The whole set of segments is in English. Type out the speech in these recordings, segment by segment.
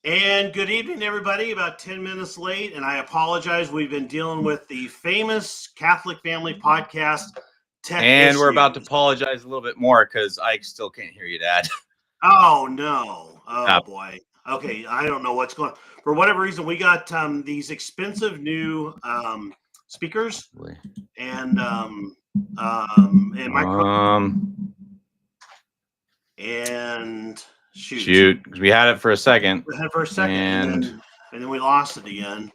And good evening, everybody. About 10 minutes late, and I apologize. We've been dealing with the famous Catholic Family Podcast tech And we're issues. about to apologize a little bit more because I still can't hear you, Dad. Oh, no. Oh, Yeah. boy. Okay, I don't know what's going on. For whatever reason, we got these expensive new speakers and microphones. And shoot, we had it for a second. We had it for a second, and then we lost it again.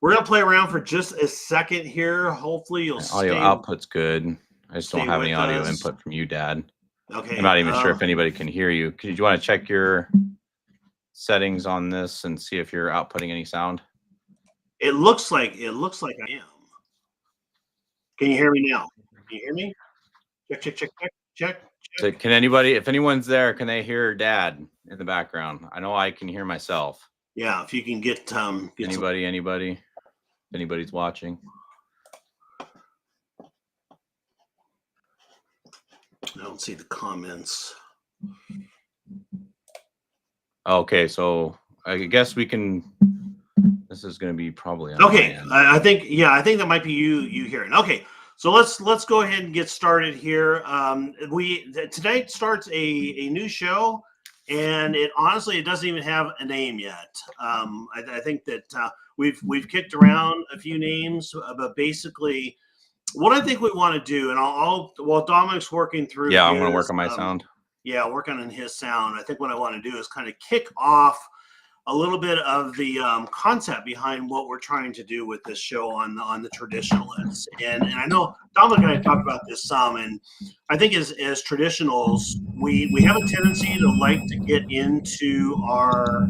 We're gonna play around for just a second here. Hopefully, you'll audio output's good. I just don't have any audio input from you, Dad. Okay. I'm not even sure if anybody can hear you. Do you want to check your settings on this and see if you're outputting any sound? It looks like I am. Can you hear me now? Can you hear me? Check. So can anybody, if anyone's there, can they hear Dad in the background? I know I can hear myself. Yeah, if you can get anybody, if anybody's watching. I don't see the comments. Okay, so I guess we can. This is going to be probably on okay. I think that might be you hearing. Okay, so let's go ahead and get started here. Tonight starts a new show, and it doesn't even have a name yet. I think that we've kicked around a few names, but basically, what I think we want to do, and while Dominic's working through. Yeah, I'm going to work on my sound. Yeah, working on his sound. I think what I want to do is kind of kick off a little bit of the concept behind what we're trying to do with this show on the Traditionalists. And I know Dominic and I talked about this some, and I think as traditionals, we have a tendency to like to get into our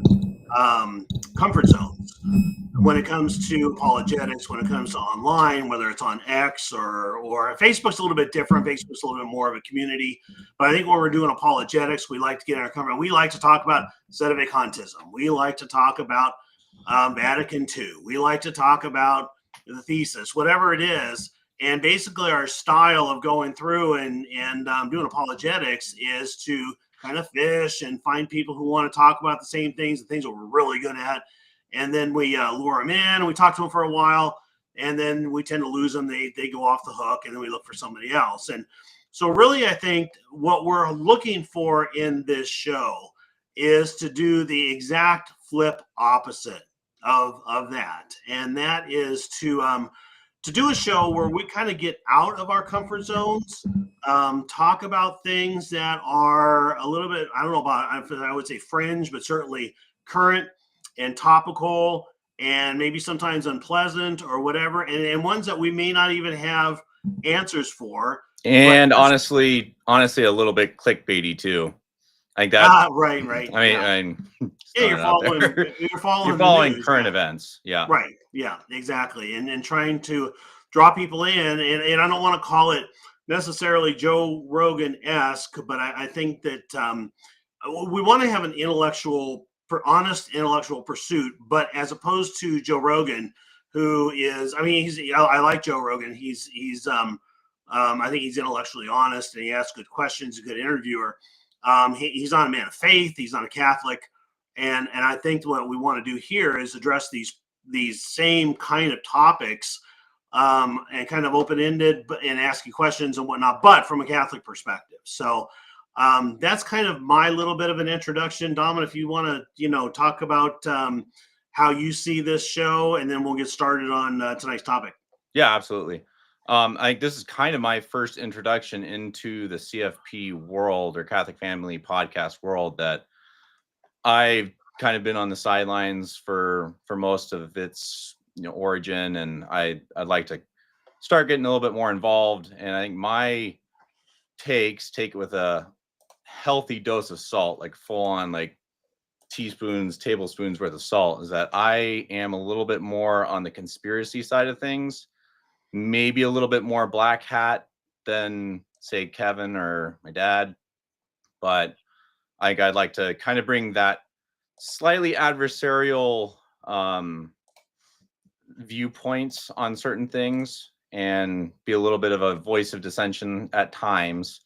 comfort zones when it comes to apologetics, when it comes to online, whether it's on X or Facebook's a little bit different. Facebook's a little bit more of a community. But I think when we're doing apologetics, we like to get in our comfort. We like to talk about sedevacantism. We like to talk about Vatican II. We like to talk about the thesis, whatever it is. And basically our style of going through and doing apologetics is to kind of fish and find people who want to talk about the same things, the things that we're really good at. And then we lure them in and we talk to them for a while, and then we tend to lose them. They go off the hook, and then we look for somebody else. And so really, I think what we're looking for in this show is to do the exact flip opposite of that. And that is to do a show where we kind of get out of our comfort zones, talk about things that are a little bit, I don't know about, I would say fringe, but certainly current and topical, and maybe sometimes unpleasant or whatever, and ones that we may not even have answers for. And honestly, a little bit clickbaity too. Like that. Right. I mean, you're following current events. Yeah. Right. Yeah, exactly. And trying to draw people in, and I don't want to call it necessarily Joe Rogan-esque, but I think that we want to have an honest intellectual pursuit, but as opposed to Joe Rogan, who is, I like Joe Rogan. He's I think he's intellectually honest, and he asks good questions, a good interviewer. He's not a man of faith. He's not a Catholic. And I think what we want to do here is address these same kind of topics, and kind of open-ended and asking questions and whatnot, but from a Catholic perspective. So that's kind of my little bit of an introduction. Dominic, if you want to, talk about how you see this show, and then we'll get started on tonight's topic. Yeah, absolutely. I think this is kind of my first introduction into the CFP world, or Catholic Family Podcast world, that I've kind of been on the sidelines for most of its origin, and I'd like to start getting a little bit more involved. And I think my take it with a healthy dose of salt, like full on, like teaspoons, tablespoons worth of salt, is that I am a little bit more on the conspiracy side of things, maybe a little bit more black hat than say Kevin or my dad, but I'd like to kind of bring that slightly adversarial viewpoints on certain things and be a little bit of a voice of dissension at times.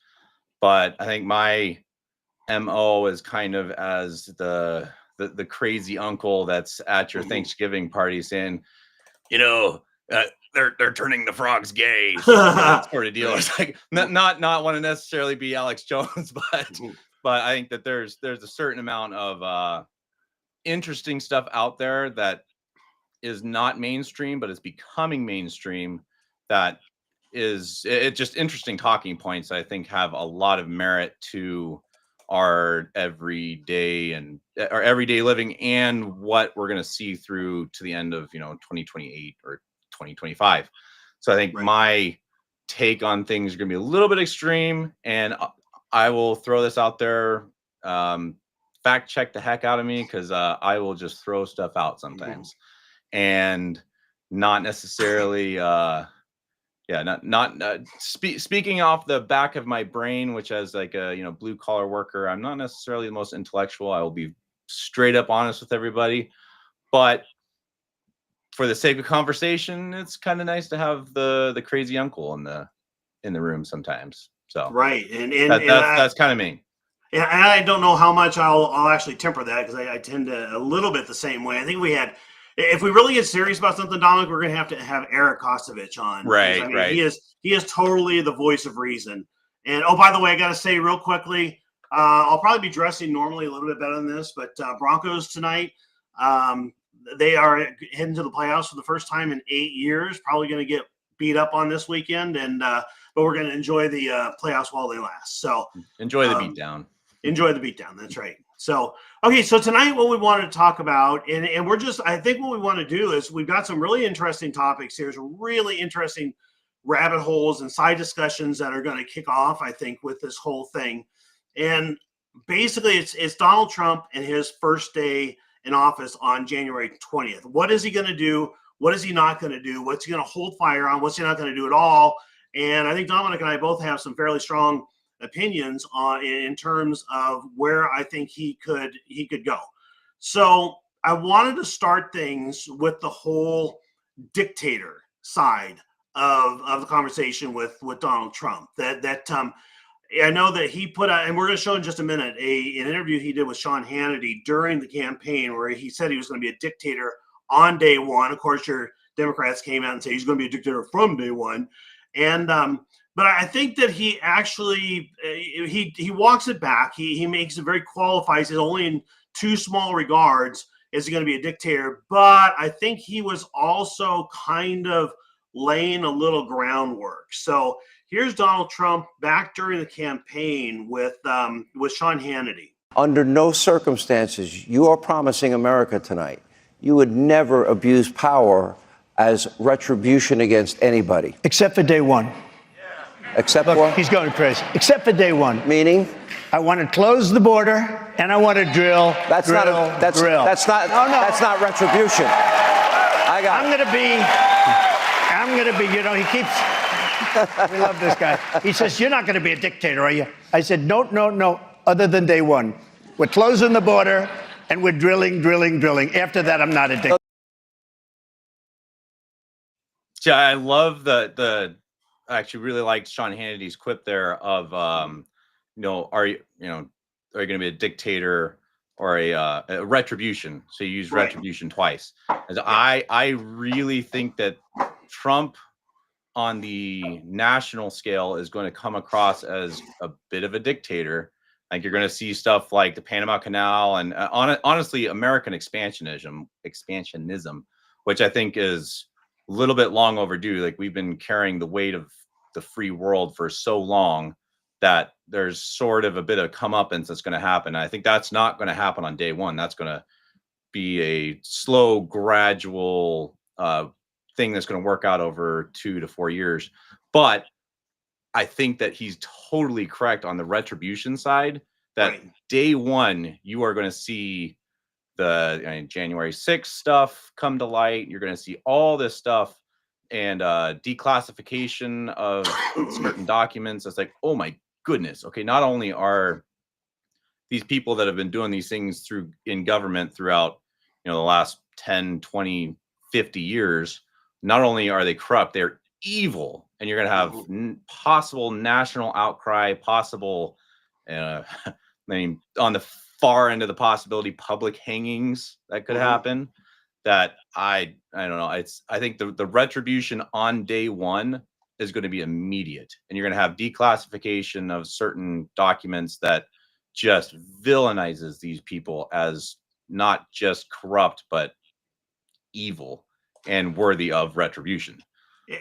But I think my MO is kind of as the the crazy uncle that's at your Thanksgiving party saying, they're turning the frogs gay, that sort of deal. It's like not want to necessarily be Alex Jones, but I think that there's a certain amount of interesting stuff out there that is not mainstream, but it's becoming mainstream. That is just interesting talking points. I think have a lot of merit to our everyday living, and what we're going to see through to the end of 2028 or 2025. So I think my take on things are going to be a little bit extreme, and I will throw this out there. Fact check the heck out of me, because I will just throw stuff out sometimes, and not necessarily speaking off the back of my brain, which as like a blue collar worker, I'm not necessarily the most intellectual. I will be straight up honest with everybody, but for the sake of conversation, it's kind of nice to have the crazy uncle in the room sometimes. So and that's kind of me. Yeah, and I don't know how much I'll actually temper that, because I tend to a little bit the same way. I think if we really get serious about something, Dominic, we're going to have Eric Kostovich on. Right, He is totally the voice of reason. And by the way, I got to say real quickly, I'll probably be dressing normally a little bit better than this, but Broncos tonight, they are heading to the playoffs for the first time in 8 years. Probably going to get beat up on this weekend, but we're going to enjoy the playoffs while they last. So enjoy the beatdown. Enjoy the beatdown. That's right. So, okay. So tonight what we wanted to talk about, and I think what we want to do is we've got some really interesting topics here. Some really interesting rabbit holes and side discussions that are going to kick off, I think, with this whole thing. And basically it's Donald Trump and his first day in office on January 20th. What is he going to do? What is he not going to do? What's he going to hold fire on? What's he not going to do at all? And I think Dominic and I both have some fairly strong opinions on in terms of where I think he could go. So I wanted to start things with the whole dictator side of the conversation with Donald Trump. That I know that he put out, and we're going to show in just a minute, an interview he did with Sean Hannity during the campaign, where he said he was going to be a dictator on day one. Of course, your Democrats came out and say he's going to be a dictator from day one. And but I think that he actually he walks it back. He makes it very qualified. He's only in two small regards is he going to be a dictator. But I think he was also kind of laying a little groundwork. So here's Donald Trump back during the campaign with Sean Hannity. Under no circumstances, you are promising America tonight you would never abuse power as retribution against anybody. Except for day one. Except Look, what? He's going crazy. Except for day one. Meaning? I want to close the border, and I want to drill. That's not retribution. I'm going to be. He keeps. We love this guy. He says, "You're not going to be a dictator, are you?" I said, "No. Other than day one, we're closing the border, and we're drilling. After that, I'm not a dictator." Yeah, I love I actually really liked Sean Hannity's quip there of, are you going to be a dictator or a retribution? So you use retribution twice. As I really think that Trump on the national scale is going to come across as a bit of a dictator. Like you're going to see stuff like the Panama Canal and honestly, American expansionism, which I think is a little bit long overdue. Like we've been carrying the weight of the free world for so long that there's sort of a bit of comeuppance that's going to happen. I think that's not going to happen on day one. That's going to be a slow, gradual thing that's going to work out over 2 to 4 years. But I think that he's totally correct on the retribution side, that day one, you are going to see the January 6th stuff come to light. You're going to see all this stuff and declassification of certain documents. It's like, oh my goodness. Okay, not only are these people that have been doing these things in government throughout the last 10, 20, 50 years, not only are they corrupt, they're evil. And you're going to have possible national outcry, possible on the far into the possibility public hangings that could happen, that I don't know. I think the retribution on day one is going to be immediate, and you're going to have declassification of certain documents that just villainizes these people as not just corrupt but evil and worthy of retribution.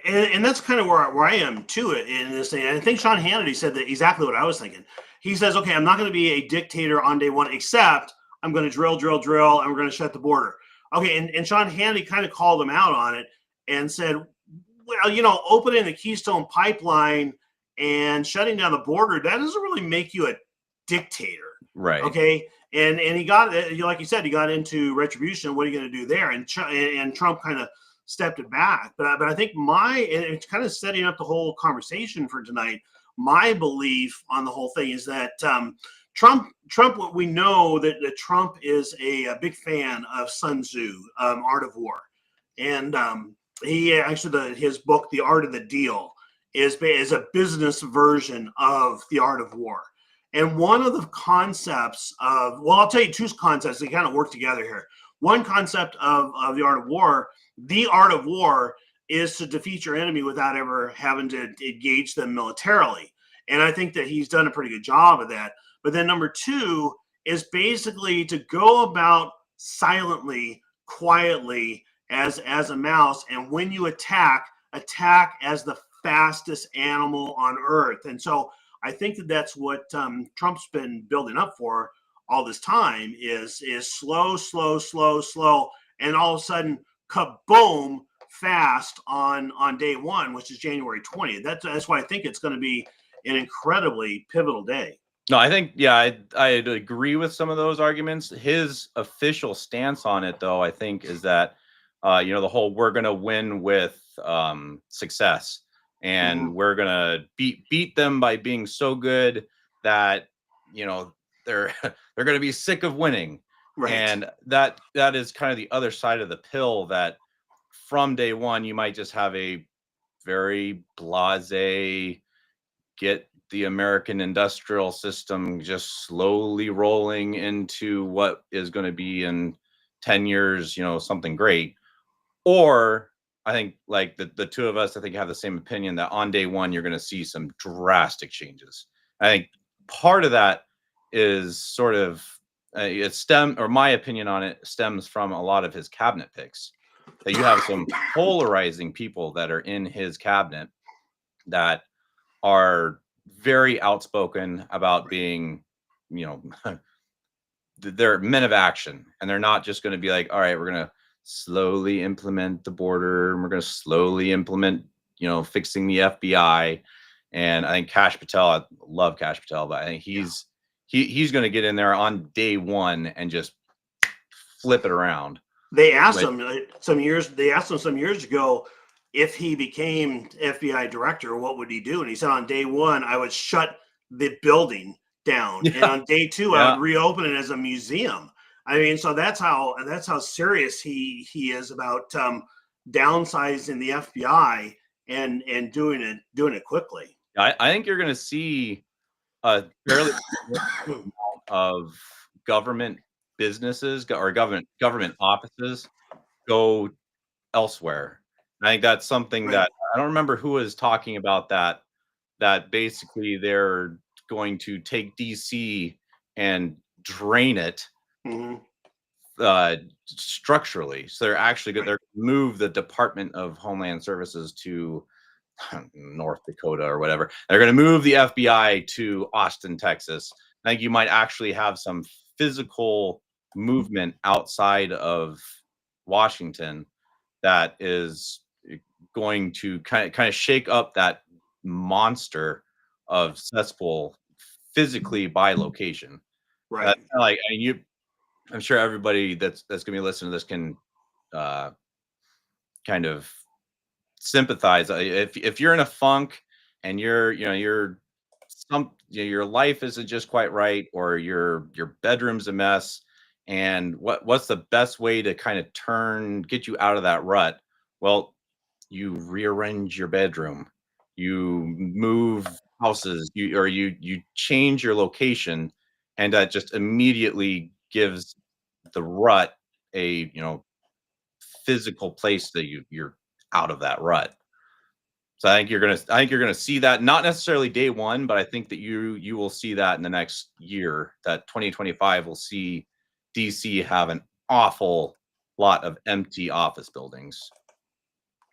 And that's kind of where I am too in this thing. And I think Sean Hannity said that exactly what I was thinking. He says, okay, I'm not going to be a dictator on day one, except I'm going to drill, and we're going to shut the border. Okay, and Sean Hannity kind of called him out on it and said, well, opening the Keystone Pipeline and shutting down the border, that doesn't really make you a dictator. Right. Okay. And he got, like you said, he got into retribution. What are you going to do there? And Trump kind of stepped it back. But I think it's kind of setting up the whole conversation for tonight. My belief on the whole thing is that Trump, we know that Trump is a big fan of Sun Tzu, Art of War. And he actually, his book, The Art of the Deal, is a business version of The Art of War. And one of the concepts I'll tell you two concepts that kind of work together here. One concept of the art of war is to defeat your enemy without ever having to engage them militarily. And I think that he's done a pretty good job of that. But then number two is basically to go about silently, quietly, as a mouse. And when you attack as the fastest animal on earth. And so I think that that's what Trump's been building up for all this time is slow, and all of a sudden, kaboom, fast on day one, which is January 20th. That's why I think it's going to be an incredibly pivotal day. No, I think, yeah, I'd agree with some of those arguments. His official stance on it, though, I think, is that, the whole we're going to win with success. And we're gonna beat them by being so good that they're gonna be sick of winning. Right. And that is kind of the other side of the pill, that from day one you might just have a very blasé, get the American industrial system just slowly rolling into what is going to be in 10 years, something great. Or I think, like the two of us, I think, have the same opinion that on day one, you're going to see some drastic changes. I think part of that is sort of my opinion on it stems from a lot of his cabinet picks. That you have some polarizing people that are in his cabinet that are very outspoken about being, they're men of action, and they're not just going to be like, all right, we're going to slowly implement the border, and we're going to slowly implement, fixing the FBI. And I think Kash Patel, I love Kash Patel, but I think he's going to get in there on day one and just flip it around. They asked him some years ago if he became FBI director, what would he do? And he said, on day one, I would shut the building down, and on day two, I would reopen it as a museum. I mean, so that's how serious he is about downsizing the FBI and doing it quickly. I think you're going to see a fairly amount of government businesses or government offices go elsewhere. I think that's something that I don't remember who was talking about that basically they're going to take DC and drain it structurally. So they're actually going to move the Department of Homeland Services to North Dakota or whatever. They're going to move the FBI to Austin, Texas. I think you might actually have some physical movement outside of Washington that is going to kind of shake up that monster of cesspool physically by location. Right. Like, I mean, I'm sure everybody that's going to be listening to this can kind of sympathize. If you're in a funk and your life isn't just quite right, or your bedroom's a mess, and what's the best way to kind of get you out of that rut? Well, you rearrange your bedroom, you move houses, you change your location, and that just immediately gives the rut a physical place that you're out of that rut. So I think you're gonna see that, not necessarily day one, but I think that you will see that in the next year. That 2025 will see DC have an awful lot of empty office buildings.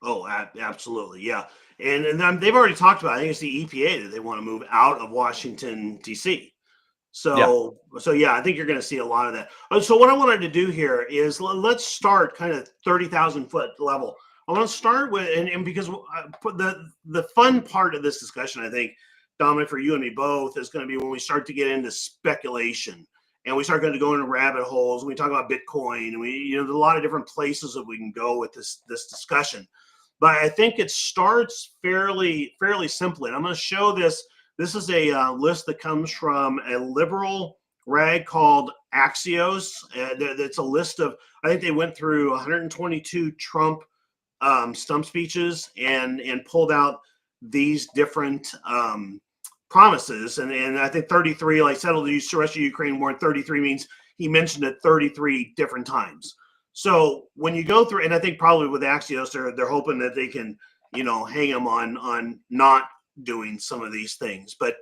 Oh, absolutely, yeah. And then they've already talked about. I think it's the EPA that they want to move out of Washington D.C. Yeah. So yeah, I think you're going to see a lot of that. So what I wanted to do here is let's start kind of 30,000 foot level. I want to start with, and because the fun part of this discussion, I think, Dominic, for you and me both, is going to be when we start to get into speculation and we start going to go into rabbit holes. And we talk about Bitcoin, and there's a lot of different places that we can go with this discussion. But I think it starts fairly simply. And I'm going to show this. This is a list that comes from a liberal rag called Axios. It's a list of, I think they went through 122 Trump stump speeches and pulled out these different promises. And I think 33, like settle the Russia Ukraine war, and 33 means he mentioned it 33 different times. So when you go through, and I think probably with Axios, they're hoping that they can, hang him on not doing some of these things. But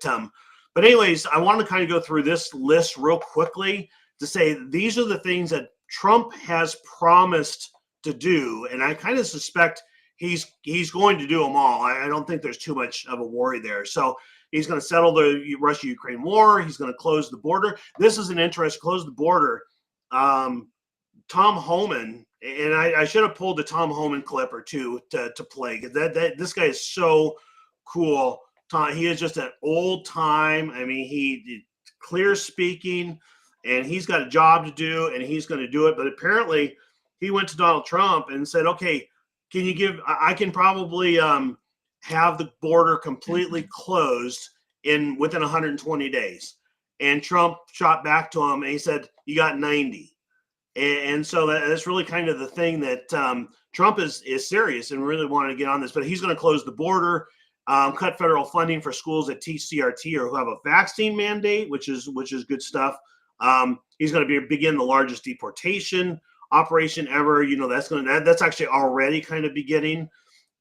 anyways, I want to kind of go through this list real quickly to say these are the things that Trump has promised to do, and I kind of suspect he's going to do them all. I don't think there's too much of a worry there. So he's going to settle the Russia-Ukraine war. He's going to close the border. This is an interest. Close the border. Tom Homan, and I should have pulled the Tom Homan clip or two to play. This guy is so cool. He is just an old time. I mean, he clear speaking, and he's got a job to do, and he's going to do it. But apparently, he went to Donald Trump and said, "Okay, can you give? I can probably have the border completely closed within 120 days." And Trump shot back to him, and he said, "You got 90." And so that's really kind of the thing that Trump is serious and really wanted to get on this. But he's going to close the border. Cut federal funding for schools that teach CRT or who have a vaccine mandate, which is good stuff. He's going to begin the largest deportation operation ever. That's actually already kind of beginning.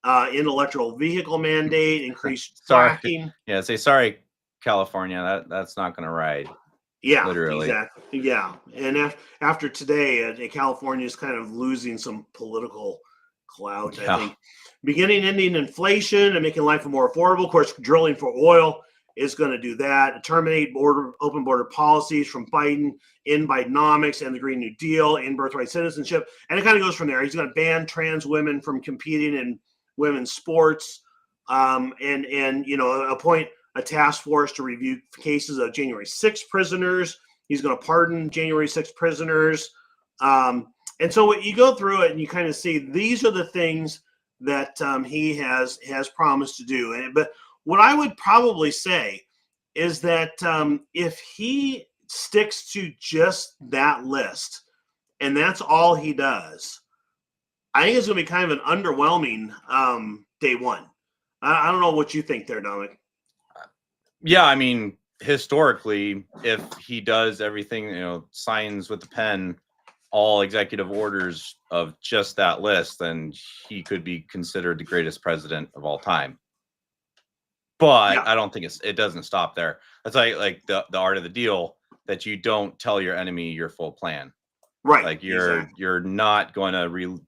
In electrical vehicle mandate, increased tracking. Yeah, say sorry, California. That's not going to ride. Yeah, literally. Exactly. Yeah, and after today, California is kind of losing some political clout. Yeah. I think ending inflation and making life more affordable. Of course, drilling for oil is going to do that. Terminate open border policies from Biden, in Bidenomics and the Green New Deal, in birthright citizenship, and it kind of goes from there. He's going to ban trans women from competing in women's sports, and appoint a task force to review cases of January 6th prisoners. He's going to pardon January 6th prisoners. And so you go through it and you kind of see these are the things that he has promised to do. But what I would probably say is that if he sticks to just that list and that's all he does, I think it's going to be kind of an underwhelming day one. I don't know what you think there, Dominic. Yeah, I mean, historically, if he does everything, signs with the pen, all executive orders of just that list, then he could be considered the greatest president of all time. But yeah. I don't think it doesn't stop there. That's like the art of the deal, that you don't tell your enemy your full plan. Right. Like you're not going to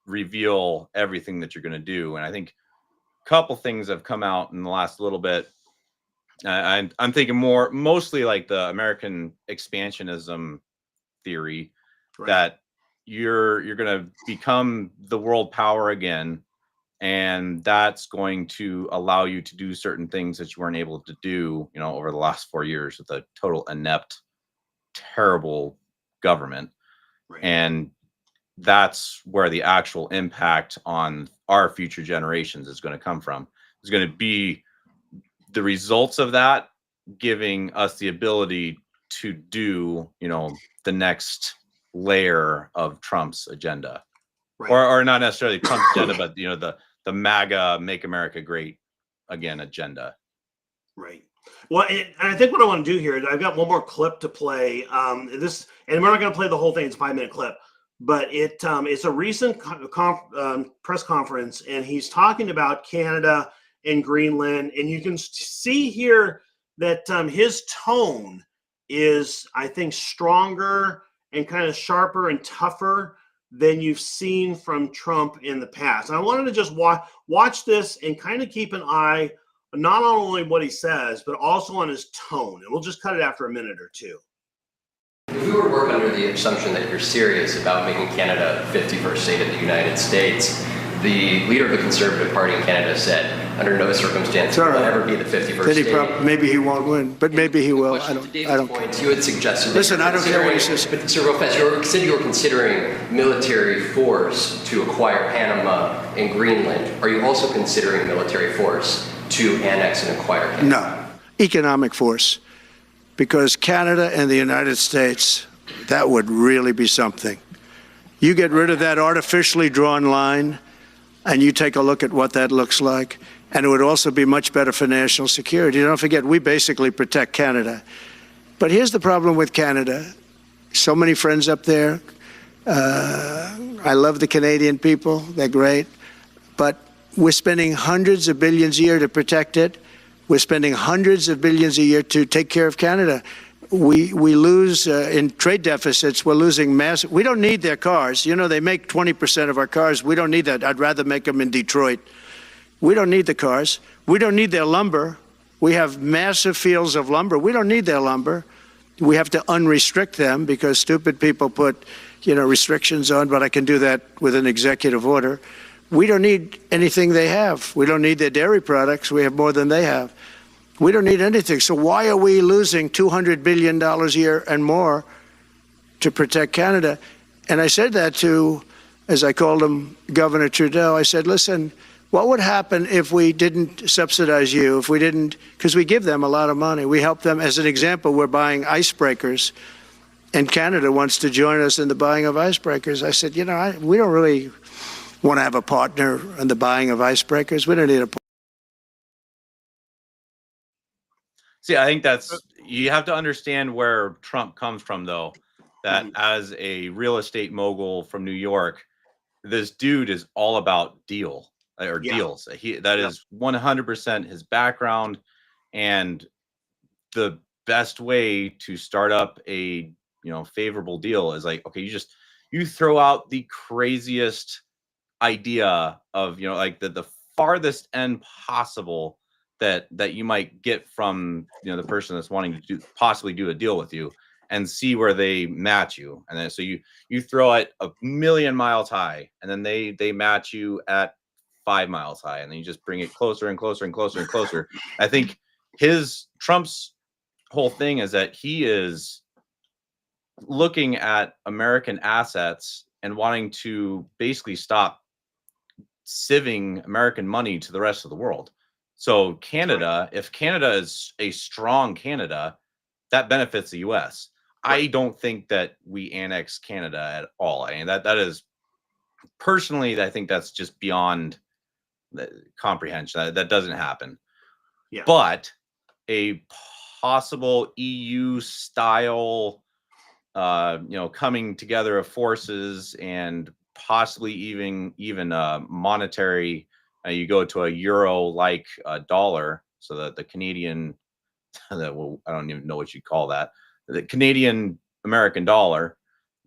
reveal everything that you're going to do. And I think a couple things have come out in the last little bit. I'm thinking mostly like the American expansionism theory, right, that you're going to become the world power again, and that's going to allow you to do certain things that you weren't able to do, over the last 4 years with a total inept, terrible government. Right. And that's where the actual impact on our future generations is going to come from. It's going to be the results of that giving us the ability to do, the next layer of Trump's agenda, right, or not necessarily Trump's agenda, but the MAGA Make America Great Again agenda. Right. Well, and I think what I want to do here is I've got one more clip to play. This, and we're not going to play the whole thing. It's a 5-minute clip, but it's a recent press conference, and he's talking about Canada and Greenland, and you can see here that his tone is, I think, stronger and kind of sharper and tougher than you've seen from Trump in the past. And I wanted to just watch this and kind of keep an eye not only what he says, but also on his tone. And we'll just cut it after a minute or two. If we were to work under the assumption that you're serious about making Canada 51st state of the United States, the leader of the Conservative Party in Canada said, under no circumstance will it ever be the 51st state. Maybe he won't win, but maybe he will. I don't care. You had suggested. Listen, I don't care what he says. But Sir, real fast, you said you were considering military force to acquire Panama and Greenland. Are you also considering military force to annex and acquire Canada? No, economic force, because Canada and the United States, that would really be something. You get rid of that artificially drawn line, and you take a look at what that looks like, and it would also be much better for national security. Don't forget, we basically protect Canada. But here's the problem with Canada. So many friends up there. I love the Canadian people. They're great. But we're spending hundreds of billions a year to protect it. We're spending hundreds of billions a year to take care of Canada. We lose in trade deficits. We're losing massive. We don't need their cars. You know, they make 20% of our cars. We don't need that. I'd rather make them in Detroit. We don't need the cars. We don't need their lumber. We have massive fields of lumber. We don't need their lumber. We have to unrestrict them because stupid people put, restrictions on, but I can do that with an executive order. We don't need anything they have. We don't need their dairy products. We have more than they have. We don't need anything. So why are we losing $200 billion a year and more to protect Canada? And I said that to, as I called him, Governor Trudeau. I said, listen, what would happen if we didn't subsidize you, if we didn't, because we give them a lot of money. We help them. As an example, we're buying icebreakers, and Canada wants to join us in the buying of icebreakers. I said, we don't really want to have a partner in the buying of icebreakers. We don't need a partner. See, I think you have to understand where Trump comes from, though, that as a real estate mogul from New York, this dude is all about deals. That is 100% his background, and the best way to start up a favorable deal is like, okay, you throw out the craziest idea of the farthest end possible that you might get from the person that's wanting to possibly do a deal with you, and see where they match you. And then so you throw it 1,000,000 miles high, and then they match you at 5 miles high, and then you just bring it closer and closer and closer and closer. I think Trump's whole thing is that he is looking at American assets and wanting to basically stop sieving American money to the rest of the world. So Canada, if Canada is a strong Canada, that benefits the U.S. I don't think that we annex Canada at all. I mean, that is personally, I think that's just beyond comprehension. That doesn't happen. Yeah. But a possible EU style, coming together of forces and possibly even monetary. You go to a euro-like dollar, so that the Canadian, I don't even know what you'd call that, the Canadian American dollar,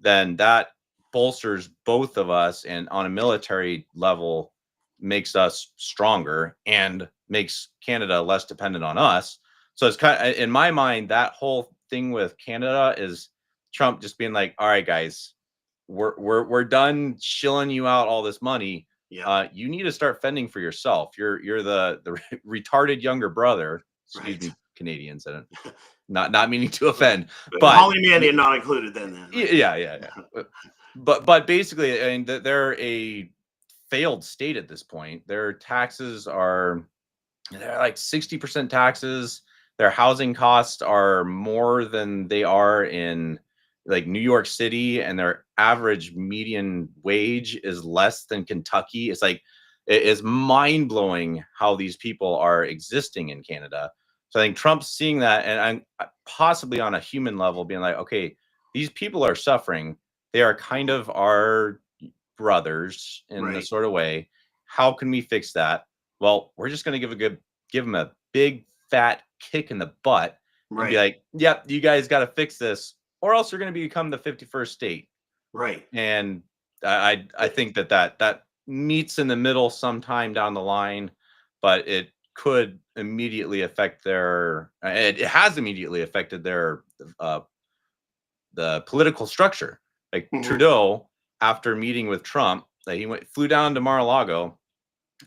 then that bolsters both of us, and on a military level makes us stronger and makes Canada less dependent on us. So it's kind of, in my mind, that whole thing with Canada is Trump just being like, all right, guys, we're done shilling you out all this money. Yeah. You need to start fending for yourself. You're the retarded younger brother. Excuse me, Canadians. Not meaning to offend, but Hollyman not included then. Right? Yeah. But basically, I mean, they're a failed state at this point. Their taxes they're like 60% taxes. Their housing costs are more than they are in like New York City, and their average median wage is less than Kentucky. It's like, it is mind blowing how these people are existing in Canada. So So I think Trump's seeing that, and I'm possibly on a human level being like, okay, these people are suffering. They are kind of our brothers in a sort of way. How can we fix that? Well, we're just going to give them a big fat kick in the butt and be like, yep, you guys got to fix this, or else you're going to become the 51st state. Right. And I think that meets in the middle sometime down the line, but it could immediately affect their. It has immediately affected their the political structure. Like Trudeau, after meeting with Trump, that he flew down to Mar-a-Lago,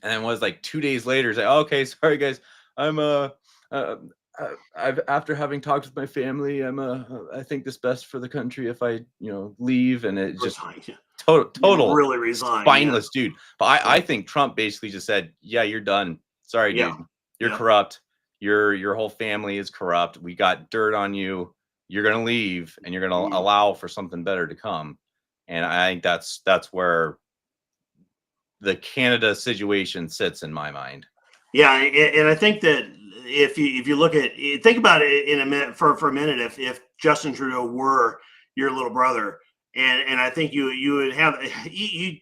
and then was like 2 days later, say, oh, okay, sorry guys, I'm I've after having talked with my family, I think this best for the country if I leave, and it just total really resign, spineless dude. But I think Trump basically just said, yeah, you're done. Sorry, dude, you're corrupt. Your whole family is corrupt. We got dirt on you. You're gonna leave, and you're gonna allow for something better to come. And I think that's where the Canada situation sits in my mind. Yeah, and I think that if you look at think about it in a minute for a minute, if Justin Trudeau were your little brother, and I think you would have you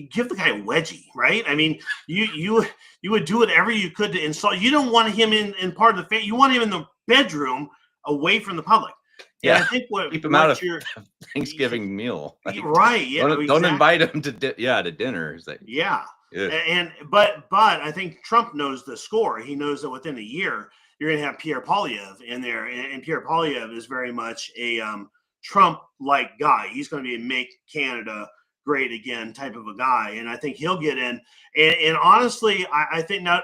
give the guy a wedgie, right? I mean, you would do whatever you could to install. You don't want him in part of the family. You want him in the bedroom, away from the public. Yeah, and I think keep him out of Thanksgiving meal. Like, right? Yeah, don't invite him to dinner. It's like, but I think Trump knows the score. He knows that within a year you're going to have Pierre Poilievre in there, and Pierre Poilievre is very much a Trump-like guy. He's going to be a make Canada great again type of a guy, and I think he'll get in. And honestly, I think now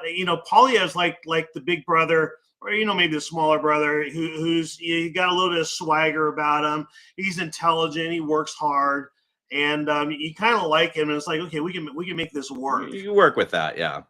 Poilievre's like the big brother, or maybe the smaller brother who's he got a little bit of swagger about him. He's intelligent. He works hard. And you kind of like him, and it's like, okay, we can make this work. You work with that, yeah.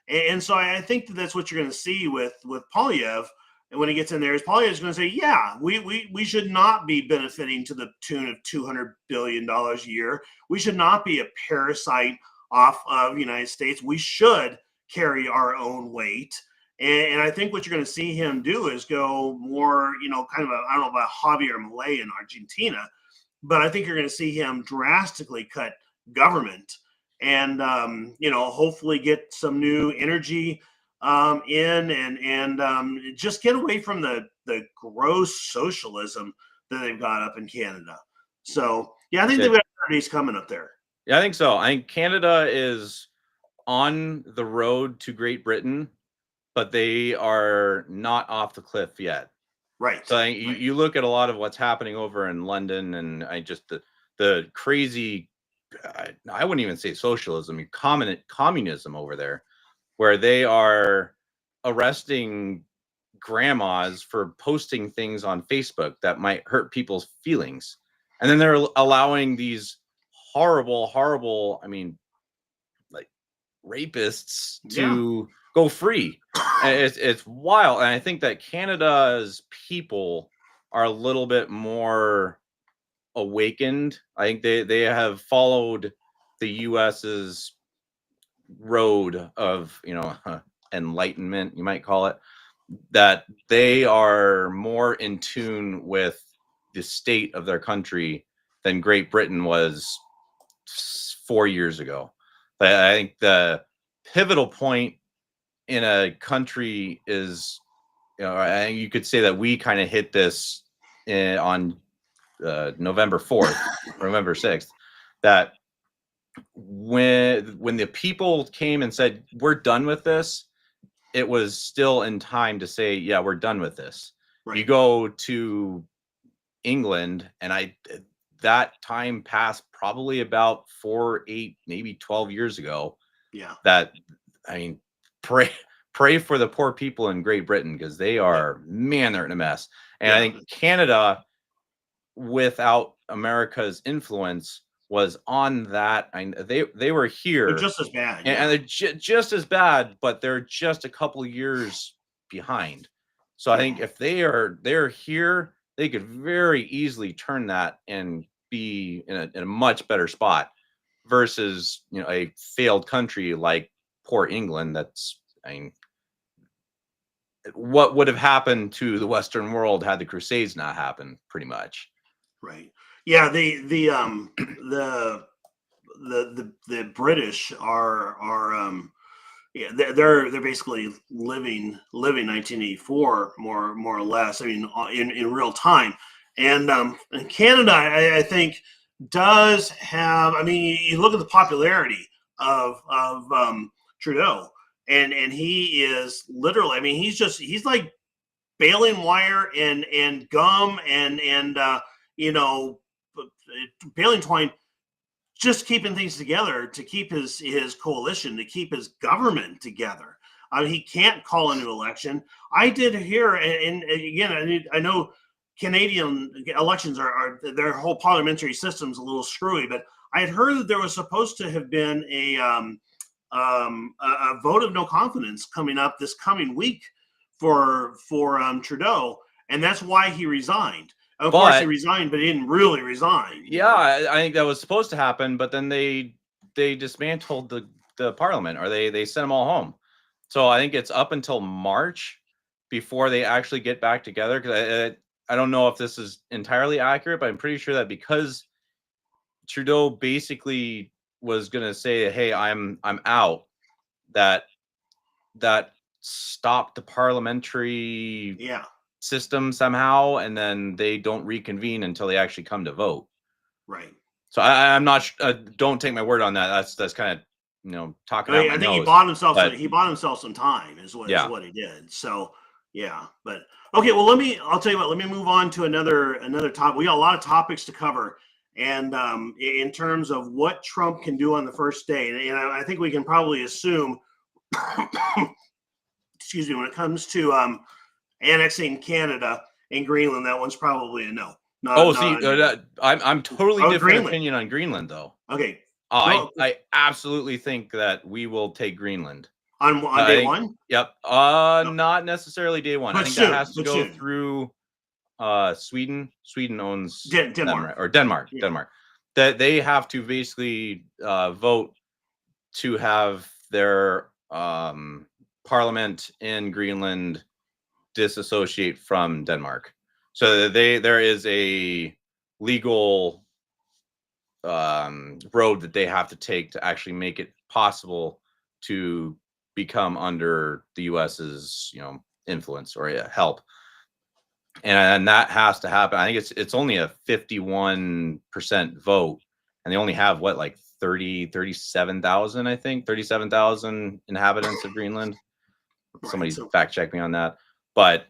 And so I think that's what you're going to see with Poilievre, and when he gets in there, is Poilievre's going to say, yeah, we should not be benefiting to the tune of $200 billion a year. We should not be a parasite off of the United States. We should carry our own weight. And I think what you're going to see him do is go more, kind of I don't know about Javier Milei in Argentina. But I think you're going to see him drastically cut government and, hopefully get some new energy in and just get away from the gross socialism that they've got up in Canada. So, I think they've got parties coming up there. Yeah, I think so. I think Canada is on the road to Great Britain, but they are not off the cliff yet. Right. So you look at a lot of what's happening over in London, and the crazy, I wouldn't even say socialism, communism over there, where they are arresting grandmas for posting things on Facebook that might hurt people's feelings. And then they're allowing these horrible, I mean, like rapists to go free. And it's wild. And I think that Canada's people are a little bit more awakened. I think they have followed the US's road of, enlightenment, you might call it, that they are more in tune with the state of their country than Great Britain was 4 years ago. But I think the pivotal point in a country is, I think you could say that we kind of hit this on November 4th, November 6th, that when the people came and said, we're done with this, it was still in time to say, yeah, we're done with this. Right. You go to England, and that time passed probably about 4, 8, maybe 12 years ago. Yeah. That, I mean, pray for the poor people in Great Britain, because they are, man, they're in a mess. And I think Canada, without America's influence, was on that. They were here. They're just as bad. And they're just as bad, but they're just a couple years behind. So I think if they're here, they could very easily turn that and be in a much better spot versus, a failed country like poor England. That's, what would have happened to the Western world had the Crusades not happened, pretty much. Right. Yeah. The British are yeah, they're basically living 1984 more or less. I mean, in real time, and Canada, I think, does have. I mean, you look at the popularity of Trudeau, and he is literally. I mean, he's like baling wire and gum and you know, baling twine, just keeping things together to keep his coalition, to keep his government together. He can't call a new election. I did hear, and again, I know Canadian elections are their whole parliamentary system's a little screwy, but I had heard that there was supposed to have been a vote of no confidence coming up this coming week for Trudeau, and that's why he resigned. Of course, he resigned, but he didn't really resign. Yeah, I think that was supposed to happen, but then they dismantled the parliament, or they sent them all home. So I think it's up until March before they actually get back together. Because I don't know if this is entirely accurate, but I'm pretty sure that because Trudeau basically was going to say, "Hey, I'm out," that stopped the parliamentary system somehow, and then they don't reconvene until they actually come to vote. Right. So I'm not. Don't take my word on that. That's kind of talking out my I think nose. he bought himself some time is what he did. So yeah, but okay. Well, I'll tell you what. Let me move on to another topic. We got a lot of topics to cover, and in terms of what Trump can do on the first day, and I think we can probably assume. Excuse me. When it comes to annexing Canada and Greenland, that one's probably a no. I'm totally different Greenland. opinion on Greenland, though. Okay. I absolutely think that we will take Greenland on day one. Yep. Not necessarily day one. But I think that has to go through Sweden. Sweden owns Denmark. Denmark. Denmark. That they have to basically vote to have their parliament in Greenland disassociate from Denmark. So there is a legal road that they have to take to actually make it possible to become under the US's influence or help, and that has to happen. I think it's only a 51% vote, and they only have like 37,000, I think 37,000 inhabitants of Greenland. Somebody fact check me on that, but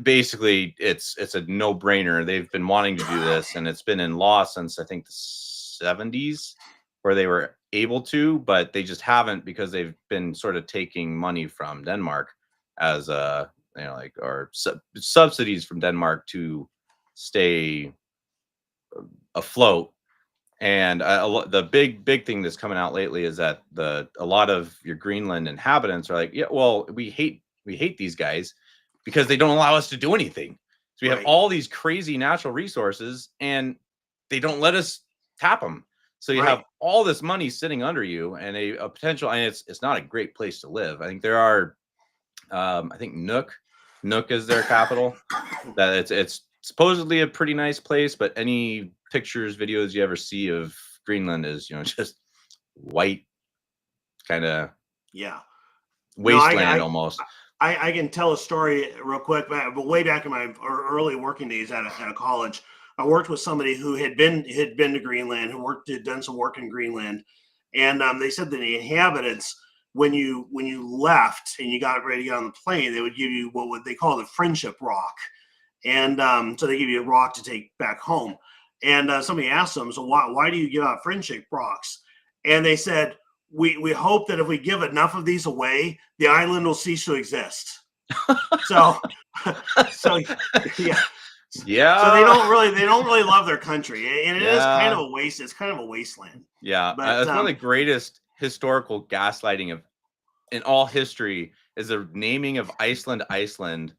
basically it's a no-brainer. They've been wanting to do this, and it's been in law since I think the 70s where they were able to, but they just haven't, because they've been sort of taking money from Denmark as subsidies from Denmark to stay afloat. And the big thing that's coming out lately is that a lot of your Greenland inhabitants are like, yeah, well, we hate these guys because they don't allow us to do anything. So we have all these crazy natural resources, and they don't let us tap them. So you have all this money sitting under you, and a potential, and it's not a great place to live. I think there are, I think Nuuk is their capital. That it's supposedly a pretty nice place, but any pictures, videos you ever see of Greenland is just white, kind of wasteland almost. I can tell a story real quick, but way back in my early working days at a college, I worked with somebody who had been to Greenland, who had done some work in Greenland, and they said that the inhabitants, when you left and you got ready to get on the plane, they would give you what they call the friendship rock, and so they give you a rock to take back home. And somebody asked them, so why do you give out friendship rocks? And they said, we hope that if we give enough of these away, the island will cease to exist. So yeah. So they don't really love their country, and it is kind of a waste. It's kind of a wasteland. Yeah, but that's one of the greatest historical gaslighting in all history is the naming of Iceland, and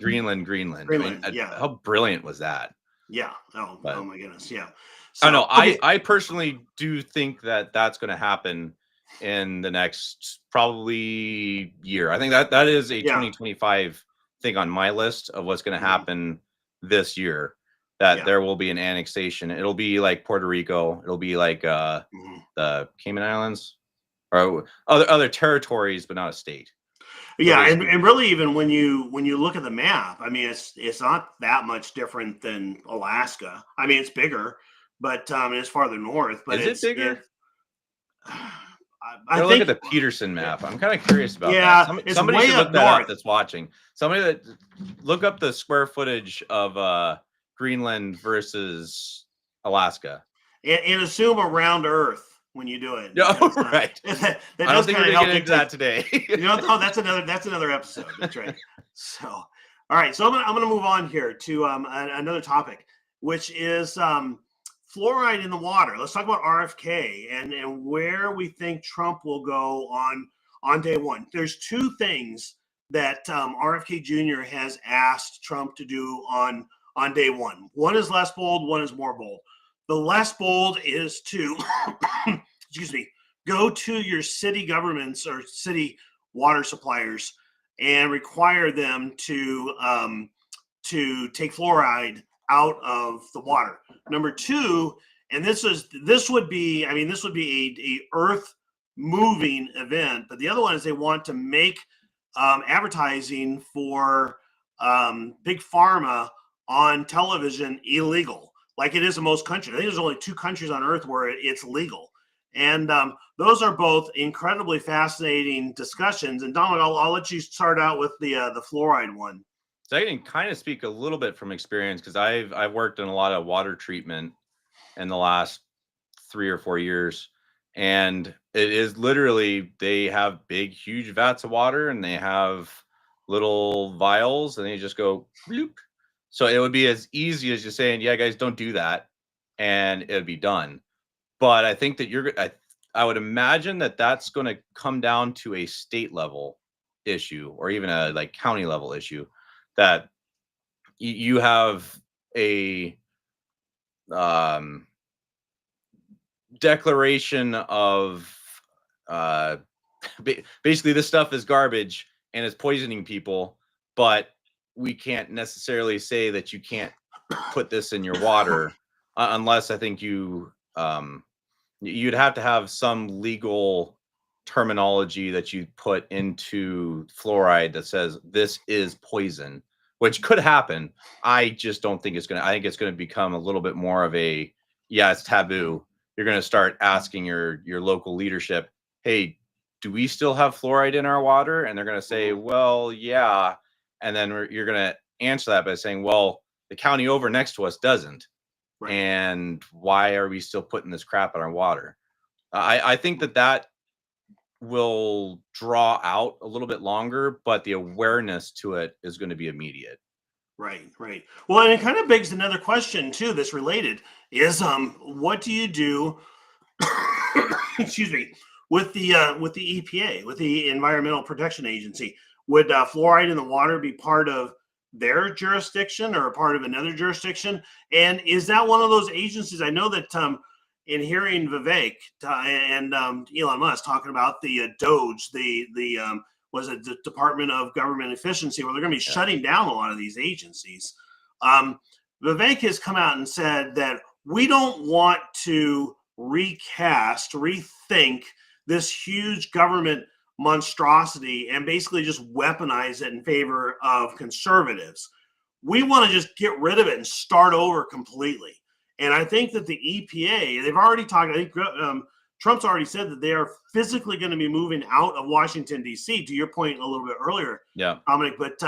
Greenland. I mean, how brilliant was that? Yeah. Oh my goodness. Yeah. So, I don't know. I personally do think that that's going to happen in the next probably year. I think that is a 2025 thing on my list of what's going to happen this year. That there will be an annexation. It'll be like Puerto Rico. It'll be like the Cayman Islands or other territories, but not a state. Yeah, and really, even when you look at the map, I mean, it's not that much different than Alaska. I mean, it's bigger, but it's farther north. But is it bigger? I think look at the Peterson map. I'm kind of curious about that. Yeah, somebody should look that up that's watching. Somebody that look up the square footage of Greenland versus Alaska. And assume a round Earth when you do it. Oh, right. That I don't think we're going to get into that today. That's another episode. That's right. So, all right. So I'm going to move on here to another topic, which is fluoride in the water. Let's talk about RFK and where we think Trump will go on day one. There's two things that RFK Jr. has asked Trump to do on day one. One is less bold, one is more bold. The less bold is to, excuse me, go to your city governments or city water suppliers and require them to take fluoride out of the water. Number two, and this would be a earth moving event, but the other one is they want to make advertising for big pharma on television illegal, like it is in most countries. I think there's only 2 countries on earth where it's legal. And those are both incredibly fascinating discussions. And Dominic, I'll let you start out with the fluoride one. So I can kind of speak a little bit from experience because I've worked in a lot of water treatment in the last 3 or 4 years. And it is literally, they have big, huge vats of water and they have little vials and they just go bloop. So it would be as easy as just saying, yeah, guys, don't do that. And it'd be done. But I think that I would imagine that that's going to come down to a state level issue or even a like county level issue, that you have a declaration of basically this stuff is garbage and it's poisoning people, but we can't necessarily say that you can't put this in your water unless I think you'd have to have some legal terminology that you put into fluoride that says this is poison, which could happen. I just don't think it's going to, I think it's going to become a little bit more of a, yeah, it's taboo. You're going to start asking your local leadership, hey, do we still have fluoride in our water? And they're going to say, well, yeah. And then you're going to answer that by saying, well, the county over next to us doesn't. Right. And why are we still putting this crap in our water? I think that will draw out a little bit longer, but the awareness to it is going to be immediate. Right. Well, and it kind of begs another question too, that's related, is what do you do excuse me, with the EPA, with the Environmental Protection Agency? Would fluoride in the water be part of their jurisdiction or a part of another jurisdiction? And is that one of those agencies? I know that in hearing Vivek and Elon Musk talking about the DOGE, was it the Department of Government Efficiency, where they're going to be shutting down a lot of these agencies. Vivek has come out and said that we don't want to rethink this huge government monstrosity and basically just weaponize it in favor of conservatives. We want to just get rid of it and start over completely. And I think that the EPA, they've already talked, I think Trump's already said that they are physically going to be moving out of Washington, D.C., to your point a little bit earlier, Dominic. But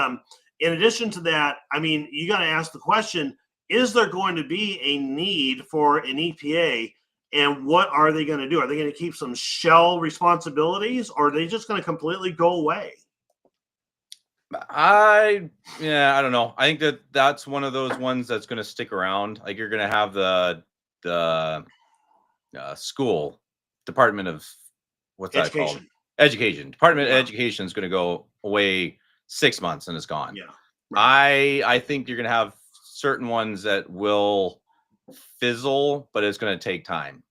in addition to that, I mean, you got to ask the question, is there going to be a need for an EPA? And what are they going to do? Are they going to keep some shell responsibilities, or are they just going to completely go away? I don't know. I think that's one of those ones that's going to stick around. Like you're going to have the school Department of what's Education. That called? Education. Department of Education is going to go away 6 months and it's gone. Yeah. Right. I think you're going to have certain ones that will fizzle, but it's going to take time.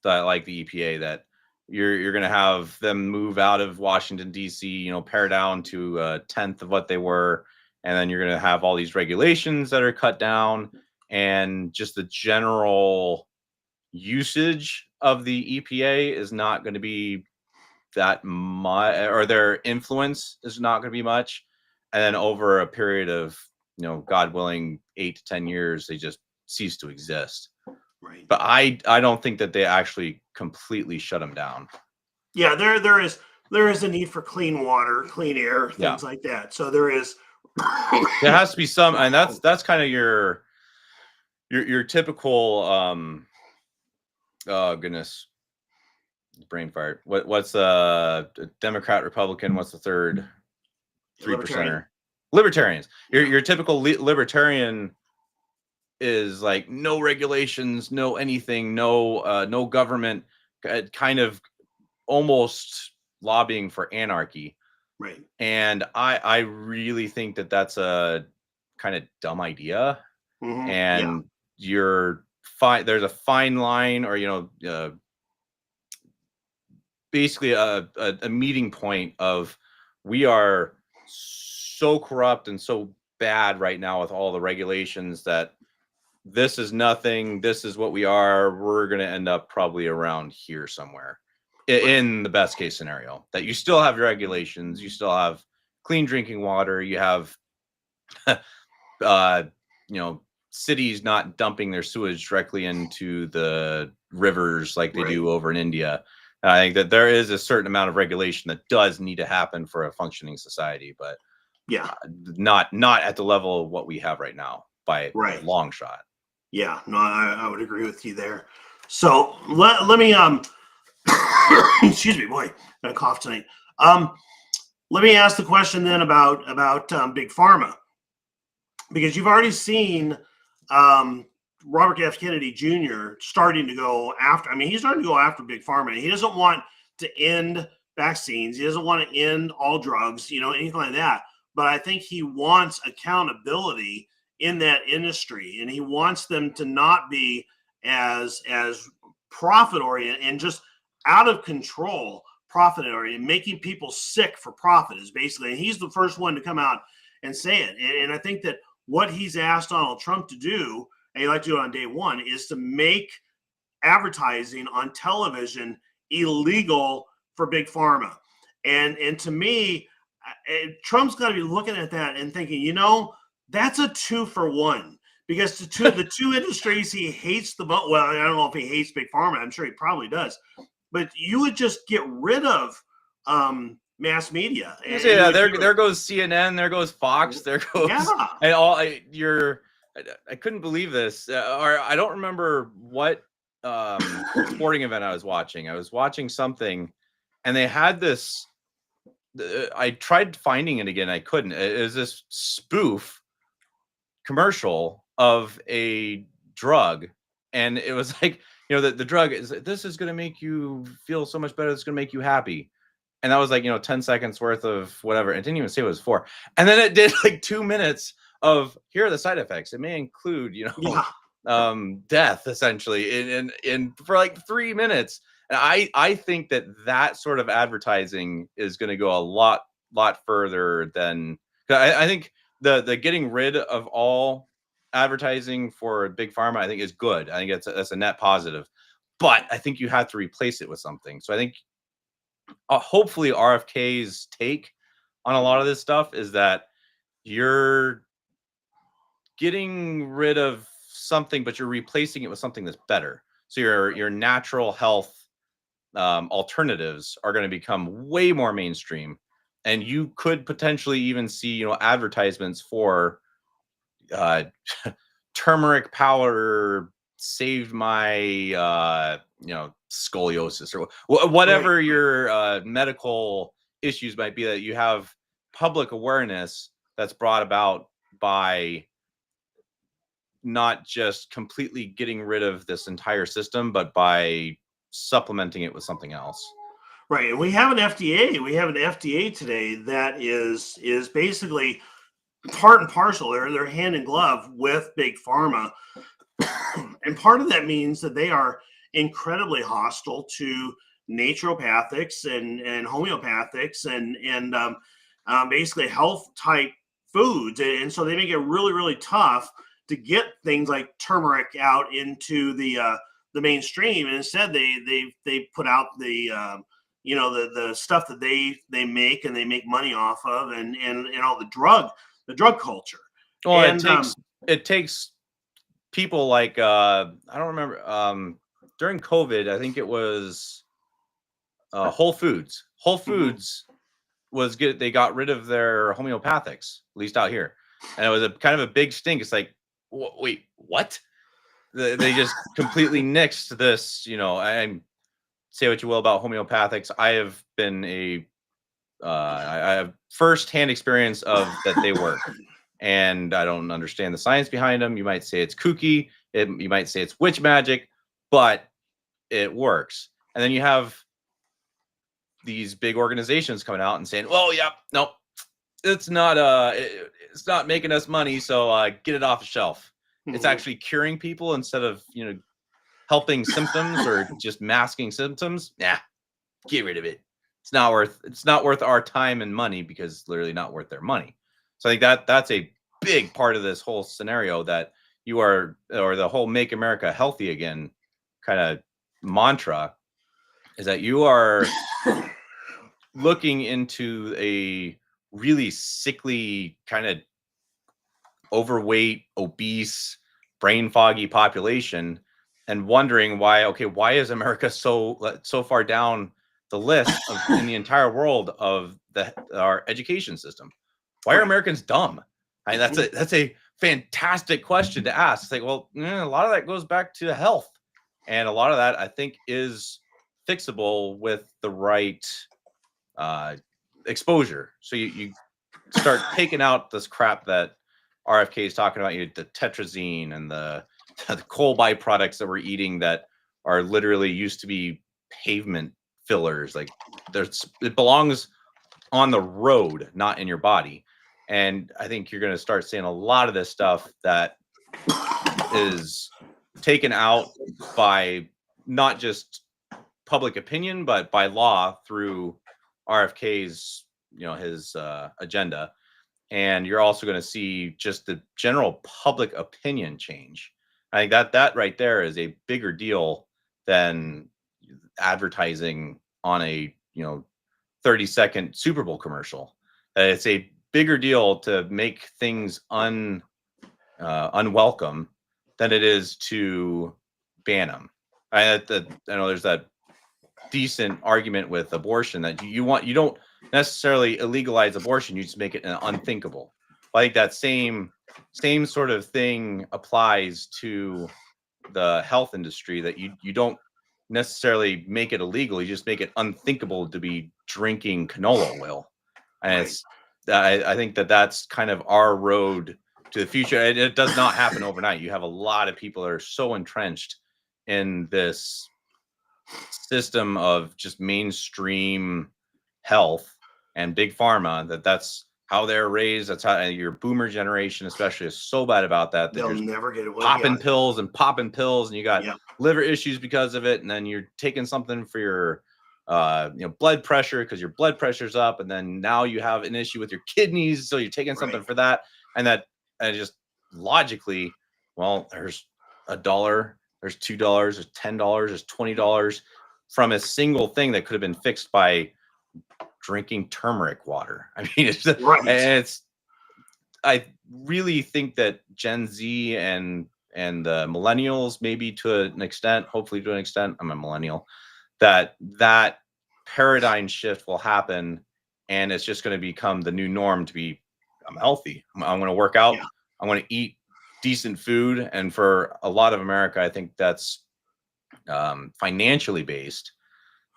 Like the EPA, that you're going to have them move out of Washington, D.C., pare down to a tenth of what they were. and then you're going to have all these regulations that are cut down, and just the general usage of the EPA is not going to be that much, or their influence is not going to be much. And then over a period of, God willing, 8 to 10 years, they just cease to exist. Right. But I don't think that they actually completely shut them down. Yeah, there is a need for clean water, clean air, things like that. So there is. There has to be some, and that's kind of your typical. Oh goodness, brain fart. What's Democrat, Republican? What's the third? 3%er. Libertarians. Your typical libertarian is like no regulations, no anything, no government, kind of almost lobbying for anarchy. Right. And I really think that that's a kind of dumb idea. Mm-hmm. And you're fine. There's a fine line, or basically a meeting point of, we are so corrupt and so bad right now with all the regulations that this is nothing. This is what we are. We're going to end up probably around here somewhere, in the best case scenario, that you still have your regulations, you still have clean drinking water, you have cities not dumping their sewage directly into the rivers like they do over in India. I think that there is a certain amount of regulation that does need to happen for a functioning society, but not at the level of what we have right now by a long shot. Yeah, no, I would agree with you there. So let me excuse me, boy, got a cough tonight. Let me ask the question then about Big Pharma, because you've already seen Robert F. Kennedy Jr. starting to go after. I mean, he's starting to go after Big Pharma. He doesn't want to end vaccines. He doesn't want to end all drugs, anything like that. But I think he wants accountability in that industry, and he wants them to not be as profit oriented and just out of control profit oriented, making people sick for profit is basically. And he's the first one to come out and say it. And I think that what he's asked Donald Trump to do, and he like to do it on day one, is to make advertising on television illegal for Big Pharma. And to me, Trump's got to be looking at that and thinking, that's a 2-for-1, because the two industries he hates the most. Well, I don't know if he hates Big Pharma. I'm sure he probably does. But you would just get rid of mass media. There goes CNN. There goes Fox. There goes and all. I couldn't believe this. Or I don't remember what sporting event I was watching. I was watching something, and they had this. I tried finding it again. I couldn't. It was this spoof commercial of a drug, and it was like, the drug is, this is going to make you feel so much better, it's going to make you happy, and that was like 10 seconds worth of whatever. It didn't even say what it was for, and then it did like 2 minutes of, here are the side effects. It may include death, essentially, in for like 3 minutes. And I think that sort of advertising is going to go a lot further than, I think the getting rid of all advertising for Big Pharma, I think, is good. I think that's a net positive, but I think you have to replace it with something. So I think hopefully RFK's take on a lot of this stuff is that you're getting rid of something, but you're replacing it with something that's better. So your natural health alternatives are going to become way more mainstream, and you could potentially even see advertisements for turmeric powder saved my scoliosis, or whatever your medical issues might be, that you have public awareness that's brought about by not just completely getting rid of this entire system, but by supplementing it with something else. Right. And we have an FDA. We have an FDA today that is basically part and parcel. They're hand in glove with Big Pharma. And part of that means that they are incredibly hostile to naturopathics and homeopathics and basically health type foods, and so they make it really, really tough to get things like turmeric out into the mainstream. And instead, they put out the the stuff that they make and they make money off of, and all the drug culture. Well, And it takes people like I don't remember during COVID, I think it was Whole Foods. Whole Foods was good. They got rid of their homeopathics, at least out here, and it was a kind of a big stink. It's like, wait, what? They just completely nixed this. I say what you will about homeopathics. I have been I have firsthand experience of that they work, and I don't understand the science behind them. You might say it's kooky. You might say it's witch magic, but it works. And then you have these big organizations coming out and saying, "Well, yeah, no, it's not making us money, so get it off the shelf." It's actually curing people instead of helping symptoms or just masking symptoms. Yeah, get rid of it. It's not worth our time and money, because it's literally not worth their money. So I think that's a big part of this whole scenario, that or the whole "Make America Healthy Again" kind of mantra, is that you are looking into a really sickly, kind of overweight, obese, brain foggy population, and wondering why is America so far down the list in the entire world of our education system? Why are Americans dumb? That's a fantastic question to ask. It's like, well, a lot of that goes back to health, and a lot of that I think is fixable with the right exposure. So you start taking out this crap that RFK is talking about, the tetrazine and the coal byproducts that we're eating that are literally used to be pavement fillers. Like, it belongs on the road, not in your body. And I think you're going to start seeing a lot of this stuff that is taken out by not just public opinion, but by law through RFK's, his agenda. And you're also going to see just the general public opinion change. I think that right there is a bigger deal than advertising on a 30-second Super Bowl commercial. It's a bigger deal to make things unwelcome than it is to ban them. I know there's that decent argument with abortion that you don't necessarily illegalize abortion, you just make it unthinkable. I think that same sort of thing applies to the health industry, that you don't necessarily make it illegal, you just make it unthinkable to be drinking canola oil. And I think that's kind of our road to the future. It does not happen overnight. You have a lot of people that are so entrenched in this system of just mainstream health and big pharma that's how they're raised. That's how your boomer generation especially is so bad about that they'll never get away. Popping pills, and you got liver issues because of it, and then you're taking something for your blood pressure because your blood pressure's up, and then now you have an issue with your kidneys, so you're taking something for that, and just logically, well, there's $1, there's $2, there's $10, there's $20 from a single thing that could have been fixed by drinking turmeric water. I mean, I really think that Gen Z and the millennials, maybe to an extent, hopefully to an extent, I'm a millennial, that paradigm shift will happen, and it's just going to become the new norm to be, I'm healthy, I'm going to work out, I'm going to eat decent food. And for a lot of America, I think that's financially based,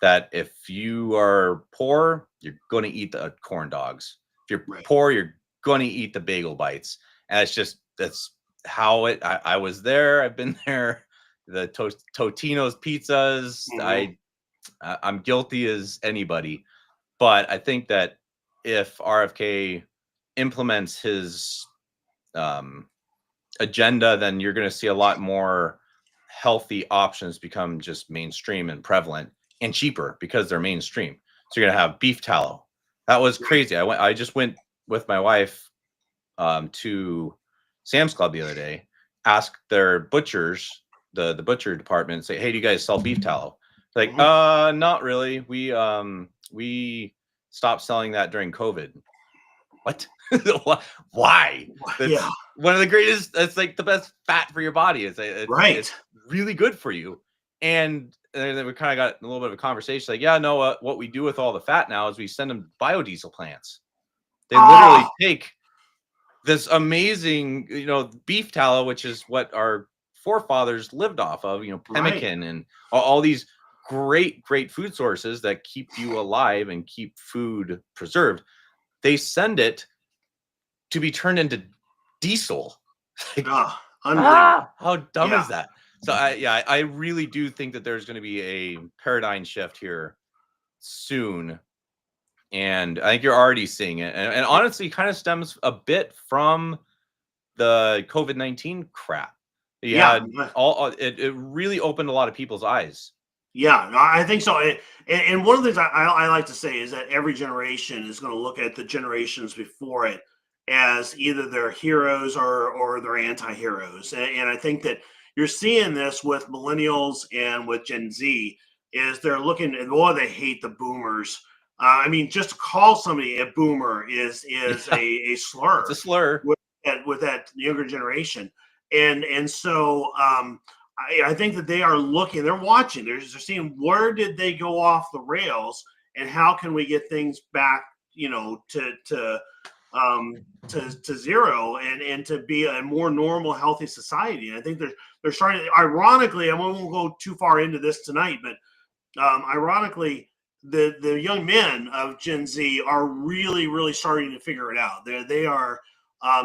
that if you are poor, you're going to eat the corn dogs. If you're poor, you're going to eat the bagel bites. And that's how I was there. I've been there. The Totino's pizzas. I'm guilty as anybody. But I think that if RFK implements his agenda, then you're going to see a lot more healthy options become just mainstream and prevalent and cheaper because they're mainstream. So you're going to have beef tallow. That was crazy. I just went with my wife to Sam's Club the other day, ask their butchers, the butcher department, say, hey, do you guys sell beef tallow? Like, not really. We stopped selling that during COVID. What? Why? That's one of the greatest. That's like the best fat for your body. It's really good for you. And then we kind of got a little bit of a conversation. Like, yeah, no, what we do with all the fat now is we send them to biodiesel plants. They literally take this amazing, beef tallow, which is what our forefathers lived off of, pemmican and all these great food sources that keep you alive and keep food preserved. They send it to be turned into diesel. How dumb is that? So I really do think that there's going to be a paradigm shift here soon. And I think you're already seeing it. And honestly, kind of stems a bit from the COVID-19 crap. It really opened a lot of people's eyes. Yeah, I think so. And one of the things I like to say is that every generation is going to look at the generations before it as either their heroes or their anti-heroes. And I think that you're seeing this with millennials and with Gen Z is they're looking at, they hate the boomers. I mean, just to call somebody a boomer is a slur. It's a slur with that younger generation. And so I think that they are looking, they're watching, they're seeing where did they go off the rails and how can we get things back, to zero and to be a more normal, healthy society. And I think they're starting to, ironically, I won't go too far into this tonight, but ironically, the young men of Gen Z are really, really starting to figure it out. They are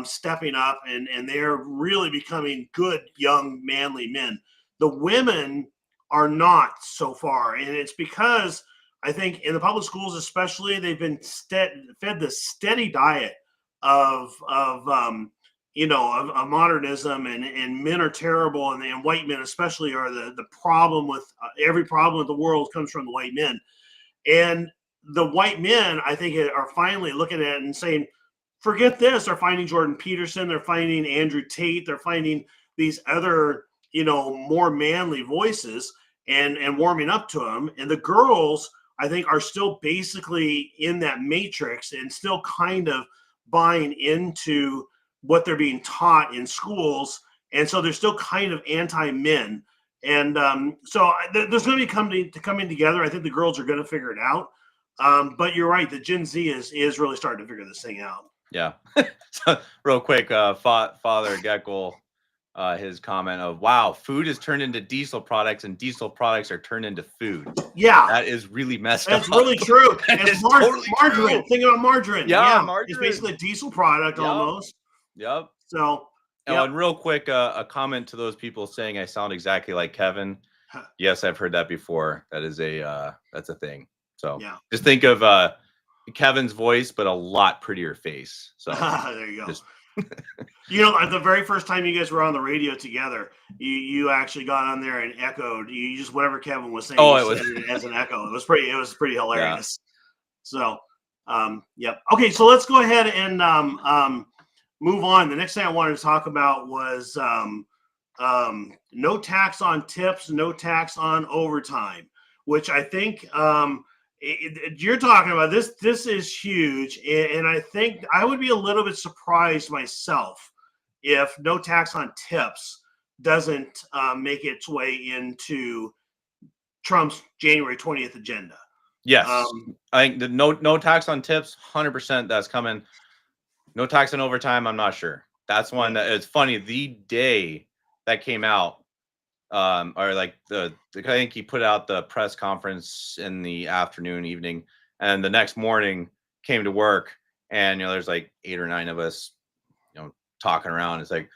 stepping up and they're really becoming good, young, manly men. The women are not so far. And it's because I think in the public schools, especially, they've been fed this steady diet of modernism and men are terrible. And white men especially are the problem with every problem in the world comes from the white men. And the white men, I think, are finally looking at it and saying, forget this. They're finding Jordan Peterson. They're finding Andrew Tate. They're finding these other, more manly voices and warming up to them. And the girls, I think, are still basically in that matrix and still kind of buying into what they're being taught in schools. And so they're still kind of anti-men. And so there's going to be coming together. I think the girls are going to figure it out. But you're right. The Gen Z is really starting to figure this thing out. Yeah. So real quick, Father Geckel, his comment of, wow, food is turned into diesel products and diesel products are turned into food. Yeah. That is really messed up. That's really true. It's totally margarine. True. Think about margarine. Yeah, margarine. It's basically a diesel product almost. Yep. So, and real quick, a comment to those people saying I sound exactly like Kevin. Yes, I've heard that before. That is that's a thing. So just think of Kevin's voice, but a lot prettier face. So there you go. The very first time you guys were on the radio together, you actually got on there and echoed. You just whatever Kevin was saying. It was as an echo. It was pretty hilarious. Yeah. So, yep. Okay, so let's go ahead and move on. The next thing I wanted to talk about was no tax on tips, no tax on overtime, which I think you're talking about. This is huge, and I think I would be a little bit surprised myself if no tax on tips doesn't make its way into Trump's January 20th agenda. Yes, I think the no tax on tips, 100% that's coming. No tax on overtime, I'm not sure. That's one that it's funny. The day that came out, or like I think he put out the press conference in the evening, and the next morning came to work, and there's like 8 or 9 of us, talking around. It's like,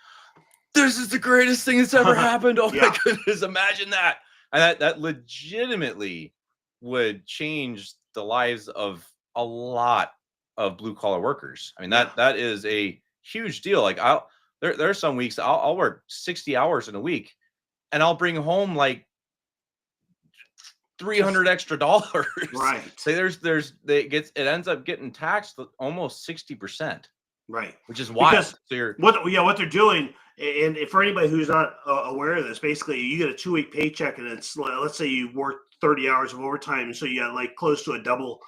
this is the greatest thing that's ever happened. Oh my goodness, imagine that. And that legitimately would change the lives of a lot of blue collar workers. I mean, that is a huge deal. Like there are some weeks I'll work 60 hours in a week and I'll bring home like $300 extra. Right. So it ends up getting taxed almost 60%. Right. which is wild. Because So you're what they're doing, and for anybody who's not aware of this, basically you get a 2-week paycheck, and it's let's say you work 30 hours of overtime, and so you got like close to a double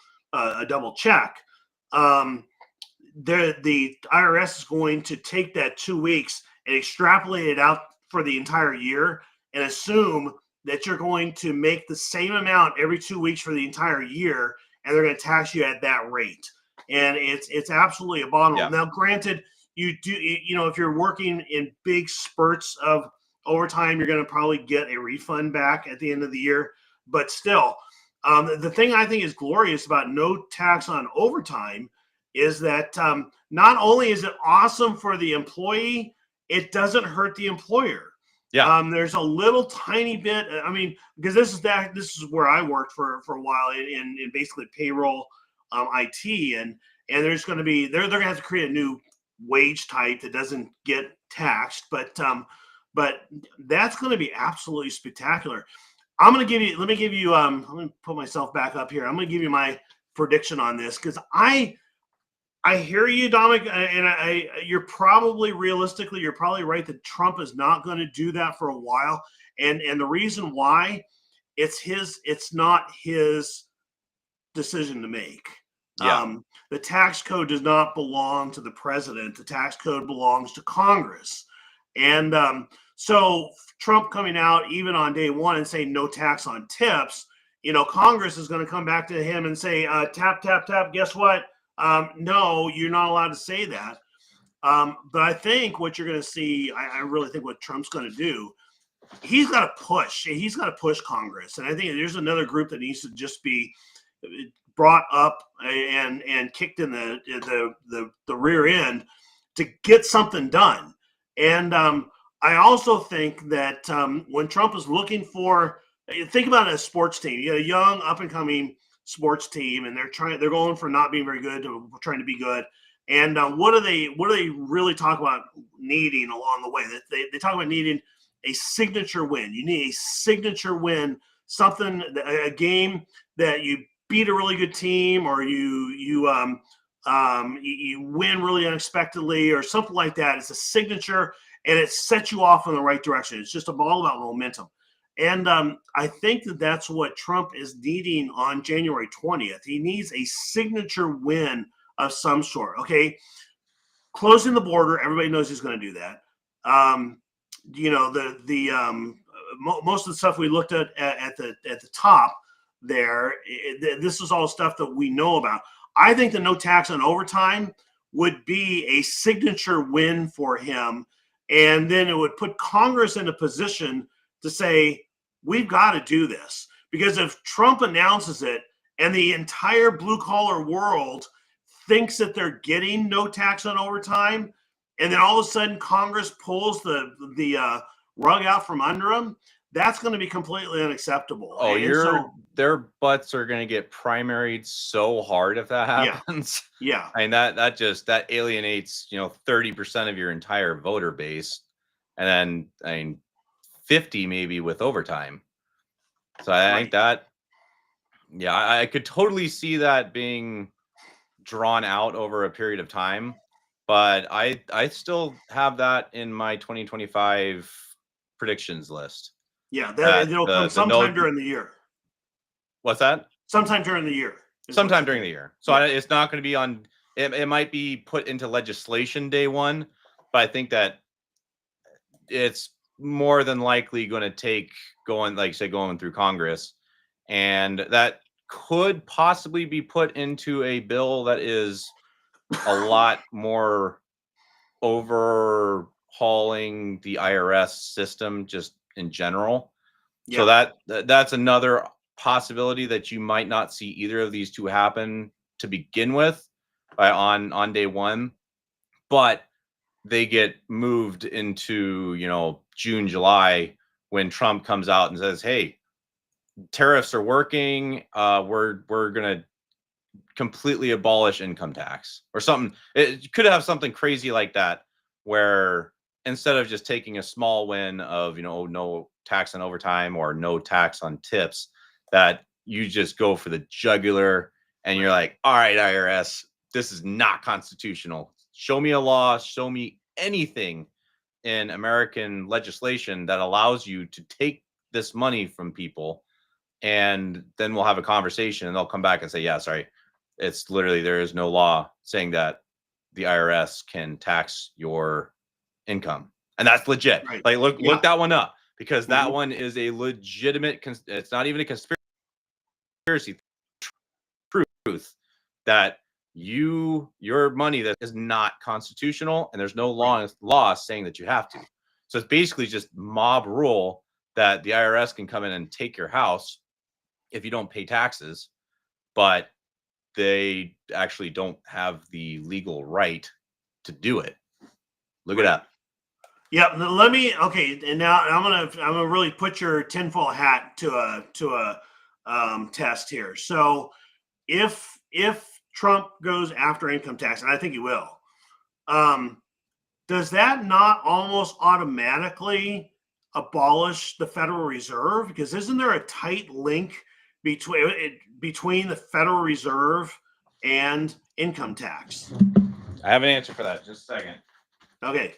check. The IRS is going to take that 2 weeks and extrapolate it out for the entire year, and assume that you're going to make the same amount every 2 weeks for the entire year, and they're going to tax you at that rate. And it's absolutely abominable. Yeah. Now, granted, if you're working in big spurts of overtime, you're going to probably get a refund back at the end of the year. But still, the thing I think is glorious about no tax on overtime is that not only is it awesome for the employee, it doesn't hurt the employer. Yeah. There's a little tiny bit. I mean, because this is where I worked for a while in basically payroll, IT, and there's going to be they're going to have to create a new wage type that doesn't get taxed, but that's going to be absolutely spectacular. Let me give you let me put myself back up here. I'm going to give you my prediction on this, because I hear you, Dominic, and you're probably right that Trump is not going to do that for a while, and the reason why, it's not his decision to make. Yeah. The tax code does not belong to the president. The tax code belongs to Congress, and so Trump coming out even on day one and saying no tax on tips, Congress is going to come back to him and say, tap, tap, tap. Guess what? No, you're not allowed to say that. But I think what you're going to see, I really think what Trump's going to do, he's got to push Congress. And I think there's another group that needs to just be brought up and kicked in the rear end to get something done. And I also think that when Trump is looking for, think about it as a sports team, you got a young up and coming sports team, and they're going from not being very good to trying to be good. And what do they really talk about needing along the way? That they talk about needing a signature win. You need a signature win, a game that you beat a really good team, or you win really unexpectedly, or something like that. It's a signature, and it sets you off in the right direction. It's just all about momentum. And I think that's what Trump is needing on January 20th. He needs a signature win of some sort. Okay, closing the border, everybody knows he's going to do that. Most of the stuff we looked at the top there, this is all stuff that we know about. I think the no tax on overtime would be a signature win for him, and then it would put Congress in a position to say, we've got to do this. Because if Trump announces it and the entire blue collar world thinks that they're getting no tax on overtime, and then all of a sudden Congress pulls the rug out from under them, that's going to be completely unacceptable. Oh, their butts are going to get primaried so hard if that happens. Yeah. I mean, that alienates, 30% of your entire voter base, and then 50 maybe with overtime. So I think that, I could totally see that being drawn out over a period of time, but I still have that in my 2025 predictions list. Yeah, it'll come sometime during the year. What's that? Sometime during the year. Sometime during the year. So it's not going to be on. It might be put into legislation day one, but I think that it's more than likely going to take going through Congress, and that could possibly be put into a bill that is a lot more overhauling the IRS system just in general. So that's another possibility that you might not see either of these two happen to begin with on day one, but they get moved into June, July, when Trump comes out and says, hey, tariffs are working, we're gonna completely abolish income tax or something. It could have something crazy like that, where instead of just taking a small win of no tax on overtime or no tax on tips, that you just go for the jugular and you're like, all right, IRS, this is not constitutional. show me a law, show me anything in American legislation that allows you to take this money from people, and then we'll have a conversation, and they'll come back and say, yeah, sorry, it's literally, there is no law saying that the IRS can tax your income. And that's legit. Right. Like, look that one up, because that Mhm. one is a legitimate, it's not even a conspiracy truth, that your money that is not constitutional, and there's no law saying that you have to. So it's basically just mob rule that the IRS can come in and take your house if you don't pay taxes, but they actually don't have the legal right to do it. Look it up. Yep. Let me. Okay. And now I'm gonna really put your tinfoil hat to a test here. So if Trump goes after income tax, and I think he will, does that not almost automatically abolish the Federal Reserve? Because isn't there a tight link between the Federal Reserve and income tax? I have an answer for that. Just a second. Okay.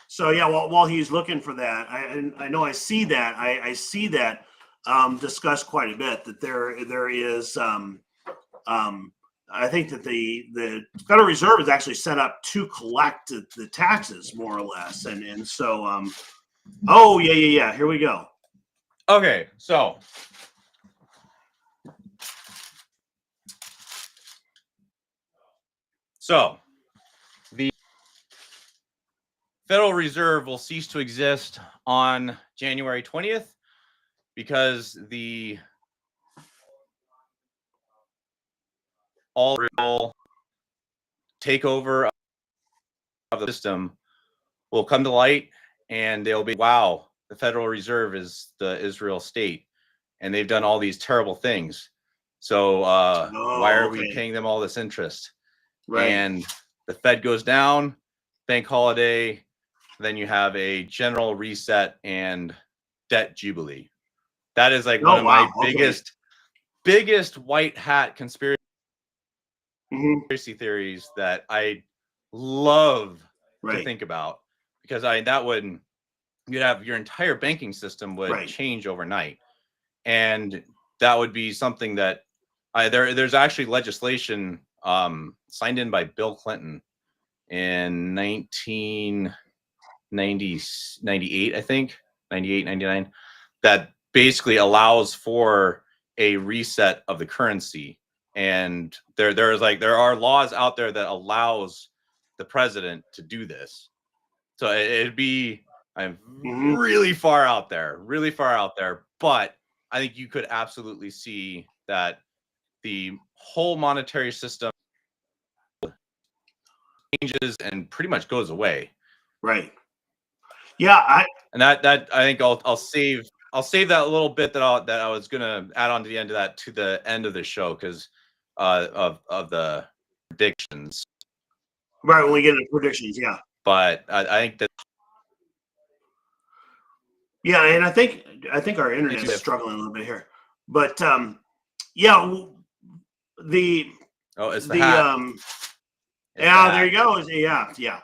So yeah, while he's looking for that, I know I see that discussed quite a bit, that there is I think that the Federal Reserve is actually set up to collect the taxes, more or less, and so oh yeah, here we go. Okay, so the Federal Reserve will cease to exist on January 20th, because the all real takeover of the system will come to light, and they'll be, wow, the Federal Reserve is the Israel state, and they've done all these terrible things. So why are we paying them all this interest? Right. And the Fed goes down, bank holiday, then you have a general reset and debt jubilee. That is like one of my biggest white hat conspiracy theories that I love to think about, because you'd have your entire banking system would change overnight, and that would be something that there's actually legislation signed in by Bill Clinton in 1998, I think 98, 99, that basically allows for a reset of the currency. And there are laws out there that allows the president to do this. So it'd be, I'm really far out there, but I think you could absolutely see that the whole monetary system changes and pretty much goes away. Right. Yeah. And that I think I'll save that little bit that I was gonna add on to the end of that to the end of the show, because of the predictions. Right, when we get into predictions, yeah. But I think that. Yeah, and I think our internet is struggling a little bit here, but yeah, it's the hat. Yeah, there you go. Yeah.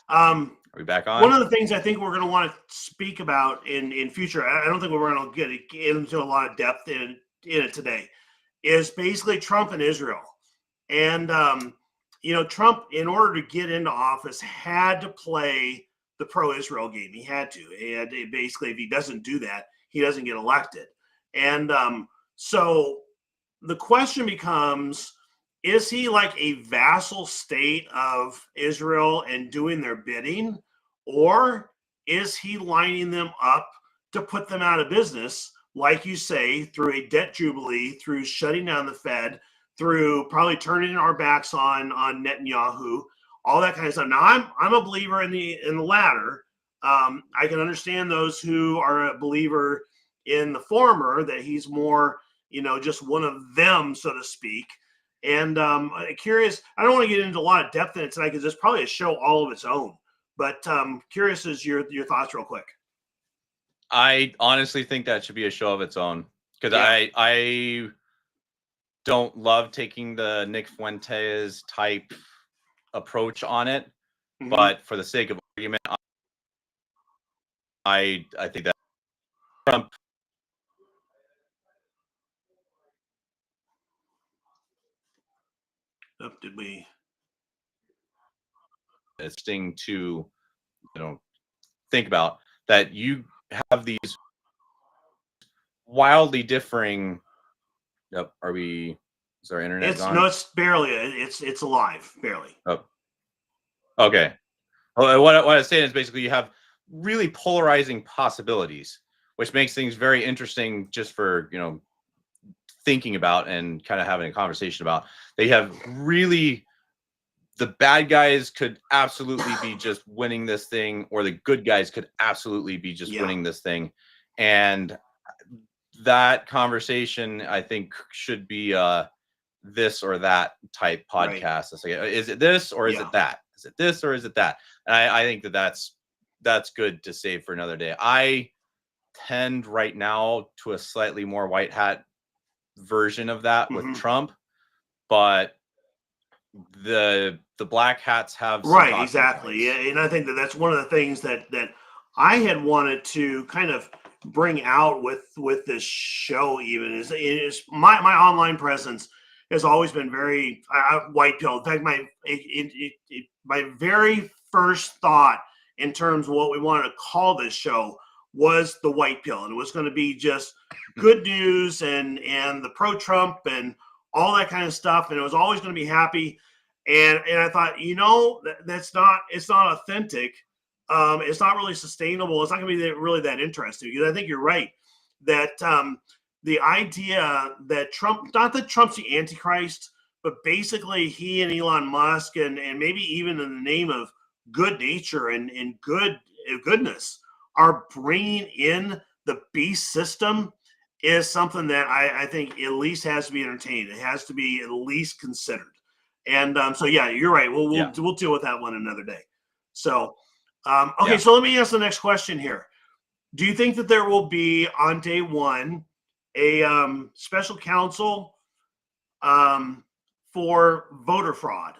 Are we back on? One of the things I think we're going to want to speak about in future, I don't think we're going to get into a lot of depth in it today, is basically Trump and Israel. And Trump, in order to get into office, had to play the pro-Israel game. He had to. Basically, if he doesn't do that, he doesn't get elected. And so the question becomes, is he like a vassal state of Israel and doing their bidding? Or is he lining them up to put them out of business, like you say, through a debt jubilee, through shutting down the Fed, through probably turning our backs on Netanyahu, all that kind of stuff? Now, I'm a believer in the latter. I can understand those who are a believer in the former, that he's more, just one of them, so to speak. And curious, I don't want to get into a lot of depth in it tonight, because it's probably a show all of its own. But curious as your thoughts real quick. I honestly think that should be a show of its own, because I don't love taking the Nick Fuentes type approach on it. Mhm. But for the sake of argument, I think that Trump Did we? is thing to think about, that you have these wildly differing. Yep. Is our internet It's gone? no, it's barely. It's alive, barely. Oh, okay. Well, what I was saying is basically you have really polarizing possibilities, which makes things very interesting just for, thinking about and kind of having a conversation about. They have really, the bad guys could absolutely be just winning this thing, or the good guys could absolutely be just winning this thing. And that conversation, I think, should be this or that type podcast. It's like, is it this or is it that? Is it this or is it that? And I think that's good to save for another day. I tend right now to a slightly more white hat version of that with Trump, but the black hats have some Right, talking exactly. points. Yeah, and I think that's one of the things that I had wanted to kind of bring out with this show. Even is my online presence has always been very white pill. In fact, my very first thought in terms of what we wanted to call this show was the white pill, and it was going to be just good news and the pro Trump and all that kind of stuff, and it was always going to be happy. And I thought, it's not authentic. It's not really sustainable. It's not going to be really that interesting, because I think you're right that the idea that Trump, not that Trump's the Antichrist, but basically he and Elon Musk and maybe even in the name of good nature and goodness are bringing in the beast system is something that I think at least has to be entertained. It has to be at least considered. And so, yeah, you're right. We'll deal with that one another day. So, okay. So let me ask the next question here. Do you think that there will be on day one a special counsel for voter fraud?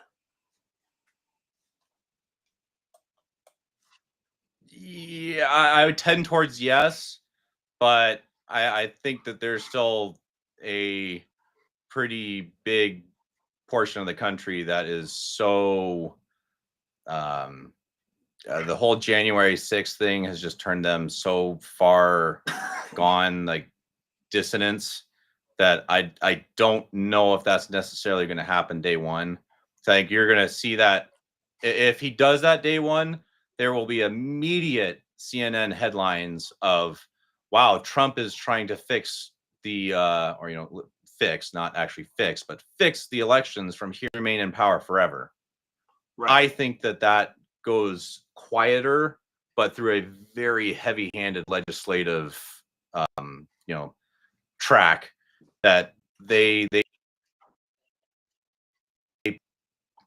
Yeah, I would tend towards yes, but I think that there's still a pretty big portion of the country that is so the whole January 6th thing has just turned them so far gone, like dissonance, that I don't know if that's necessarily going to happen day one. So I think you're going to see that if he does that day one, there will be immediate CNN headlines of, wow, Trump is trying to fix the fix, not actually fix, but fix the elections from here remain in power forever. Right. I think that goes quieter, but through a very heavy-handed legislative track that they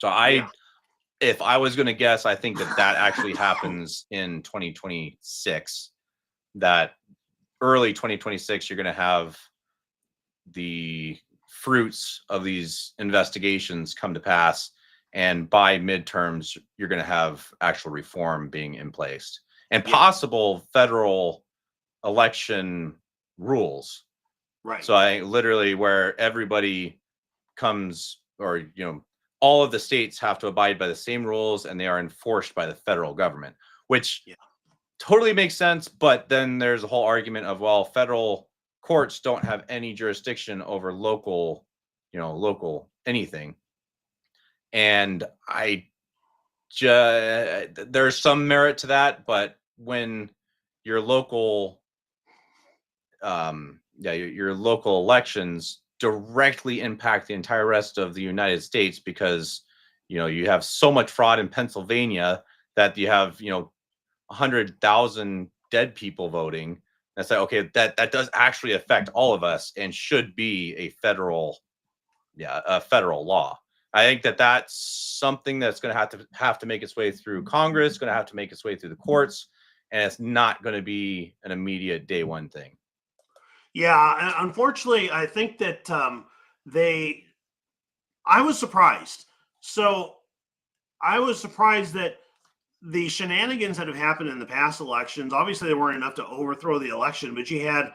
so if I was going to guess, I think that actually happens in 2026, that early 2026 you're going to have the fruits of these investigations come to pass, and by midterms you're going to have actual reform being in place and possible federal election rules. Right. So I literally, where everybody comes, or all of the states have to abide by the same rules, and they are enforced by the federal government, which totally makes sense. But then there's a whole argument of, well, federal courts don't have any jurisdiction over local anything. And there's some merit to that, but when your local your local elections directly impact the entire rest of the United States, because you have so much fraud in Pennsylvania that you have 100,000 dead people voting. That's like, okay, that does actually affect all of us and should be a federal law. I think that's something that's going to have to make its way through Congress, going to have to make its way through the courts, and it's not going to be an immediate day one thing. Yeah, unfortunately, I think that I was surprised. So I was surprised that the shenanigans that have happened in the past elections, obviously they weren't enough to overthrow the election, but you had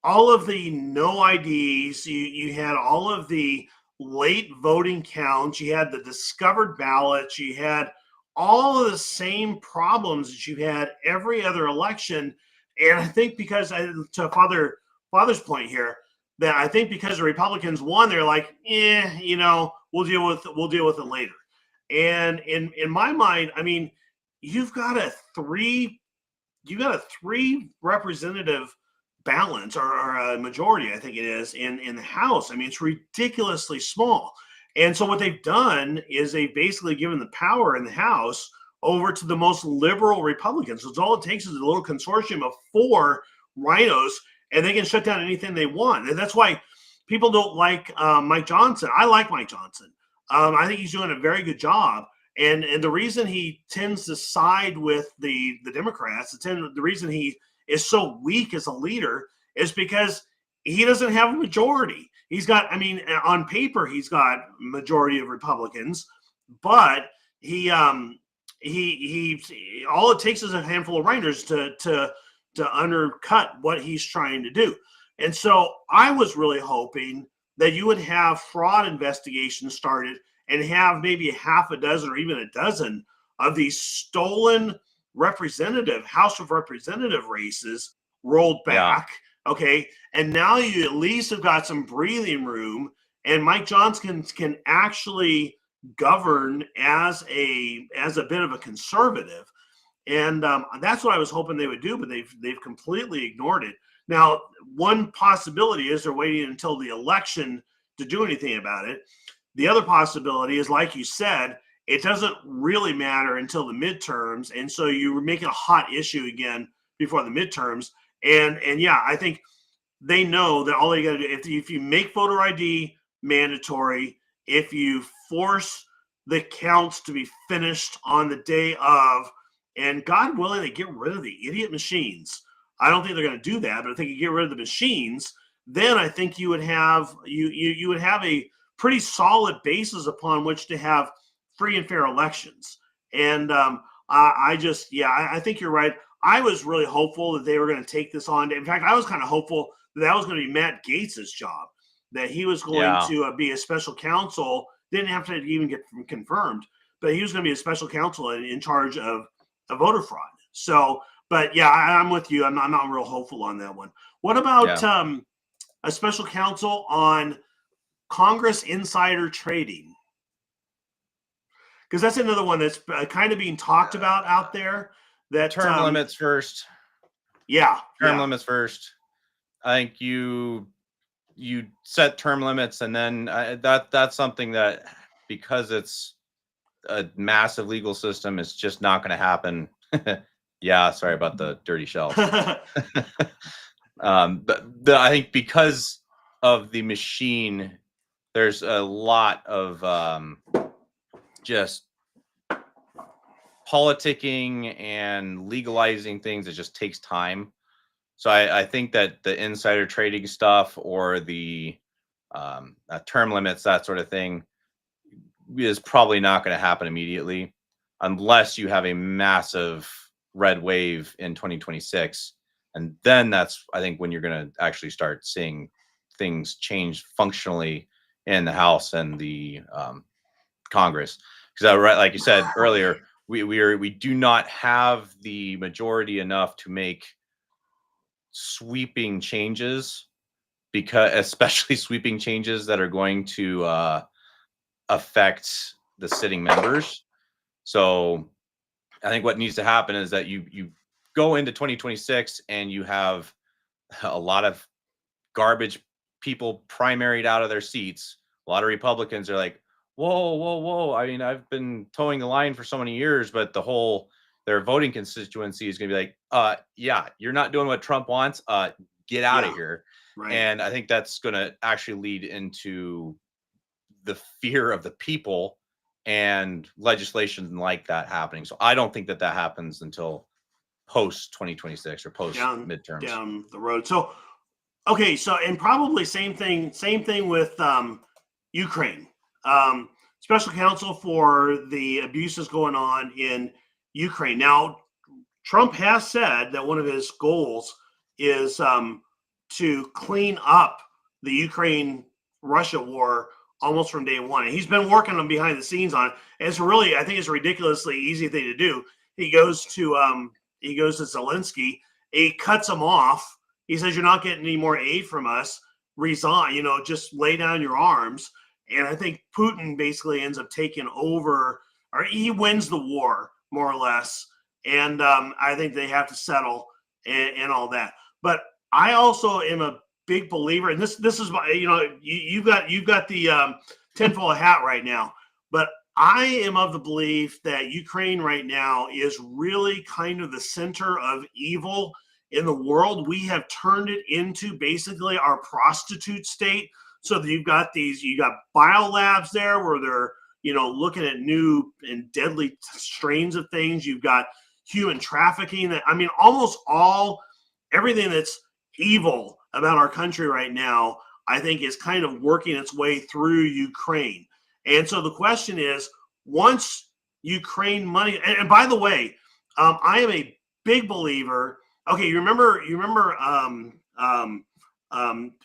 all of the no IDs, you had all of the late voting counts, you had the discovered ballots, you had all of the same problems that you've had every other election. And I think because to Father's point here, that I think because the Republicans won, they're like, we'll deal with it later. And in my mind, I mean, you've got a three representative balance or a majority, I think it is, in the House. I mean, it's ridiculously small. And so what they've done is they've basically given the power in the House over to the most liberal Republicans. So it's all it takes is a little consortium of 4 rhinos, and they can shut down anything they want. And that's why people don't like Mike Johnson. I like Mike Johnson. I think he's doing a very good job. And the reason he tends to side with the Democrats, the reason he is so weak as a leader is because he doesn't have a majority. He's got, I mean, on paper, he's got majority of Republicans, but he all it takes is a handful of writers to undercut what he's trying to do. And so I was really hoping that you would have fraud investigations started and have maybe a half a dozen or even a dozen of these stolen House of Representative races rolled back. Yeah. Okay. And now you at least have got some breathing room, and Mike Johnson can actually govern as a bit of a conservative. And that's what I was hoping they would do, but they've completely ignored it. Now, one possibility is they're waiting until the election to do anything about it. The other possibility is, like you said, it doesn't really matter until the midterms, and so you make it a hot issue again before the midterms. And yeah, I think they know that all they got to do, if you make voter ID mandatory, if you force the counts to be finished on the day of, and God willing, they get rid of the idiot machines. I don't think they're going to do that, but if they could get rid of the machines, then I think you would have you would have a pretty solid basis upon which to have free and fair elections. And I think you're right. I was really hopeful that they were going to take this on. In fact, I was kind of hopeful that was going to be Matt Gaetz's job, that he was going to be a special counsel. Didn't have to even get confirmed, but he was going to be a special counsel in charge of voter fraud. So, but yeah, I'm with you. I'm not real hopeful on that one. What about a special counsel on Congress insider trading? Because that's another one that's kind of being talked about out there. That term limits first. Yeah, term limits first. I think you set term limits, and then that's something that, because it's a massive legal system, it's just not going to happen. Yeah, sorry about the dirty shelf. But I think because of the machine, there's a lot of just politicking and legalizing things. It just takes time. So I think that the insider trading stuff or the term limits, that sort of thing, is probably not going to happen immediately unless you have a massive red wave in 2026. And then that's, I think, when you're going to actually start seeing things change functionally in the House and the Congress. Because like you said earlier, we do not have the majority enough to make sweeping changes, because especially sweeping changes that are going to affect the sitting members. So I think what needs to happen is that you go into 2026 and you have a lot of garbage people primaried out of their seats. A lot of Republicans are like, whoa. I mean, I've been towing the line for so many years, but their voting constituency is going to be like, yeah, you're not doing what Trump wants. Get out of here. Right. And I think that's going to actually lead into the fear of the people and legislation like that happening. So I don't think that happens until post 2026 or post midterms down the road. So, okay. So, and probably same thing with Ukraine. special counsel for the abuses going on in Ukraine. Now, Trump has said that one of his goals is to clean up the Ukraine-Russia war almost from day one. And he's been working on behind the scenes on it. And it's really, I think it's a ridiculously easy thing to do. He goes to Zelensky, he cuts him off. He says, "You're not getting any more aid from us. Resign, just lay down your arms." And I think Putin basically ends up taking over, or he wins the war more or less. And I think they have to settle and all that. But I also am a big believer, and this is why you've got the tinfoil hat right now. But I am of the belief that Ukraine right now is really kind of the center of evil in the world. We have turned it into basically our prostitute state. So that you got biolabs there where they're looking at new and deadly strains of things. You've got human trafficking. Almost everything that's evil about our country right now, I think, is kind of working its way through Ukraine. And so the question is, once Ukraine money, and by the way, I am a big believer. Okay, you remember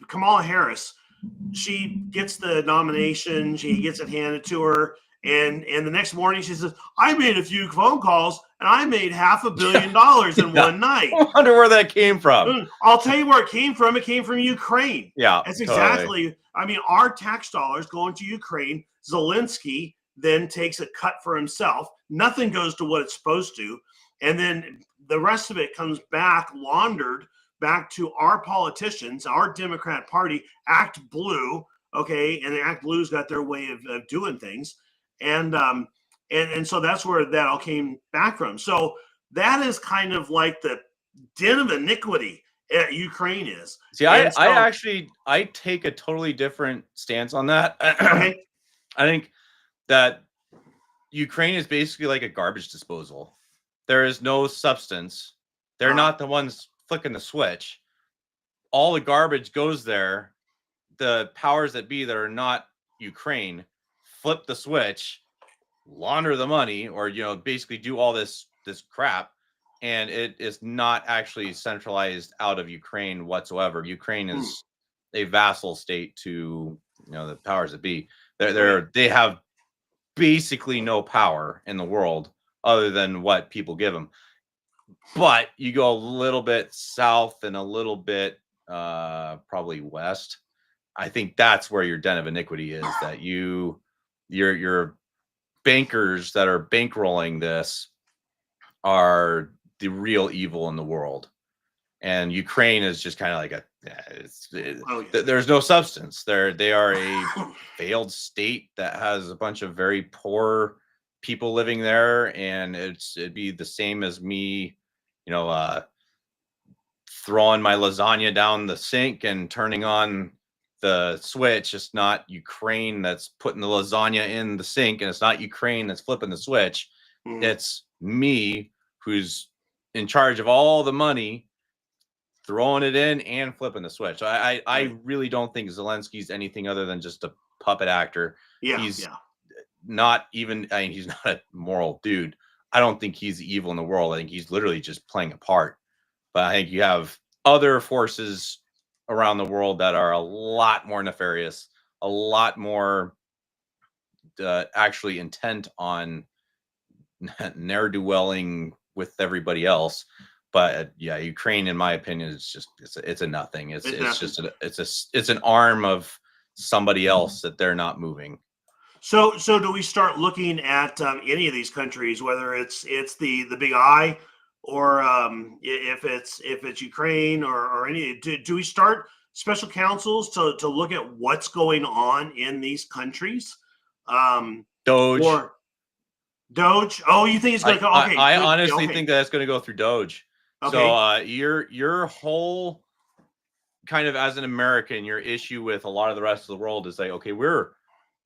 Kamala Harris? She gets the nomination, she gets it handed to her, and the next morning she says, "I made a few phone calls and I made $500 million in one night." I wonder where that came from. I'll tell you where it came from. It came from Ukraine. Yeah, that's exactly. Totally. Our tax dollars going to Ukraine. Zelensky then takes a cut for himself. Nothing goes to what it's supposed to, and then the rest of it comes back laundered back to our politicians, our Democrat Party, Act Blue, okay, and the Act Blue's got their way of doing things, and so that's where that all came back from. So that is kind of like the den of iniquity Ukraine is. See, I take a totally different stance on that. Okay. I think that Ukraine is basically like a garbage disposal. There is no substance. They're not the ones flicking the switch. All the garbage goes there. The powers that be that are not Ukraine flip the switch, launder the money, or basically do all this crap, and it is not actually centralized out of Ukraine whatsoever. Ukraine is a vassal state to the powers that be. They have basically no power in the world other than what people give them. But you go a little bit south and a little bit probably west, I think that's where your den of iniquity is, that your bankers that are bankrolling this are the real evil in the world. And Ukraine is just kind of like there's no substance. They are a failed state that has a bunch of very poor people living there, and it'd be the same as me throwing my lasagna down the sink and turning on the switch. It's not Ukraine that's putting the lasagna in the sink, and it's not Ukraine that's flipping the switch. It's me who's in charge of all the money, throwing it in and flipping the switch. I really don't think Zelensky's anything other than just a puppet actor. He's not even, he's not a moral dude. I don't think he's evil in the world. I think he's literally just playing a part. But I think you have other forces around the world that are a lot more nefarious, a lot more actually intent on ne'er-do-welling with everybody else. But Ukraine, in my opinion, is just it's a nothing. It's an arm of somebody else that they're not moving. So do we start looking at any of these countries, whether it's the Big I, or if it's Ukraine or any? Do we start special counsels to look at what's going on in these countries? Doge. Or Doge? Oh, you think it's going to go? Okay, I honestly think that's going to go through Doge. Okay. So your whole kind of, as an American, your issue with a lot of the rest of the world is like, okay, we're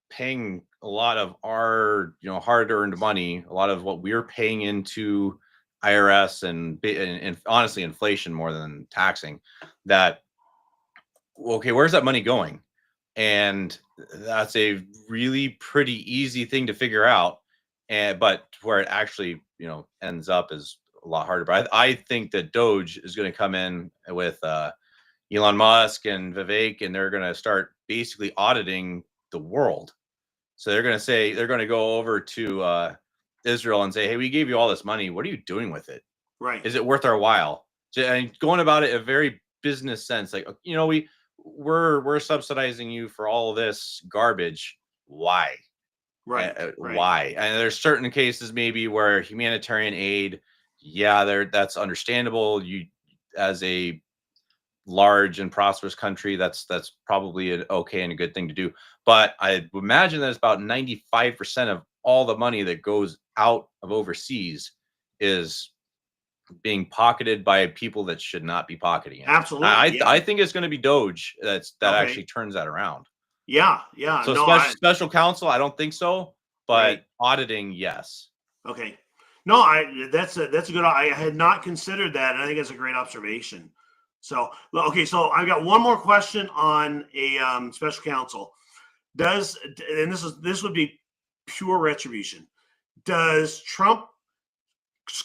paying a lot of our hard-earned money, a lot of what we're paying into IRS and honestly inflation more than taxing. That, okay, where's that money going? And that's a really pretty easy thing to figure out, but where it actually ends up is a lot harder. But I think that Doge is going to come in with Elon Musk and Vivek, and they're going to start basically auditing the world. So they're going to go over to Israel and say, hey, we gave you all this money, what are you doing with it? Right. Is it worth our while? And going about it in a very business sense, like, we're subsidizing you for all of this garbage. Why? Right. Why? And there's certain cases maybe where humanitarian aid, that's understandable. You, as a large and prosperous country, that's probably an okay and a good thing to do. But I would imagine that it's about 95% of all the money that goes out of overseas is being pocketed by people that should not be pocketing it. Absolutely. I think it's going to be Doge that actually turns that around. Yeah. So No, special counsel, I don't think so, but auditing, yes. Okay. No, that's a good. I had not considered that, and I think it's a great observation. So, okay, so I've got one more question on a special counsel. And this would be pure retribution. Does Trump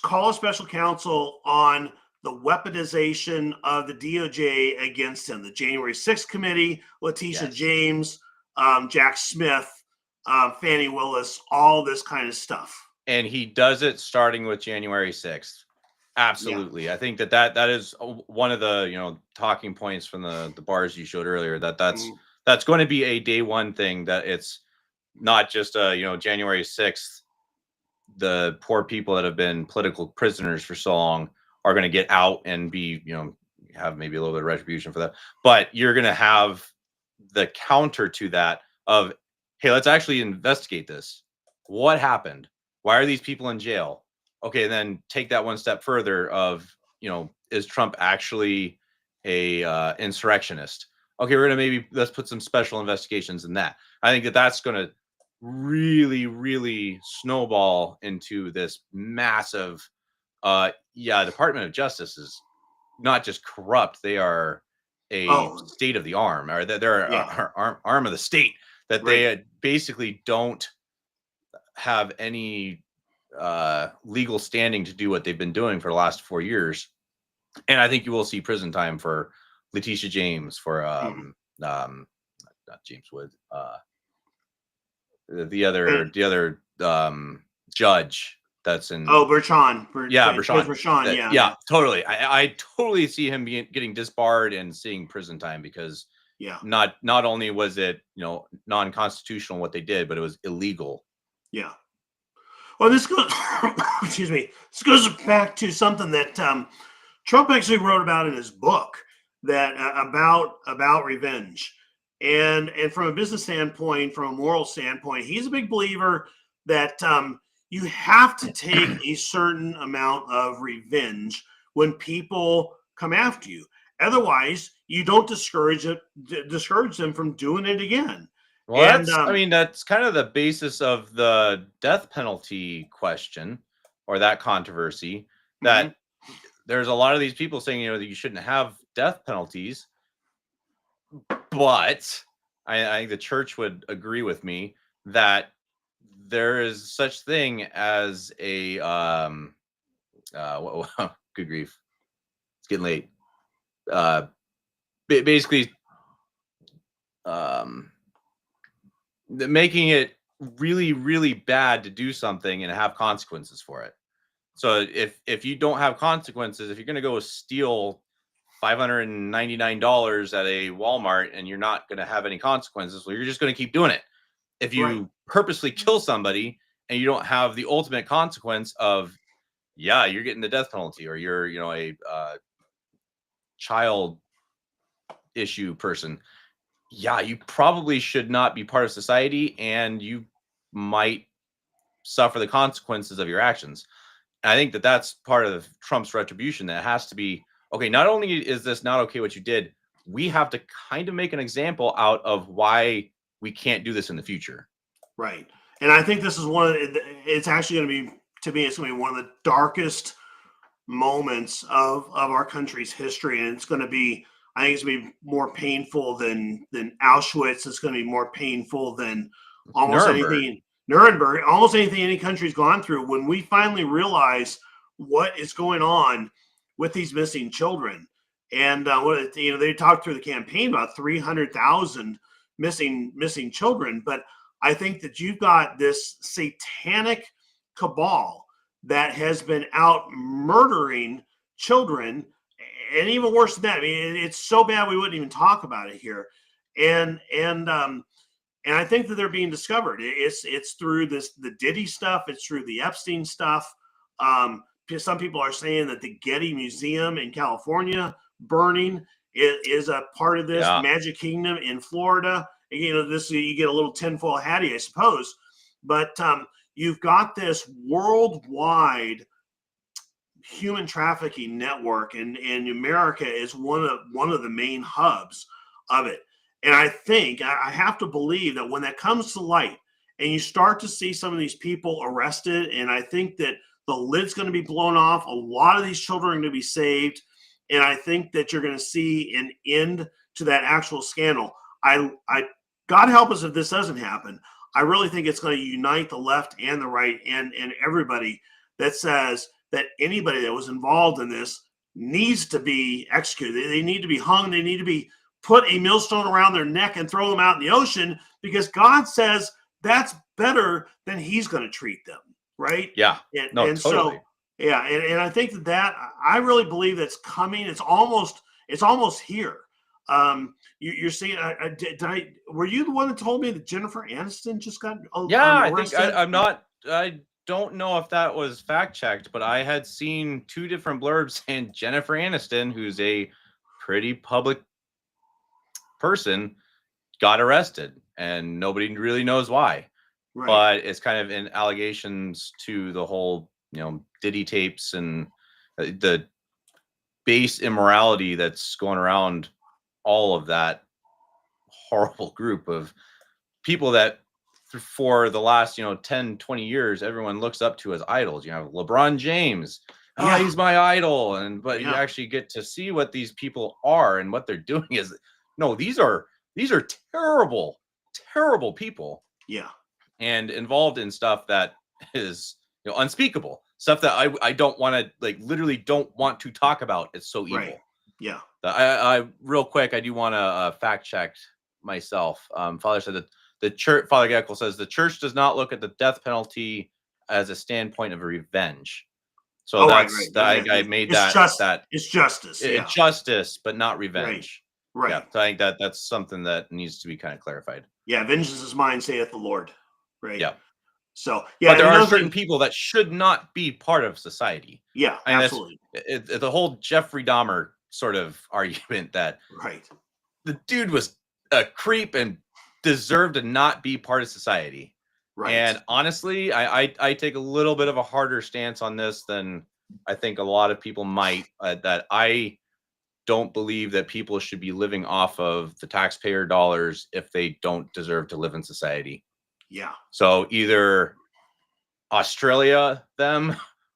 call a special counsel on the weaponization of the DOJ against him? The January 6th committee, Letitia James, Jack Smith, Fannie Willis, all this kind of stuff. And he does it starting with January 6th. Absolutely. Yeah. I think that is one of the, talking points from the bars you showed earlier, that's going to be a day one thing, that it's not just January 6th, the poor people that have been political prisoners for so long are going to get out and be, have maybe a little bit of retribution for that. But you're going to have the counter to that of, hey, let's actually investigate this. What happened? Why are these people in jail? Okay, then take that one step further of, is Trump actually a insurrectionist? Okay, let's put some special investigations in that. I think that's going to really, really snowball into this massive, Department of Justice is not just corrupt, they are a state of the arm, or they're arm of the state, that they basically don't have any legal standing to do what they've been doing for the last 4 years. And I think you will see prison time for Letitia James, for not James Wood, the other judge that's in. Bertrand. Bertrand. Yeah, totally. I totally see him getting disbarred and seeing prison time, because not only was it non-constitutional what they did, but it was illegal. Yeah. Well, this goes. Excuse me. This goes back to something that Trump actually wrote about in his book, that about revenge, and from a business standpoint, from a moral standpoint, he's a big believer that you have to take a certain amount of revenge when people come after you. Otherwise, you don't discourage them from doing it again. Well, that's kind of the basis of the death penalty question, or that controversy, that there's a lot of these people saying, that you shouldn't have death penalties. But I think the church would agree with me that there is such thing as a, good grief, it's getting late. Basically, making it really, really bad to do something and have consequences for it. So if you don't have consequences, if you're going to go steal $599 at a Walmart and you're not going to have any consequences, well, you're just going to keep doing it. If you purposely kill somebody and you don't have the ultimate consequence of, you're getting the death penalty, or you're, a child issue person, you probably should not be part of society, and you might suffer the consequences of your actions. And I think that that's part of Trump's retribution, that has to be, okay, not only is this not okay what you did, we have to kind of make an example out of why we can't do this in the future. Right. And I think this is it's actually going to be, to me, it's going to be one of the darkest moments of our country's history. And it's going to be, I think it's going to be more painful than Auschwitz. It's going to be more painful than almost anything Nuremberg, almost anything any country's gone through. When we finally realize what is going on with these missing children, and they talked through the campaign about 300,000 missing children, but I think that you've got this satanic cabal that has been out murdering children, and even worse than that. I mean, it's so bad we wouldn't even talk about it here. And I think that they're being discovered. It's through the Diddy stuff. It's through the Epstein stuff. Some people are saying that the Getty Museum in California burning is a part of this. Yeah. Magic Kingdom in Florida. You get a little tinfoil hattie, I suppose. But you've got this worldwide human trafficking network, and America is one of the main hubs of it. And I think I have to believe that when that comes to light and you start to see some of these people arrested, and I think that the lid's going to be blown off, a lot of these children are going to be saved, and I think that you're going to see an end to that actual scandal. God help us if this doesn't happen. I really think it's going to unite the left and the right and everybody that says that anybody that was involved in this needs to be executed. They need to be hung. They need to be put a millstone around their neck and throw them out in the ocean, because God says that's better than he's going to treat them. Right. Yeah. And totally. So, yeah. And I think that I really believe that's coming. It's almost here. You're seeing, were you the one that told me that Jennifer Aniston just got arrested? I don't know if that was fact checked, but I had seen two different blurbs, and Jennifer Aniston, who's a pretty public person, got arrested, and nobody really knows why. Right. But it's kind of in allegations to the whole, Diddy tapes and the base immorality that's going around all of that horrible group of people that for the last 10 20 years everyone looks up to as idols. You have LeBron James. Yeah. He's my idol. But Yeah. you actually get to see what these people are, and what they're doing is, no, these are terrible people. Yeah. And involved in stuff that is unspeakable, stuff that I don't want to, literally don't want to talk about. It's so evil. Right. Yeah. I real quick, I do want to fact check myself. Father said that the church, Father Geckel says, the church does not look at the death penalty as a standpoint of revenge. So I made it's justice. It's justice, but not revenge. Right. Yeah. So I think that's something that needs to be kind of clarified. Yeah. Vengeance is mine, saith the Lord. Right. Yeah. So, yeah. But there are certain people that should not be part of society. Yeah, absolutely. The whole Jeffrey Dahmer sort of argument that the dude was a creep and deserved to not be part of society. Right. And honestly, I take a little bit of a harder stance on this than I think a lot of people might, that I don't believe that people should be living off of the taxpayer dollars if they don't deserve to live in society. Yeah. So either Australia them,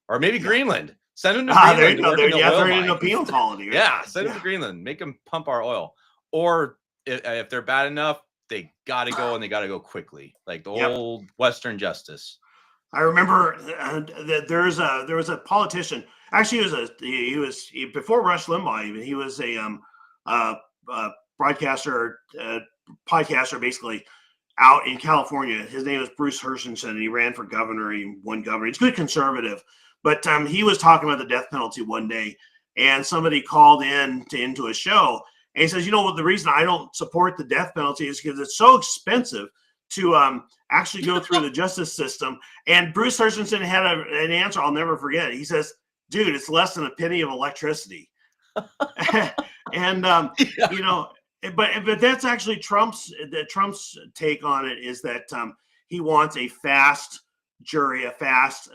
or maybe Greenland. Send them to Greenland. They're in a penal colony. Right? Yeah, send them to Greenland. Make them pump our oil. Or if they're bad enough, they got to go, and they got to go quickly, like the old Western justice. I remember that there was a politician. Actually, he was before Rush Limbaugh. Even he was a broadcaster, podcaster, basically, out in California. His name was Bruce Hershenson, and he ran for governor. He won governor. He's a good conservative, but he was talking about the death penalty one day, and somebody called into a show, and he says, the reason I don't support the death penalty is because it's so expensive to actually go through the justice system. And Bruce Hershenson had an answer I'll never forget. He says, dude, it's less than a penny of electricity. And but that's actually Trump's take on it, is that he wants a fast jury, a fast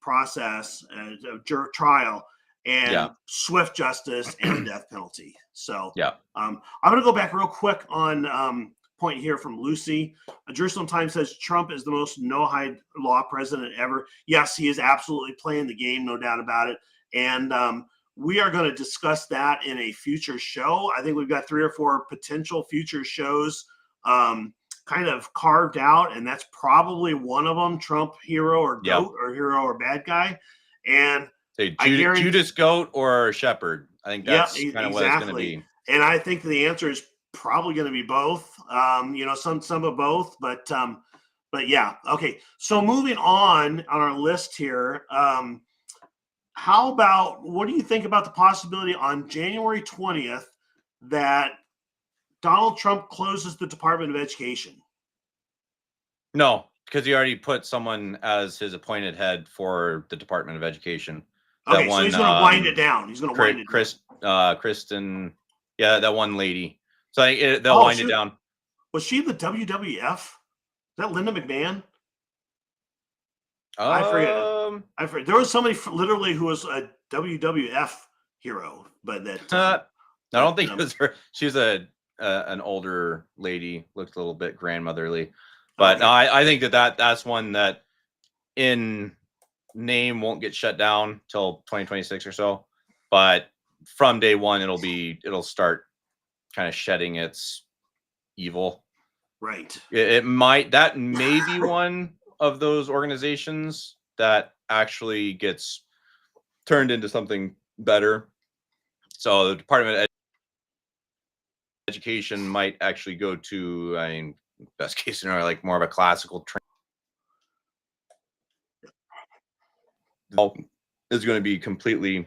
process, a trial, and swift justice and death penalty. So I'm going to go back real quick on point here from Lucy. Jerusalem Times says Trump is the most no-hide law president ever. Yes, he is absolutely playing the game, no doubt about it. And we are going to discuss that in a future show. I think we've got 3 or 4 potential future shows kind of carved out, and that's probably one of them, Trump hero or goat, or hero or bad guy. And Judas goat or shepherd. I think that's kind of what it's going to be. And I think the answer is probably going to be both. Some of both, but yeah. Okay. So moving on our list here, how about, what do you think about the possibility on January 20th that Donald Trump closes the Department of Education? No, because he already put someone as his appointed head for the Department of Education. Okay, so he's going to wind it down. He's going to wind it down. Kristen, that one lady. So they'll wind it down. Was she the WWF? Is that Linda McMahon? I forget. There was somebody literally who was a WWF hero, but that I don't think it was her. She was an older lady, looked a little bit grandmotherly. But no, I think that's one that in name won't get shut down till 2026 or so. But from day one, it'll start kind of shedding its evil. Right. That may be one of those organizations that actually gets turned into something better. So the Department of Education might actually go to, best case scenario, like more of a classical training. Is going to be completely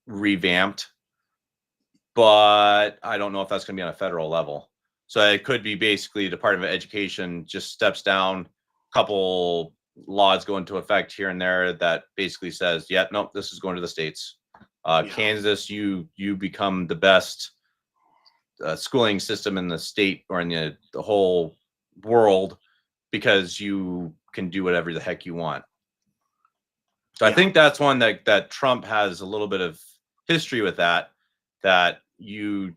revamped, but I don't know if that's going to be on a federal level. So it could be basically Department of Education just steps down, a couple laws go into effect here and there that basically says, nope, this is going to the states. Kansas, you become the best schooling system in the state or in the whole world because you can do whatever the heck you want. So I think that's one that Trump has a little bit of history with, that you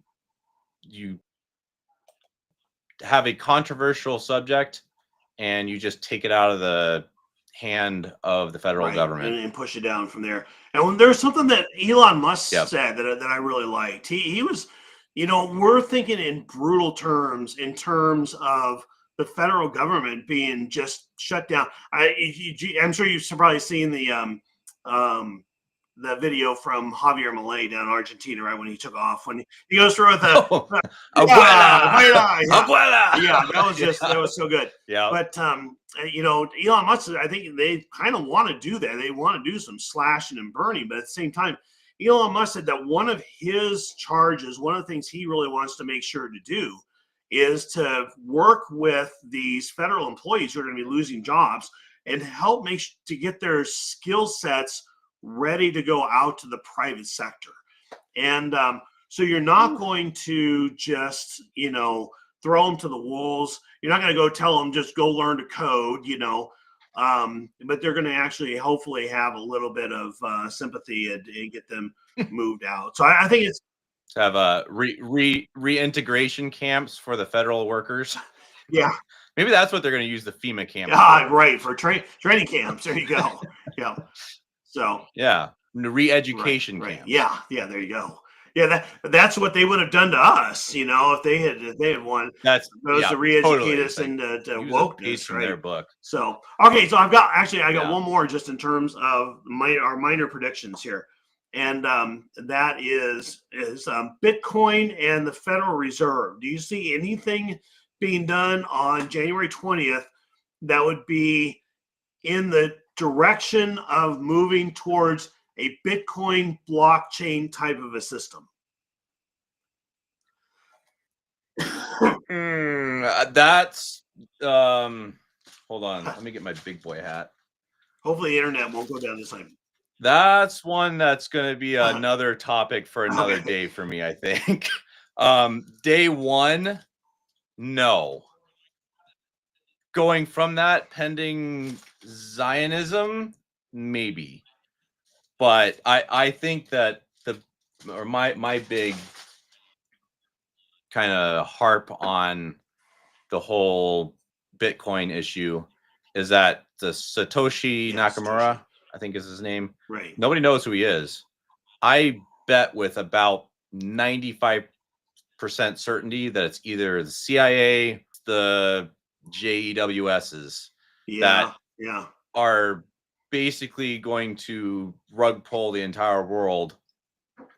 have a controversial subject and you just take it out of the hand of the federal government and push it down from there. And when there's something that Elon Musk said that I really liked, he was, we're thinking in brutal terms, in terms of the federal government being just shut down. I'm sure you've probably seen the video from Javier Milei down in Argentina, right when he took off, when he goes through with abuela. That was so good. Yeah. But Elon Musk, I think they kind of want to do that. They want to do some slashing and burning, but at the same time, Elon Musk said that one of his charges, one of the things he really wants to make sure to do, is to work with these federal employees who are going to be losing jobs and help to get their skill sets ready to go out to the private sector. And so you're not going to just, throw them to the wolves. You're not going to go tell them, just go learn to code, but they're going to actually hopefully have a little bit of sympathy and get them moved out. So I think it's have reintegration camps for the federal workers. Yeah. Maybe that's what they're going to use the FEMA camps for. Right, for training camps. There you go. Yeah. So re-education camps. Yeah, there you go. Yeah, that's what they would have done to us, if they had won. That's to re-educate us into wokeness, right? Their book. So okay, so I got one more just in terms of our minor predictions here, and that is Bitcoin and the Federal Reserve. Do you see anything being done on January 20th that would be in the direction of moving towards a Bitcoin blockchain type of a system? That's hold on, let me get my big boy hat. Hopefully the internet won't go down this time. That's one that's going to be another topic for another day for me, I think. Day one, no. Going from that, pending Zionism, maybe. But I think that my big kind of harp on the whole Bitcoin issue is that the Satoshi Nakamura, I think is his name. Right. Nobody knows who he is. I bet with about 95% certainty that it's either the CIA, the JEWSs Yeah. that Yeah. are basically going to rug pull the entire world,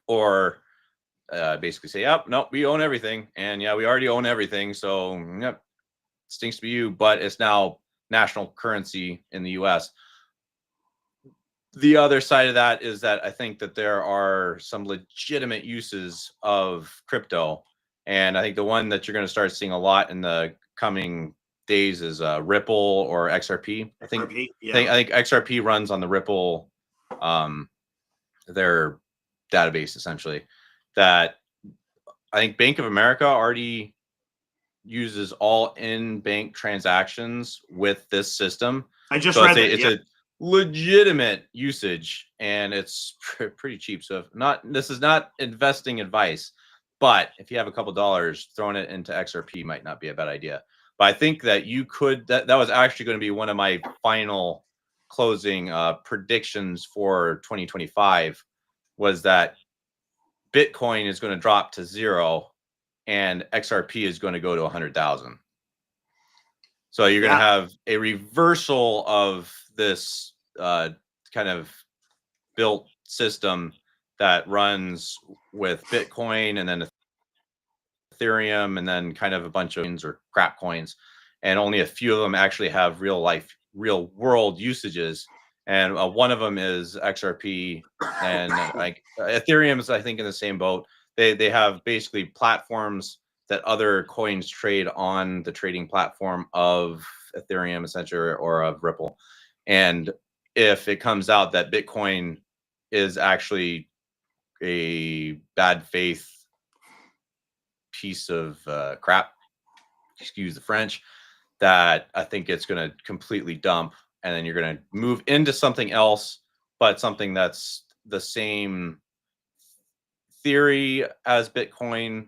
or basically say, "Yep, nope, we own everything," and yeah, we already own everything, so yep, stinks to be you, but it's now national currency in the U.S. The other side of that is that I think that there are some legitimate uses of crypto, and I think the one that you're going to start seeing a lot in the coming days is Ripple or XRP. XRP, I think XRP runs on the Ripple, their database essentially. That I think Bank of America already uses all in-bank transactions with this system. I just So read it's a legitimate usage, and it's pretty cheap. So this is not investing advice, but if you have a couple dollars, throwing it into XRP might not be a bad idea. But I think that you could, that was actually going to be one of my final closing predictions for 2025, was that Bitcoin is going to drop to 0 and XRP is going to go to 100,000. So you're going to have a reversal of this kind of built system that runs with Bitcoin and then Ethereum and then kind of a bunch of coins or crap coins. And only a few of them actually have real world usages. And one of them is XRP, and like Ethereum is, I think, in the same boat. They have basically platforms that other coins trade on the trading platform of Ethereum, essentially, or of Ripple. And if it comes out that Bitcoin is actually a bad faith piece of crap, excuse the French, that I think it's going to completely dump, and then you're going to move into something else, but something that's the same theory as Bitcoin,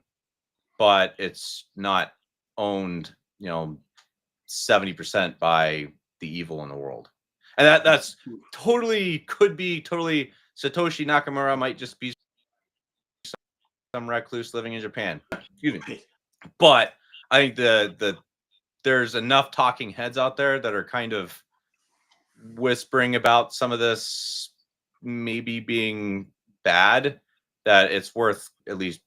but it's not owned, 70% by the evil in the world. And that's totally could be totally Satoshi Nakamura might just be some recluse living in Japan. Excuse me. But I think there's enough talking heads out there that are kind of whispering about some of this maybe being bad, that it's worth at least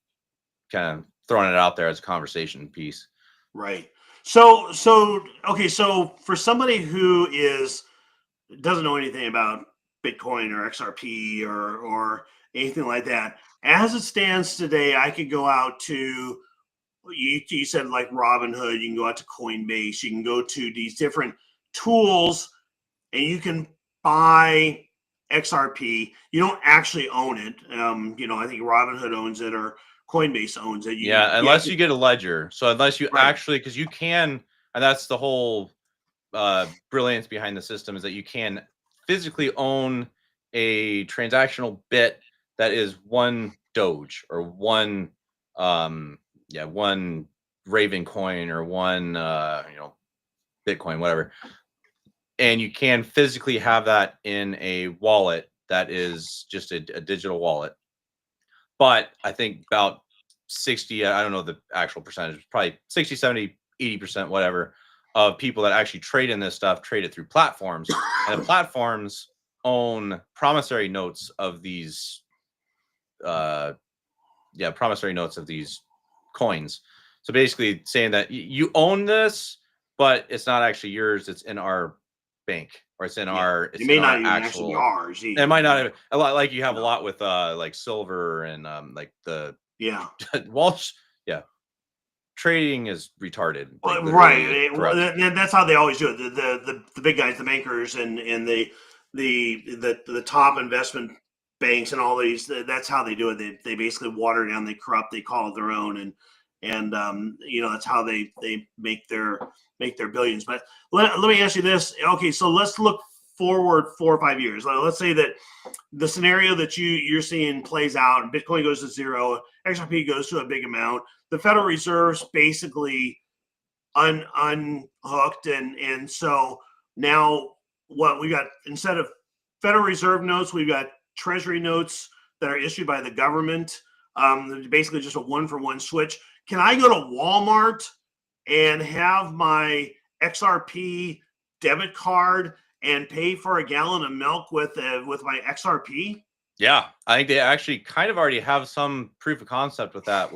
kind of throwing it out there as a conversation piece. Right. So okay, so for somebody who doesn't know anything about Bitcoin or XRP or anything like that, as it stands today, I could go out to, you said like Robinhood, you can go out to Coinbase, you can go to these different tools and you can buy XRP. You don't actually own it. I think Robinhood owns it or Coinbase owns it. Unless you get a ledger. So unless you Right. actually, because you can, and that's the whole brilliance behind the system, is that you can physically own a transactional bit that is one Doge or one one Raven coin or one Bitcoin, whatever. And you can physically have that in a wallet that is just a digital wallet. But I think about 60, I don't know the actual percentage, probably 60, 70, 80%, whatever, of people that actually trade in this stuff trade it through platforms. And the platforms own promissory notes of these promissory notes of these coins. So basically saying that you own this, but it's not actually yours, it's in our bank, or it's in our, it's it may in not our even actually be ours either. it might not have a lot, like you have a lot with like silver and like the Walsh. Trading is retarded. Well, right. That's how they always do it. The big guys, the bankers, and the top investment banks and all these. That's how they do it. They basically water down, they corrupt, they call it their own, and that's how they make their billions. But let me ask you this. Okay, so let's look forward 4 or 5 years. Let's say that the scenario that you're seeing plays out, and Bitcoin goes to 0, XRP goes to a big amount. The Federal Reserve's basically unhooked, and so now what we got, instead of Federal Reserve notes. We've got Treasury notes that are issued by the government. Basically just a one-for-one switch. Can I go to Walmart and have my XRP debit card and pay for a gallon of milk with my XRP? Yeah, I think they actually kind of already have some proof of concept with that.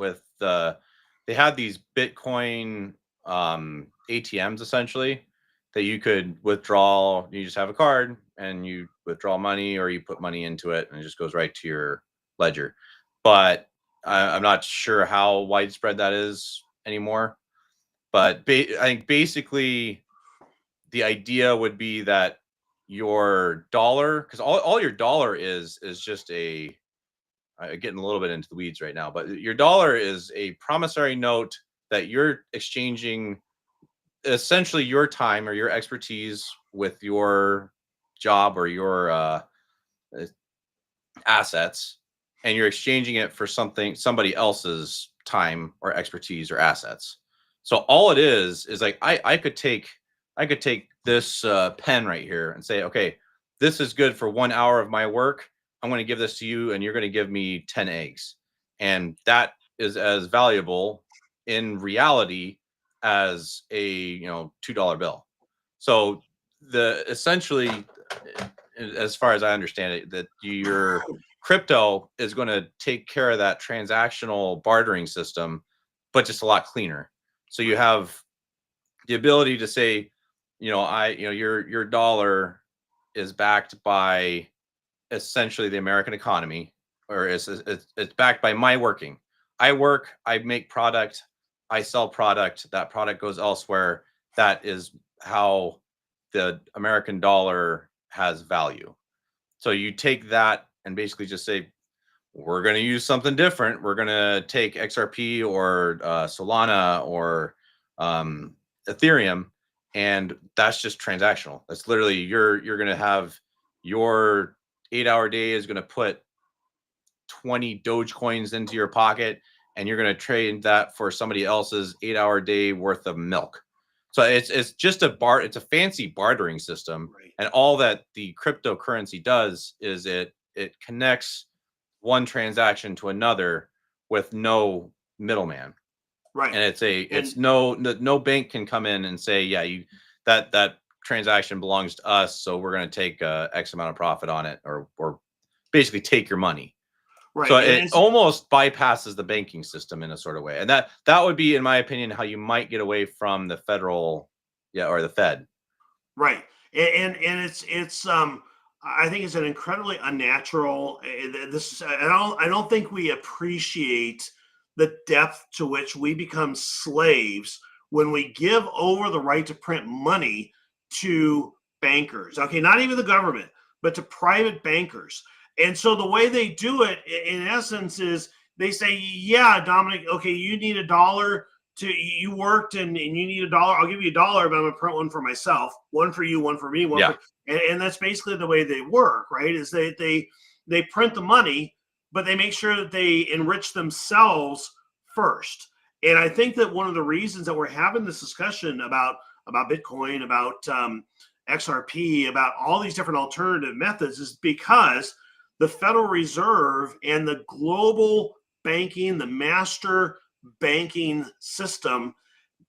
They had these Bitcoin ATMs essentially that you could withdraw. You just have a card and you withdraw money, or you put money into it and it just goes right to your ledger. But I'm not sure how widespread that is anymore. But I think basically the idea would be that your dollar, because all your dollar is just getting a little bit into the weeds right now, but your dollar is a promissory note that you're exchanging essentially your time or your expertise with your job or your assets, and you're exchanging it for somebody else's time or expertise or assets. So all it is like I could take this pen right here and say, okay, this is good for 1 hour of my work. I'm going to give this to you, and you're going to give me 10 eggs, and that is as valuable in reality as a $2 bill. So essentially, as far as I understand it, that your crypto is going to take care of that transactional bartering system, but just a lot cleaner. So you have the ability to say, your dollar is backed by essentially the American economy, or it's backed by my working. I work, I make product, I sell product, that product goes elsewhere. That is how the American dollar has value. So you take that and basically just say, we're going to use something different. We're going to take XRP or Solana or Ethereum, and that's just transactional. That's literally you're going to have your 8-hour day is going to put 20 Dogecoins into your pocket, and you're going to trade that for somebody else's 8-hour day worth of milk. So it's just it's a fancy bartering system. Right. And all that the cryptocurrency does is it connects one transaction to another with no middleman. Right. And no bank can come in and say, yeah, that transaction belongs to us, so we're going to take X amount of profit on it, or basically take your money. Right. So it almost bypasses the banking system in a sort of way. And that would be, in my opinion, how you might get away from the federal, or the Fed. Right. And it's I think it's an incredibly unnatural. I don't think we appreciate the depth to which we become slaves when we give over the right to print money to bankers. Okay, not even the government, but to private bankers. And so the way they do it, in essence, is they say, yeah, Dominic, okay, you need $1 you worked and you need $1. I'll give you $1, but I'm going to print one for myself, one for you, one for me, and that's basically the way they work, right? Is they print the money, but they make sure that they enrich themselves first. And I think that one of the reasons that we're having this discussion about Bitcoin, about XRP, about all these different alternative methods is because the Federal Reserve and the global banking, the master banking system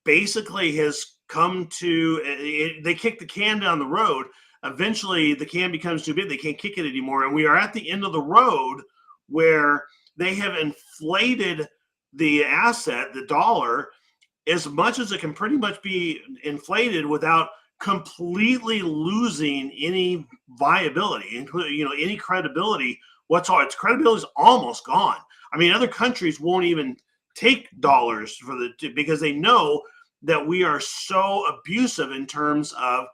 basically has come to, they kick the can down the road. Eventually the can becomes too big. They can't kick it anymore. And we are at the end of the road where they have inflated the asset, the dollar, as much as it can pretty much be inflated without completely losing any viability, including any credibility whatsoever. Its credibility is almost gone. I mean, other countries won't even take dollars because they know that we are so abusive in terms of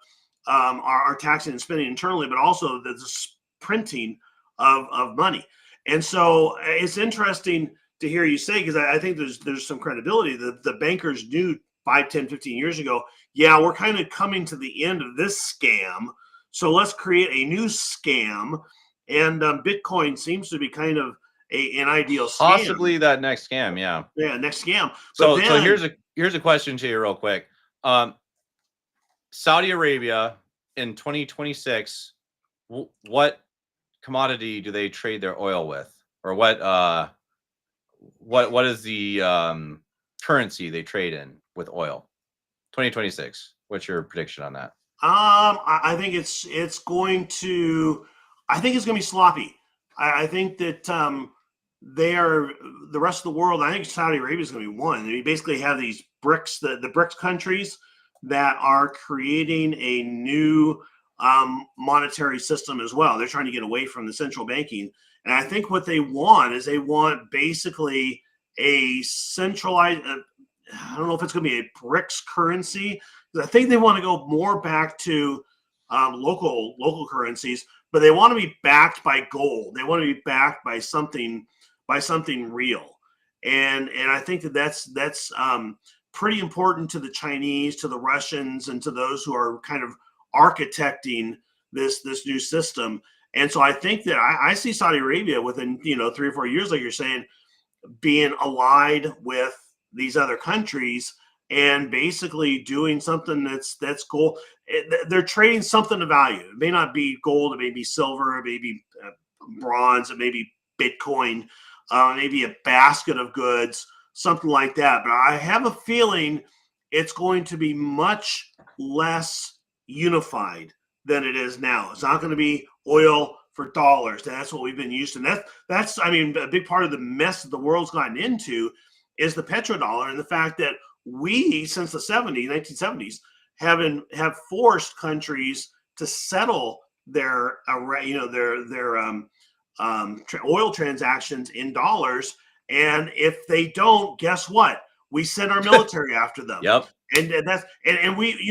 our taxing and spending internally, but also the printing of money. And so it's interesting to hear you say, because I think there's some credibility that the bankers knew 5, 10, 15 years ago, yeah, we're kind of coming to the end of this scam, so let's create a new scam. And Bitcoin seems to be kind of an ideal scam. Possibly that next scam, yeah. Yeah, next scam. So here's a question to you real quick. Saudi Arabia in 2026 what commodity do they trade their oil with, or what is the currency they trade in with oil? 2026. What's your prediction on that? I think it's going to. I think it's going to be sloppy. I think that they are the rest of the world. I think Saudi Arabia is going to be one. You basically have these BRICS, the BRICS countries that are creating a new monetary system as well. They're trying to get away from the central banking, and I think what they want is basically a centralized. I don't know if it's going to be a BRICS currency. I think they want to go more back to local currencies, but they want to be backed by gold. They want to be backed by something real, and I think that's pretty important to the Chinese, to the Russians, and to those who are kind of architecting this new system. And so I think that I see Saudi Arabia within 3 or 4 years, like you're saying, being allied with these other countries and basically doing something that's cool. They're trading something of value. It may not be gold, it may be silver, it may be bronze, it may be Bitcoin, maybe a basket of goods, something like that. But I have a feeling it's going to be much less unified than it is now. It's not going to be oil for dollars. That's what we've been used to. And that's a big part of the mess that the world's gotten into is the petrodollar, and the fact that we, since the 1970s, have forced countries to settle their oil transactions in dollars. And if they don't, guess what? We send our military after them. Yep. And we,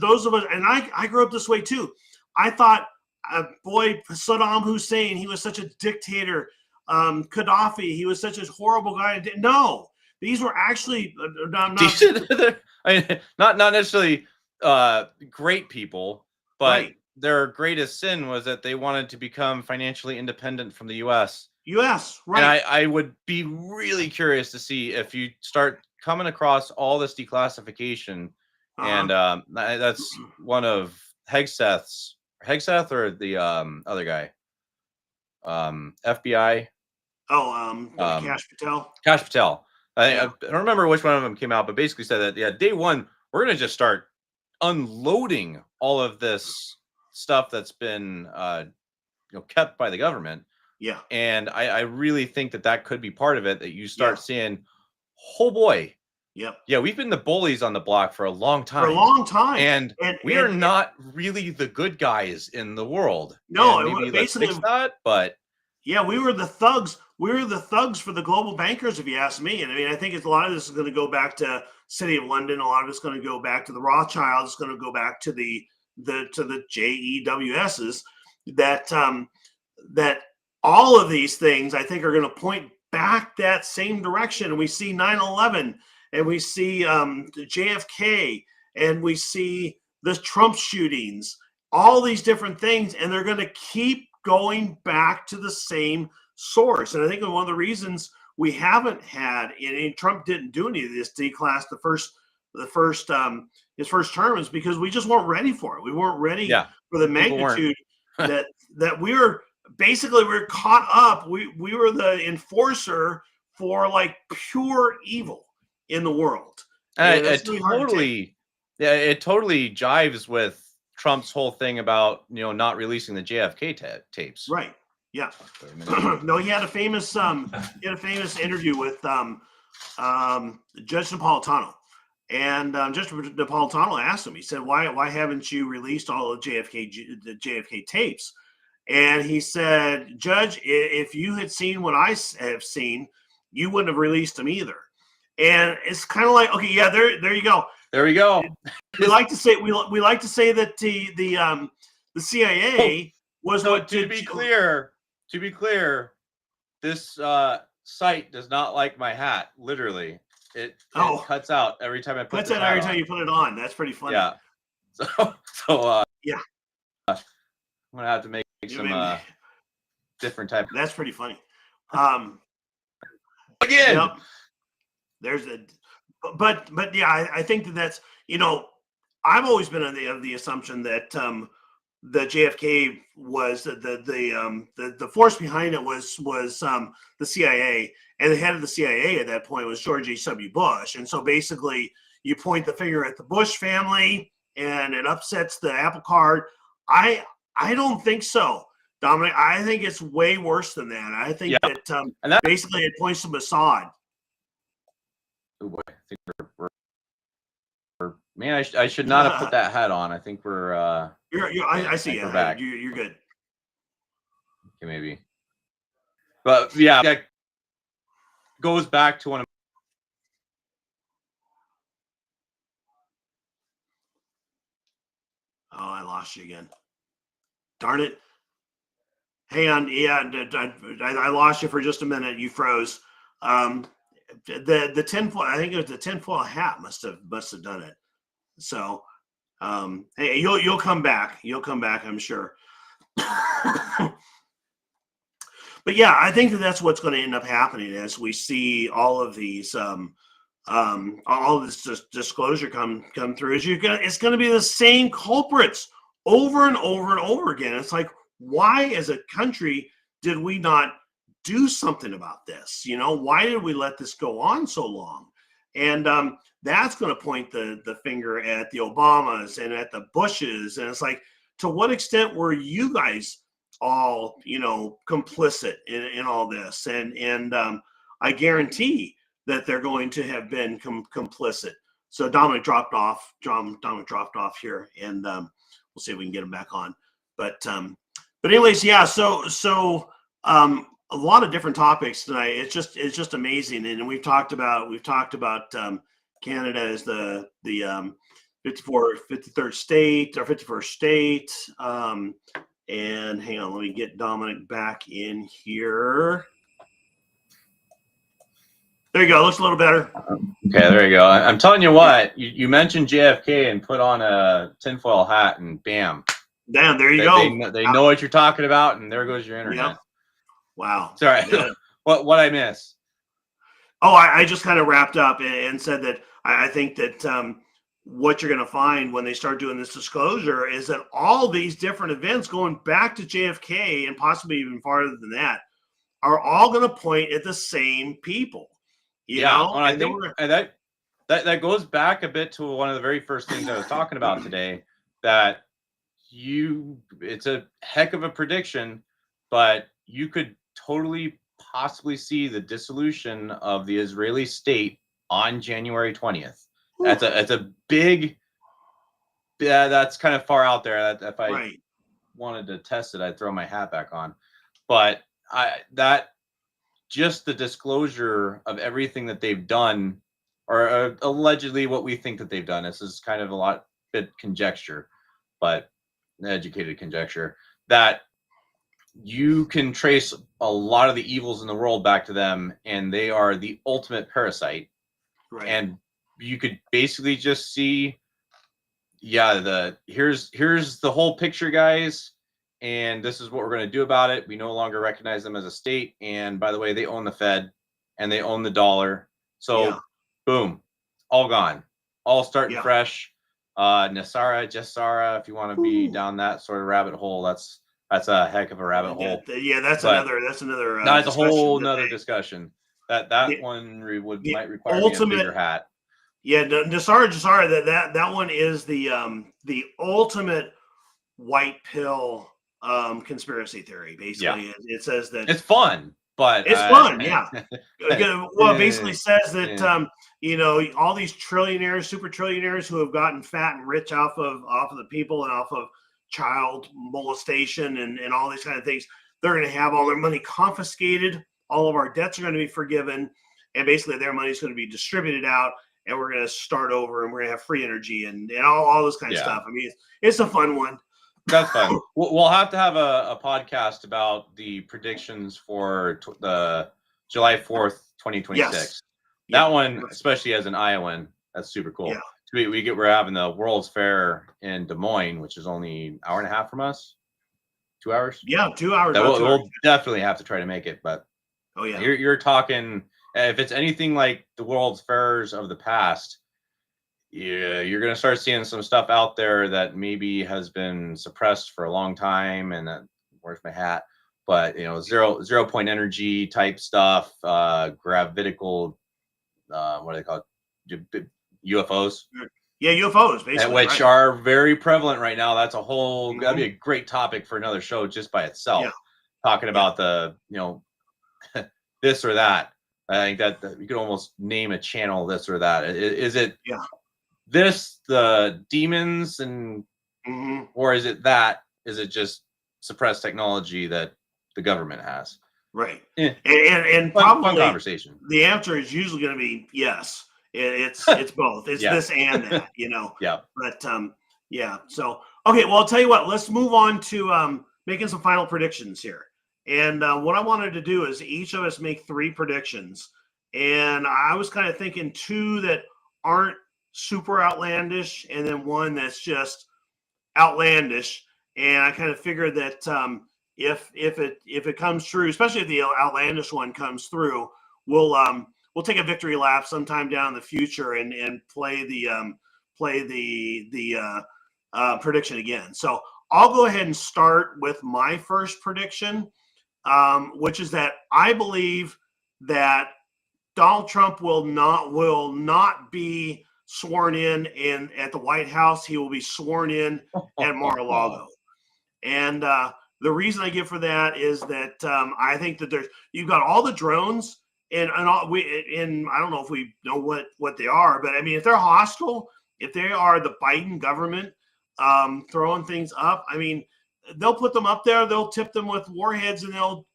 those of us, and I grew up this way too. I thought, boy, Saddam Hussein, he was such a dictator. Gaddafi, he was such a horrible guy. No, these were actually not necessarily great people, but right. Their greatest sin was that they wanted to become financially independent from the U.S. Right. And I would be really curious to see if you start coming across all this declassification, and that's one of Hegseth or the other guy, FBI. Kash Patel. Kash Patel. I don't remember which one of them came out, but basically said that day one we're going to just start unloading all of this stuff that's been kept by the government. Yeah. And I really think that could be part of it, that you start seeing, oh boy. Yep. Yeah, we've been the bullies on the block for a long time. And we are not really the good guys in the world. No, maybe basically let's fix that, but yeah, we were the thugs. We were the thugs for the global bankers, if you ask me. And I think a lot of this is going to go back to City of London. A lot of it's going to go back to the Rothschilds. It's going to go back to the JEWSs. That all of these things, I think, are going to point back that same direction. And we see 9/11, and we see JFK, and we see the Trump shootings, all these different things, and they're going to keep going back to the same source. And I think one of the reasons we haven't had, and Trump didn't do any of this declass his first term, is because we just weren't ready for it. We weren't ready for the magnitude that we're caught up. We were the enforcer for like pure evil in the world. It totally jives with Trump's whole thing about not releasing the JFK tapes. Right. Yeah. No, he had a famous interview with Judge Napolitano, and Judge Napolitano asked him. He said, "Why haven't you released all of the JFK tapes?" And he said, "Judge, if you had seen what I have seen, you wouldn't have released them either." And it's kind of like, okay, yeah, there you go. There we go. We like to say that the CIA was what. To be clear, this site does not like my hat. Literally, it cuts out every time I put. Cuts out every time you put it on. That's pretty funny. Yeah. So yeah. I'm gonna have to make some different type. That's pretty funny. Again. Yep. There's but yeah, I think that's I've always been of the assumption that the JFK was the force behind it was the CIA, and the head of the CIA at that point was George H.W. Bush. And so basically, you point the finger at the Bush family, and it upsets the apple cart. I don't think so, Dominic. I think it's way worse than that. I think that basically it points to Mossad. Oh boy, I think man, I should not have put that hat on. I think we're I see you. We're back. You're good. Okay, maybe. But yeah, that goes back to one of Oh, I lost you again. Darn it. Hang on. Yeah, I lost you for just a minute. You froze. The tinfoil, I think it was the tinfoil hat must have done it. So hey, you'll come back. You'll come back, I'm sure. But yeah, I think that's what's going to end up happening as we see all of these all this disclosure come through. It's going to be the same culprits over and over and over again. It's like, why as a country did we not do something about this? Why did we let this go on so long? And that's going to point the finger at the Obamas and at the Bushes. And it's like, to what extent were you guys all, complicit in all this? And I guarantee that they're going to have been complicit. So Dominic dropped off. Dominic dropped off here, and we'll see if we can get him back on. But anyways, yeah. So a lot of different topics tonight. It's just amazing, and we've talked about Canada as the 53rd state or 51st state. And hang on, let me get Dominic back in here. There you go. Looks a little better. Okay, there you go. I'm telling you what, you mentioned JFK and put on a tinfoil hat, and bam. Damn, there you go. They know what you're talking about, and there goes your internet. Yep. Wow. Sorry. Yeah. What I miss? Oh, I just kind of wrapped up and said that I think that what you're going to find when they start doing this disclosure is that all these different events going back to JFK and possibly even farther than that are all going to point at the same people. You know? And I think that goes back a bit to one of the very first things I was talking about today, that it's a heck of a prediction, but you could totally possibly see the dissolution of the Israeli state on January 20th. That's a big, that's kind of far out there. If I wanted to test it, I'd throw my hat back on. But just the disclosure of everything that they've done, or allegedly what we think that they've done. This is kind of a bit conjecture, but educated conjecture, that you can trace a lot of the evils in the world back to them, and they are the ultimate parasite. Right. And you could basically just see, here's the whole picture, guys, and this is what we're going to do about it. We no longer recognize them as a state, and by the way, they own the Fed and they own the dollar. So boom, all gone, all starting fresh. Nasara, Jessara, if you want to be down that sort of rabbit hole, that's a heck of a rabbit hole. Yeah, that's another. That's a whole nother discussion. That one might require me a bigger hat. Yeah, Nasara, that one is the ultimate white pill conspiracy theory. Basically, it says that it's fun, but it's fun. Yeah. Well, it basically says that all these trillionaires, super trillionaires who have gotten fat and rich off of the people and off of child molestation and all these kind of things, they're going to have all their money confiscated. All of our debts are going to be forgiven, and basically their money is going to be distributed out, and we're going to start over, and we're going to have free energy and all this kind of stuff. I mean, it's a fun one. That's fun. We'll have to have a podcast about the predictions for the July 4th, 2026. Yes. That one, especially as an Iowan, that's super cool. Yeah. We're having the World's Fair in Des Moines, which is only an hour and a half from us. 2 hours? Yeah, 2 hours. We'll definitely have to try to make it, but you're talking, if it's anything like the World's Fairs of the past, yeah, you're going to start seeing some stuff out there that maybe has been suppressed for a long time. And where's my hat? But zero point energy type stuff, gravitical, what do they call it? UFOs. Yeah, UFOs, basically, which are very prevalent right now. That's a whole, that'd be a great topic for another show just by itself. Yeah. Talking about the, this or that. I think that you could almost name a channel this or that. Is it this, the demons, and or is it that? Is it just suppressed technology that the government has? Right. Yeah. And fun probably conversation. The answer is usually going to be yes. It's both. It's this and that, Yeah. But yeah. So okay. Well, I'll tell you what. Let's move on to making some final predictions here. And what I wanted to do is each of us make 3 predictions. And I was kind of thinking 2 that aren't super outlandish, and then 1 that's just outlandish. And I kind of figured that if it comes through, especially if the outlandish one comes through, we'll take a victory lap sometime down in the future and play the prediction again. So I'll go ahead and start with my first prediction, which is that I believe that Donald Trump will not be sworn in at the White House. He will be sworn in at Mar-a-Lago. And the reason I give for that is that I think that you've got all the drones, and I don't know if we know what they are, but I mean, if they're hostile, if they are the Biden government throwing things up, I mean, they'll put them up there, they'll tip them with warheads, and they'll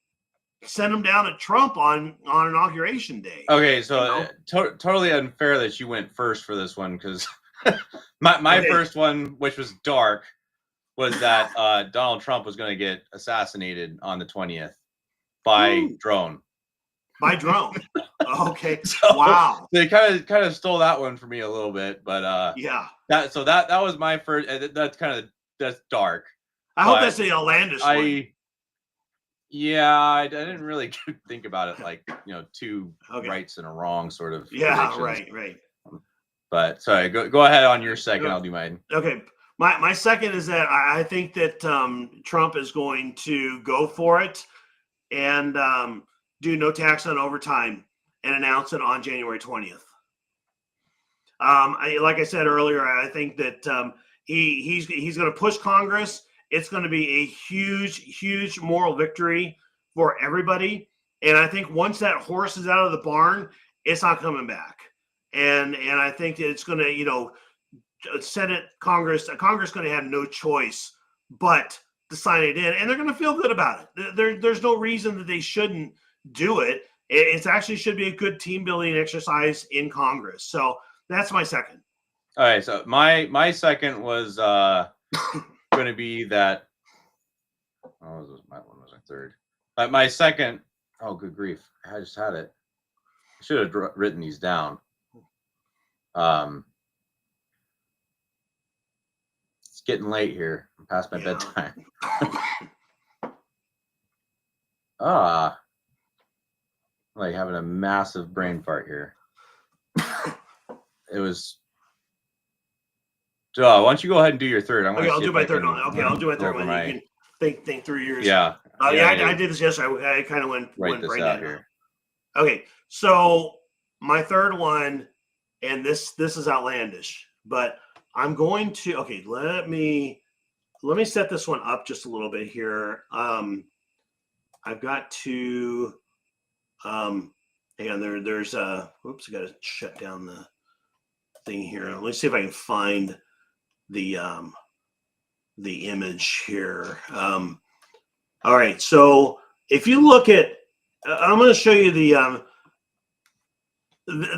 send them down at Trump on Inauguration Day. Okay, so totally unfair that you went first for this one, because my first one, which was dark, was that Donald Trump was going to get assassinated on the 20th by drone. By drone. Okay. So, wow. They kind of stole that one for me a little bit, but yeah. That was my first. That's dark. I hope that's the outlandish one. Yeah, I didn't really think about it like 2 rights and a wrong sort of. Yeah. Right. But sorry, go ahead on your second. I'll do mine. Okay. My second is that I think that Trump is going to go for it and do no tax on overtime and announce it on January 20th. Like I said earlier, I think that he's going to push Congress. It's going to be a huge moral victory for everybody. And I think once that horse is out of the barn, it's not coming back. And I think that it's going to, Senate, Congress going to have no choice but to sign it in, and they're going to feel good about it. There's no reason that they shouldn't do it. It actually should be a good team building exercise in Congress. So that's my second. All right. So my second was going to be that. My one was my third. My second. Oh, good grief! I just had it. I should have written these down. It's getting late here. I'm past my bedtime. Like having a massive brain fart here. It was. Why don't you go ahead and do your third? I'll do my third one. Okay, I'll do my third one. You can think through yours. Yeah. I did this yesterday. I kind of went right down here. Okay, so my third one, and this is outlandish, but I'm going to. Okay, let me set this one up just a little bit here. I've got to. Hang on, there's oops, I got to shut down the thing here. Let me see if I can find the image here. All right, so if you look at, I'm going to show you the.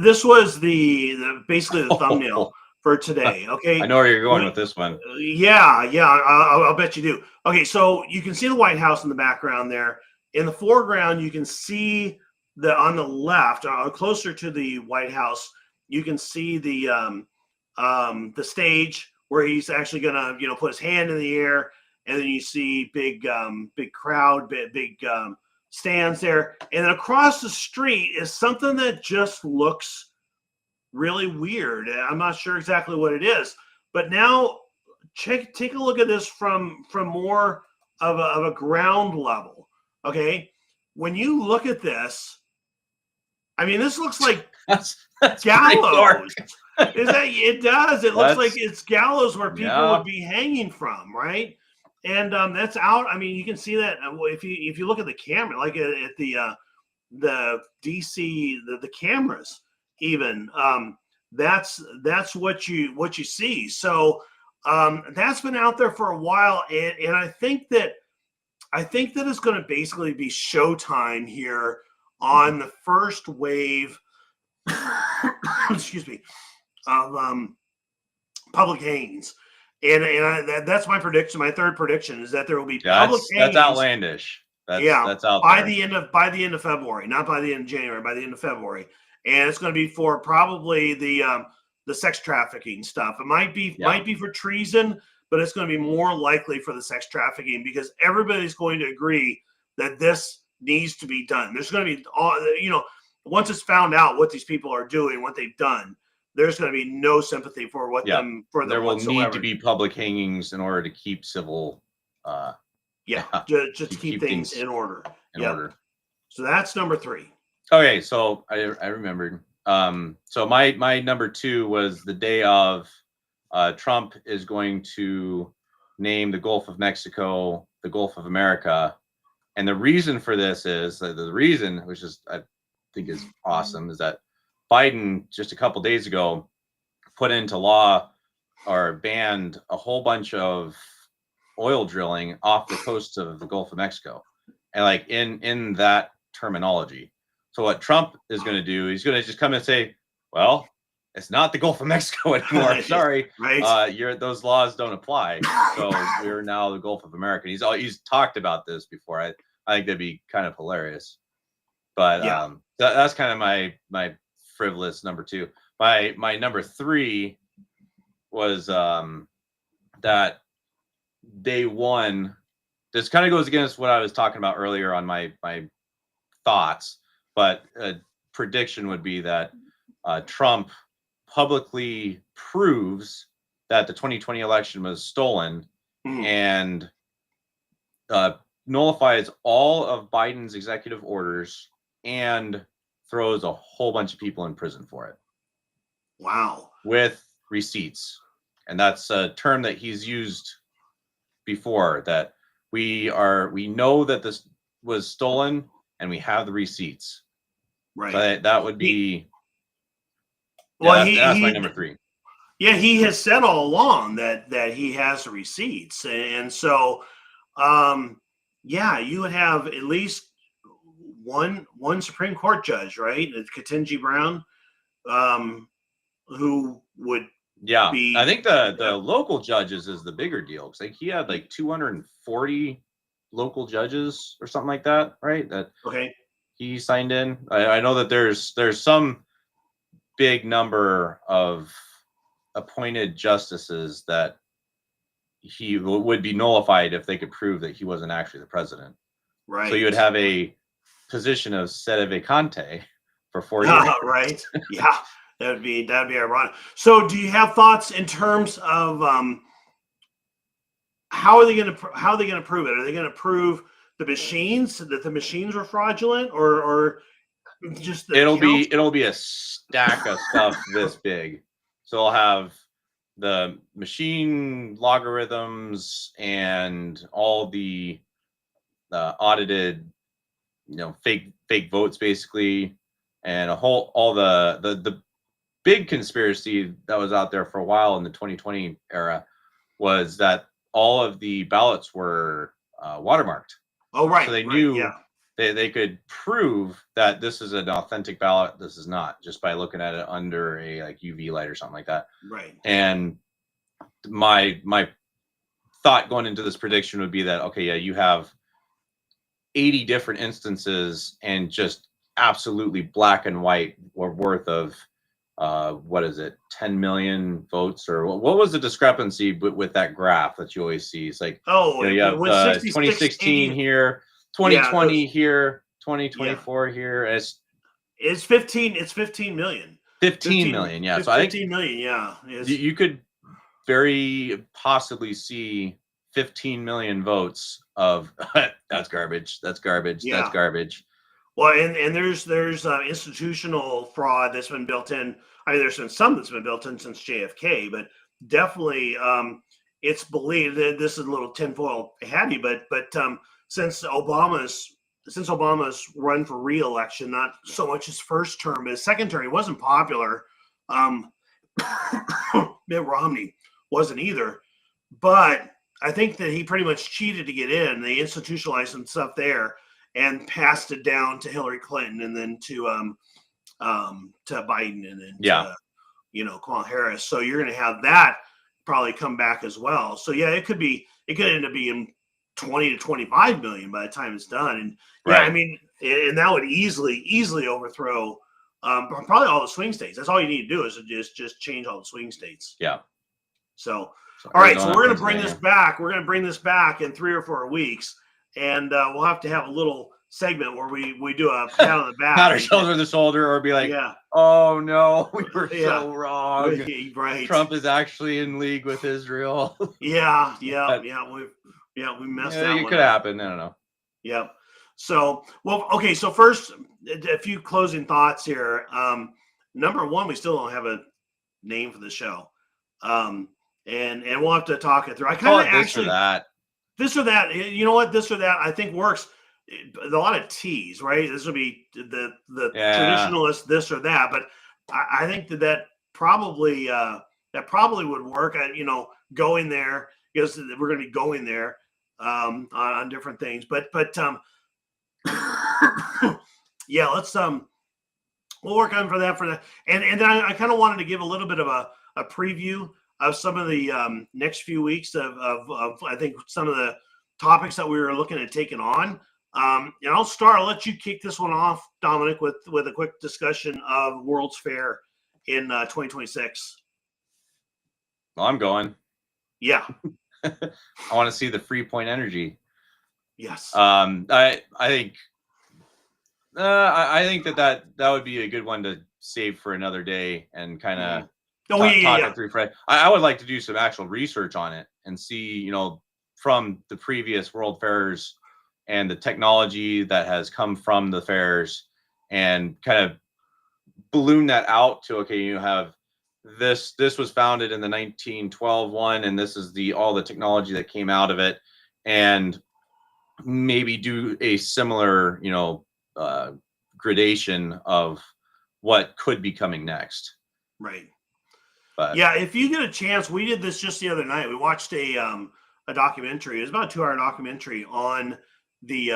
This was the basically the thumbnail for today. Okay, I know where you're going with this one. Yeah, I'll bet you do. Okay, so you can see the White House in the background there. In the foreground, you can see on the left, closer to the White House, you can see the stage where he's actually gonna, put his hand in the air, and then you see big crowd, big stands there, and then across the street is something that just looks really weird. I'm not sure exactly what it is, but now take a look at this from more of a ground level. Okay, when you look at this, I mean, this looks like That's gallows. Is that it? Does it looks like it's gallows where people would Yeah. be hanging from, right? And that's out. I mean, you can see that if you look at the camera, like at the DC the cameras, even that's what you see. So that's been out there for a while, and I think that it's going to basically be showtime here on the first wave. Excuse me, of public hangings, and that's my prediction. My third prediction is that there will be public hangings. That's outlandish. That's out by there. the end of February, not by the end of January, by the end of February, and it's going to be for probably the sex trafficking stuff. It might be for treason, but it's going to be more likely for the sex trafficking because everybody's going to agree that this needs to be done. There's going to be once it's found out what these people are doing, what they've done, there's going to be no sympathy for them there will whatsoever. need to be public hangings in order to keep civil. Just to keep things in order. Order. So that's number 3. Okay, so I remembered. So my number 2 was the day of Trump is going to name the Gulf of Mexico the Gulf of America, and the reason for this is the reason, which is I think is awesome, is that Biden just a couple days ago put into law or banned a whole bunch of oil drilling off the coast of the Gulf of Mexico, and like in that terminology. So what Trump is going to do, he's going to just come and say, well, it's not the Gulf of Mexico anymore. Sorry, right? Those laws don't apply. So we're now the Gulf of America. He's talked about this before. I think that'd be kind of hilarious. But that's kind of my frivolous number 2. My number 3 was that day one. This kind of goes against what I was talking about earlier on my thoughts, but a prediction would be that Trump publicly proves that the 2020 election was stolen and nullifies all of Biden's executive orders and throws a whole bunch of people in prison for it. Wow. With receipts. And that's a term that he's used before, that we know that this was stolen and we have the receipts. Right. So that would be that's my number 3. Yeah, he has said all along that he has the receipts. And so you would have at least one Supreme Court judge, right? It's Ketanji Brown, who would be, I think the local judges is the bigger deal. Because he had like 240 local judges or something like that, right? That he signed in. I know that there's some big number of appointed justices that he would be nullified if they could prove that he wasn't actually the president. Right. So you would have a position of sede vacante for 4 years. Right. Yeah. That'd be ironic. So do you have thoughts in terms of how are they going to prove it? Are they going to prove the machines, that the machines were fraudulent, or just the it'll be a stack of stuff this big. So I'll have the machine logarithms and all the audited, fake votes basically, and all the big conspiracy that was out there for a while in the 2020 era was that all of the ballots were watermarked. Oh, right. So they knew they could prove that this is an authentic ballot. This is not, just by looking at it under a UV light or something like that. Right. And my thought going into this prediction would be that, you have 80 different instances and just absolutely black and white worth of 10 million votes, or what was the discrepancy with that graph that you always see? It's like, you have 2016 here, 2020 here, 2024 here. It's 15 million. 15 million. Yeah. So I think 15 million. Yeah. you could very possibly see 15 million votes of that's garbage. That's garbage. Yeah. That's garbage. Well, and there's institutional fraud that's been built in. I mean, there's been some that's been built in since JFK, but definitely it's believed that this is a little tinfoil hatty, but since Obama's run for re-election, not so much his first term, but his second term, he wasn't popular. Mitt Romney wasn't either, but I think that he pretty much cheated to get in. They institutionalized some stuff there and passed it down to Hillary Clinton and then to Biden and then to, Kamala Harris. So you're going to have that probably come back as well. So yeah, it could end up being 20 to 25 million by the time it's done. And yeah, I mean, and that would easily overthrow probably all the swing states. That's all you need to do is just change all the swing states. Yeah. So all right, so we're going to bring this back. We're going to bring this back in 3 or 4 weeks, and we'll have to have a little segment where we do a pat on the back, pat ourselves on the shoulder, or be like, "Oh no, we were so wrong. Right, Trump is actually in league with Israel." We messed that. It could happen. I don't know. Yep. So, well, okay. So first, a few closing thoughts here. Number one, we still don't have a name for the show. And we'll have to talk it through. I kind of this or that. This or that. You know what? This or that I think works. A lot of T's, right? This would be the traditionalist this or that. But I think that probably would work. Going there because we're going to be going there on different things. But yeah, let's we'll work on for that. And then I kind of wanted to give a little bit of a preview of some of the next few weeks of I think some of the topics that we were looking at taking on. And I'll let you kick this one off, Dominic, with a quick discussion of World's Fair in 2026. Well, I'm going. Yeah. I want to see the free point energy. Yes. I think that would be a good one to save for another day and kind of talk it through. I would like to do some actual research on it and see, from the previous World Fairs and the technology that has come from the fairs, and kind of balloon that out to, okay, you have this was founded in the 1912 one, and this is all the technology that came out of it, and maybe do a similar, gradation of what could be coming next. Right. But yeah, if you get a chance, we did this just the other night. We watched a documentary. It was about a 2-hour documentary on the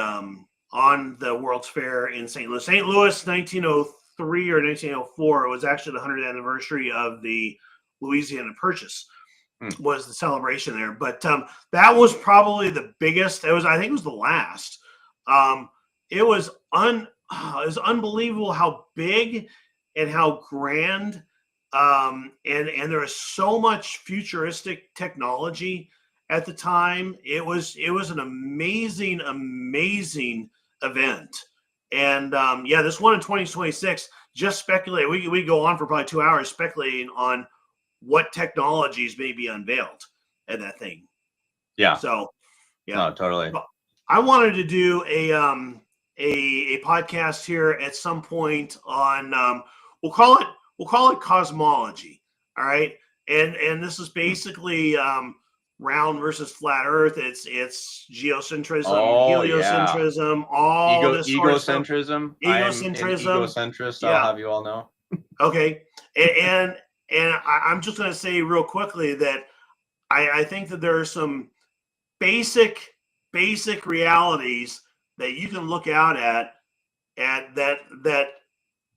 World's Fair in St. Louis. St. Louis, 1903 or 1904. It was actually the 100th anniversary of the Louisiana Purchase. Was the celebration there, but that was probably the biggest. I think it was the last. It was unbelievable how big and how grand, and there is so much futuristic technology at the time. It was an amazing event, and this one in 2026. Just speculate. We go on for probably 2 hours speculating on what technologies may be unveiled at that thing. Yeah. So, yeah. No, totally. I wanted to do a podcast here at some point on we'll call it cosmology. All right. And this is basically round versus flat Earth. It's geocentrism, heliocentrism, all this egocentrism. Egocentrism. I'm an egocentrist. I'll have you all know. Okay. And I'm just going to say real quickly that I think that there are some basic realities that you can look out at that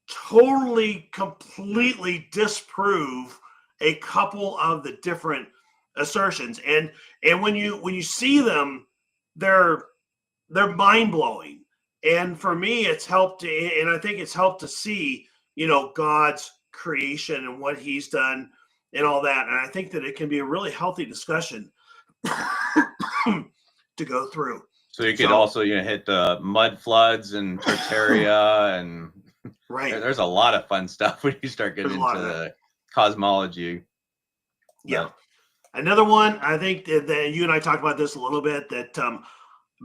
totally, completely disprove a couple of the different assertions. And when you see them, they're mind blowing. And for me, it's helped, and I think it's helped to see, God's creation and what he's done and all that. And I think that it can be a really healthy discussion to go through. So you could also hit the mud floods and Tartaria and Right. There's a lot of fun stuff when you start getting into the cosmology. Yeah. Another one, I think that you and I talked about this a little bit, that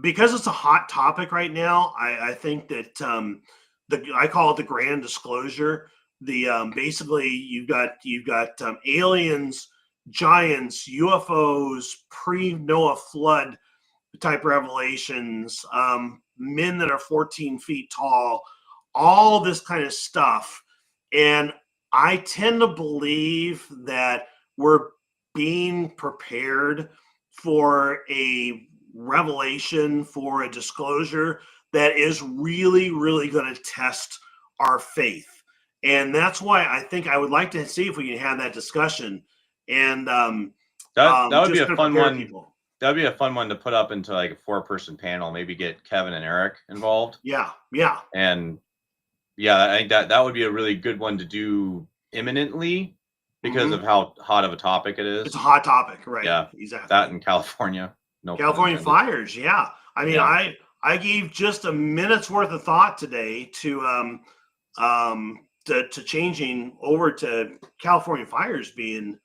because it's a hot topic right now, I think that I call it the grand disclosure. The basically you've got aliens, giants, UFOs, pre-Noah flood type revelations, men that are 14 feet tall, all this kind of stuff. And I tend to believe that we're being prepared for a revelation, for a disclosure that is really, really going to test our faith. And that's why I think I would like to see if we can have that discussion. And that would be a fun one. People. That'd be a fun one to put up into like a 4-person panel. Maybe get Kevin and Eric involved. Yeah. And I think that would be a really good one to do imminently because of how hot of a topic it is. It's a hot topic, right? Yeah, exactly. That in California. No, California fires. Yeah, I mean, I gave just a minute's worth of thought today to changing over to California fires being.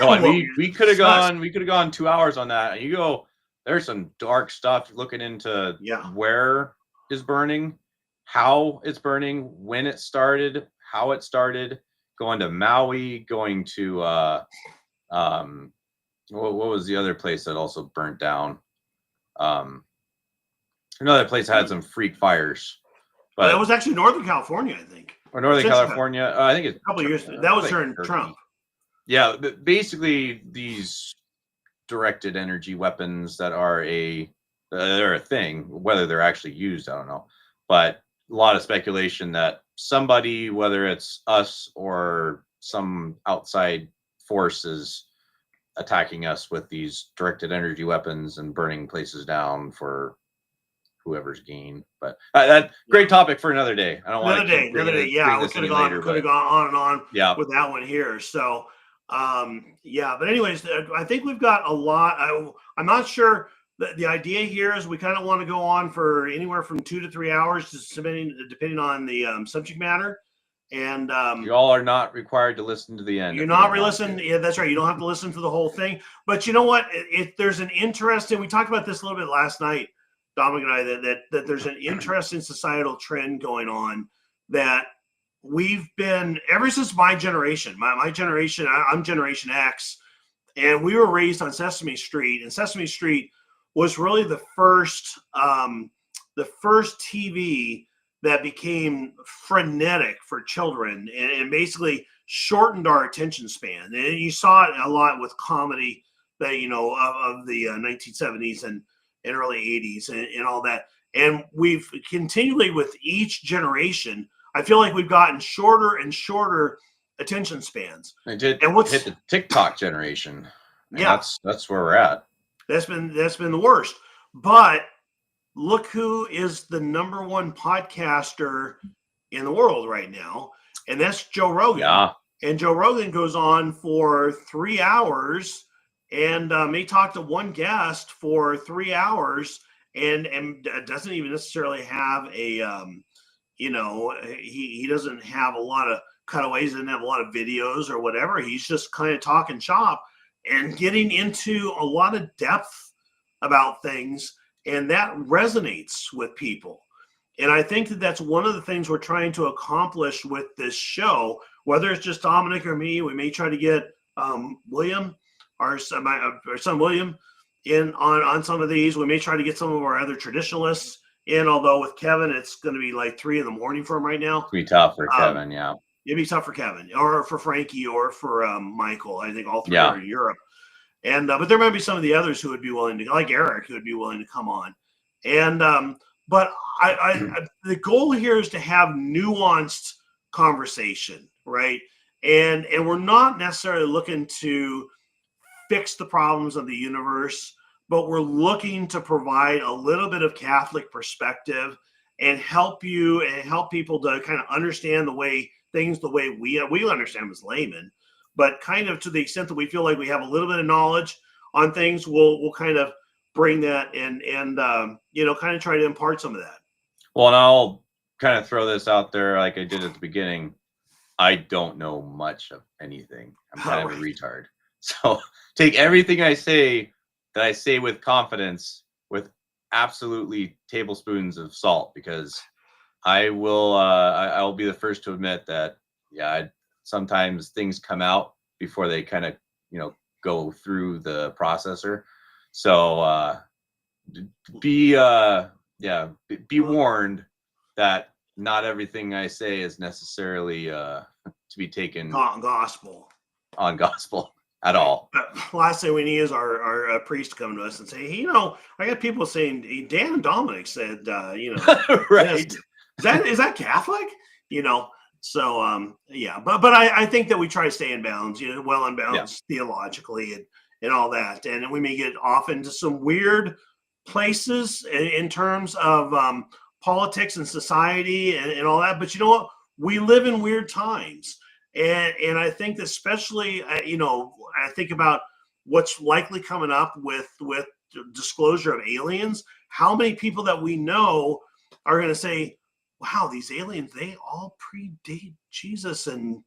No, and we could have gone 2 hours on that. You go, there's some dark stuff looking into where is burning, how it's burning, when it started, how it started, going to Maui, going to what was the other place that also burnt down? Another place that had some freak fires. But that was actually Northern California, I think. Or Northern California. I think it's a couple of years. That was during Trump. Yeah, basically these directed energy weapons that are they're a thing. Whether they're actually used, I don't know. But a lot of speculation that somebody, whether it's us or some outside force, is attacking us with these directed energy weapons and burning places down for whoever's gain. But that great topic for another day. I don't want to another day. Yeah, we could have gone on and on with that one here. So but anyways, I think we've got a lot. I'm not sure. The idea here is we kind of want to go on for anywhere from 2 to 3 hours, depending on the subject matter. And you all are not required to listen to the end. You're not re-listen. Yeah, that's right. You don't have to listen to the whole thing. But you know what? There's an interesting. We talked about this a little bit last night, Dominic and I. That there's an interesting societal trend going on that we've been ever since my generation. My generation. I'm Generation X, and we were raised on Sesame Street. And Sesame Street was really the first TV that became frenetic for children and basically shortened our attention span. And you saw it a lot with comedy that, of the 1970s and early 80s and all that. And we've continually, with each generation, I feel like we've gotten shorter and shorter attention spans. It did hit the TikTok generation. That's where we're at. That's been the worst. But look who is the number one podcaster in the world right now, and that's Joe Rogan. Yeah. And Joe Rogan goes on for 3 hours and may talk to one guest for 3 hours and doesn't even necessarily have a he doesn't have a lot of cutaways, doesn't have a lot of videos or whatever. He's just kind of talking shop and getting into a lot of depth about things, and that resonates with people. And I think that that's one of the things we're trying to accomplish with this show, whether it's just Dominic or me. We may try to get William, our son William, in on some of these. We may try to get some of our other traditionalists in, although with Kevin, it's going to be like 3 a.m. for him right now. It'll be tough for Kevin, yeah. It'd be tough for Kevin or for Frankie or for Michael. I think all three are in Europe. And but there might be some of the others who would be willing to, like Eric, who would be willing to come on. And but the goal here is to have nuanced conversation, right? And we're not necessarily looking to fix the problems of the universe, but we're looking to provide a little bit of Catholic perspective and help you and help people to kind of understand the way we understand as laymen, but kind of to the extent that we feel like we have a little bit of knowledge on things, we'll kind of bring that and kind of try to impart some of that. Well, and I'll kind of throw this out there like I did at the beginning. I don't know much of anything. I'm kind of a retard. So take everything I say with confidence with absolutely tablespoons of salt, because I'll be the first to admit that, sometimes things come out before they kind of, go through the processor. So be warned that not everything I say is necessarily to be taken gospel at all. Last thing we need is our priest to come to us and say, hey, I got people saying Dan and Dominic said, right. Is that Catholic? So but I think that we try to stay in bounds, well in bounds theologically and all that. And we may get off into some weird places in terms of politics and society and all that. But you know what? We live in weird times. And I think that especially, I think about what's likely coming up with disclosure of aliens. How many people that we know are going to say, wow, these aliens, they all predate Jesus, and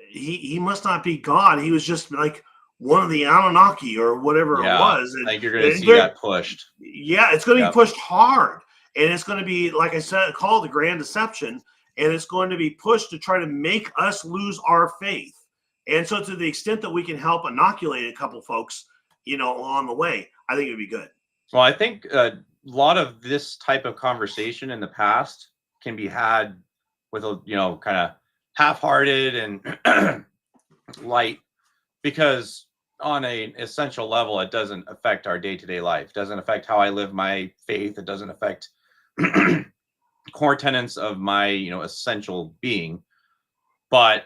he must not be God. He was just like one of the Anunnaki or whatever it was. And I think you're going to see that pushed. Yeah, it's going to be pushed hard. And it's going to be, like I said, called the Grand Deception. And it's going to be pushed to try to make us lose our faith. And so to the extent that we can help inoculate a couple folks, along the way, I think it would be good. Well, I think a lot of this type of conversation in the past can be had with a, kind of half-hearted and light, because on an essential level, it doesn't affect our day-to-day life. It doesn't affect how I live my faith. It doesn't affect core tenets of my, essential being. But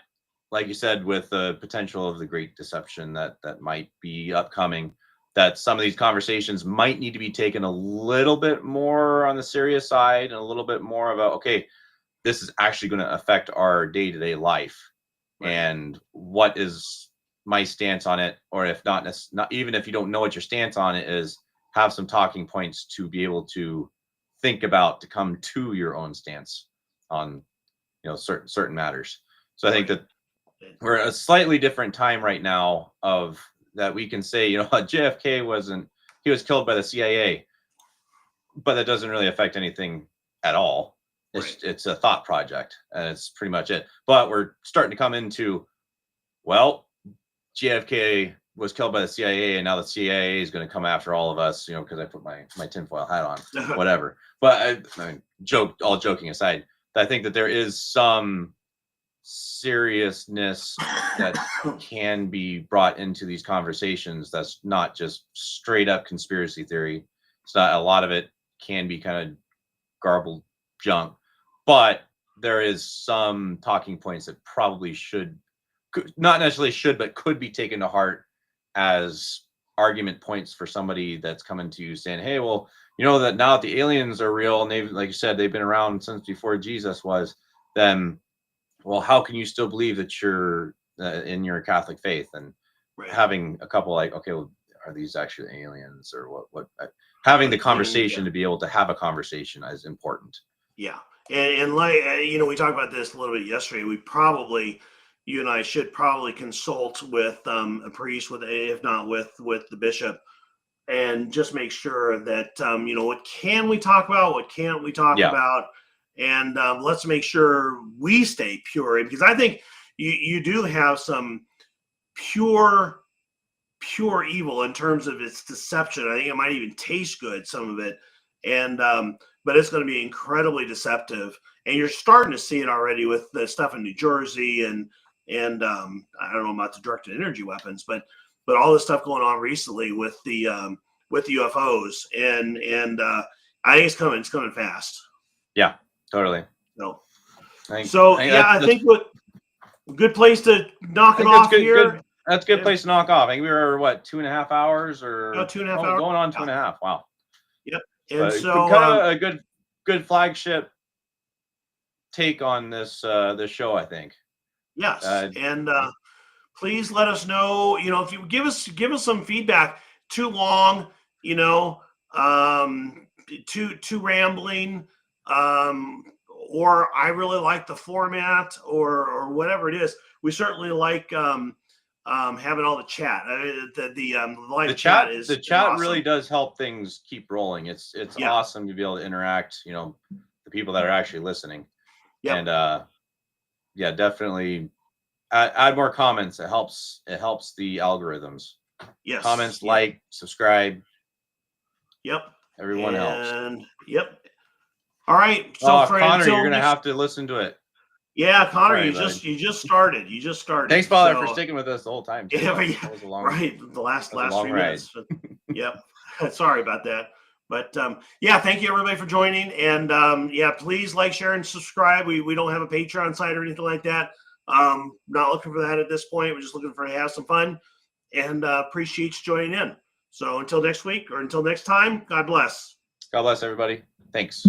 like you said, with the potential of the Great Deception that might be upcoming, that some of these conversations might need to be taken a little bit more on the serious side and a little bit more about, okay, this is actually going to affect our day-to-day life. Right. And what is my stance on it? Or if not even if you don't know what your stance on it is, have some talking points to be able to think about, to come to your own stance on, certain matters. So I think that we're at a slightly different time right now of that we can say, JFK he was killed by the CIA, but that doesn't really affect anything at all. It's a thought project, and it's pretty much it. But we're starting to come into, well, JFK was killed by the CIA, and now the CIA is going to come after all of us, because I put my tinfoil hat on, whatever. But all joking aside, I think that there is some seriousness that can be brought into these conversations. That's not just straight up conspiracy theory. It's not, a lot of it can be kind of garbled junk, but there is some talking points that probably not necessarily should, but could be taken to heart as argument points for somebody that's coming to you saying, hey, well, that now that the aliens are real, and they've, like you said, they've been around since before Jesus was, then, well, how can you still believe that you're in your Catholic faith? And having a couple like, okay, well, are these actually aliens, or what? Having the conversation to be able to have a conversation is important. Yeah. And like, we talked about this a little bit yesterday. You and I should probably consult with a priest, if not with the bishop, and just make sure that, what can we talk about? What can't we talk about? And let's make sure we stay pure, because I think you do have some pure evil in terms of its deception. I think it might even taste good, some of it, and but it's going to be incredibly deceptive. And you're starting to see it already with the stuff in New Jersey and I don't know about the directed energy weapons, but all this stuff going on recently with the UFOs, and I think it's coming fast. Yeah. Totally. No. I think what good place to knock it off here. That's a good place to knock off. I think we were 2.5 hours, or 2.5 hours, going on 2.5. Wow. Yep. And so kind of a good flagship take on this show, I think. Yes. And please let us know, if you give us some feedback. Too long, too rambling, or I really like the format, or whatever it is. We certainly like having all the chat. The live chat is awesome. Really does help things keep rolling. It's awesome to be able to interact. The people that are actually listening, and yeah, definitely add more comments. It helps the algorithms. Yes, comments, like, subscribe. Yep, everyone helps. Yep. All right, so Connor, you're gonna have to listen to it. Yeah, Connor, Sorry, you just started. Thanks, Father, for sticking with us the whole time. Yeah, That was a long, the last 3 ride. minutes. Yep. Sorry about that. But yeah, thank you everybody for joining. And yeah, please like, share, and subscribe. We don't have a Patreon site or anything like that. Not looking for that at this point. We're just looking for to have some fun, and appreciate you joining in. So until next week, or until next time, God bless. God bless everybody. Thanks.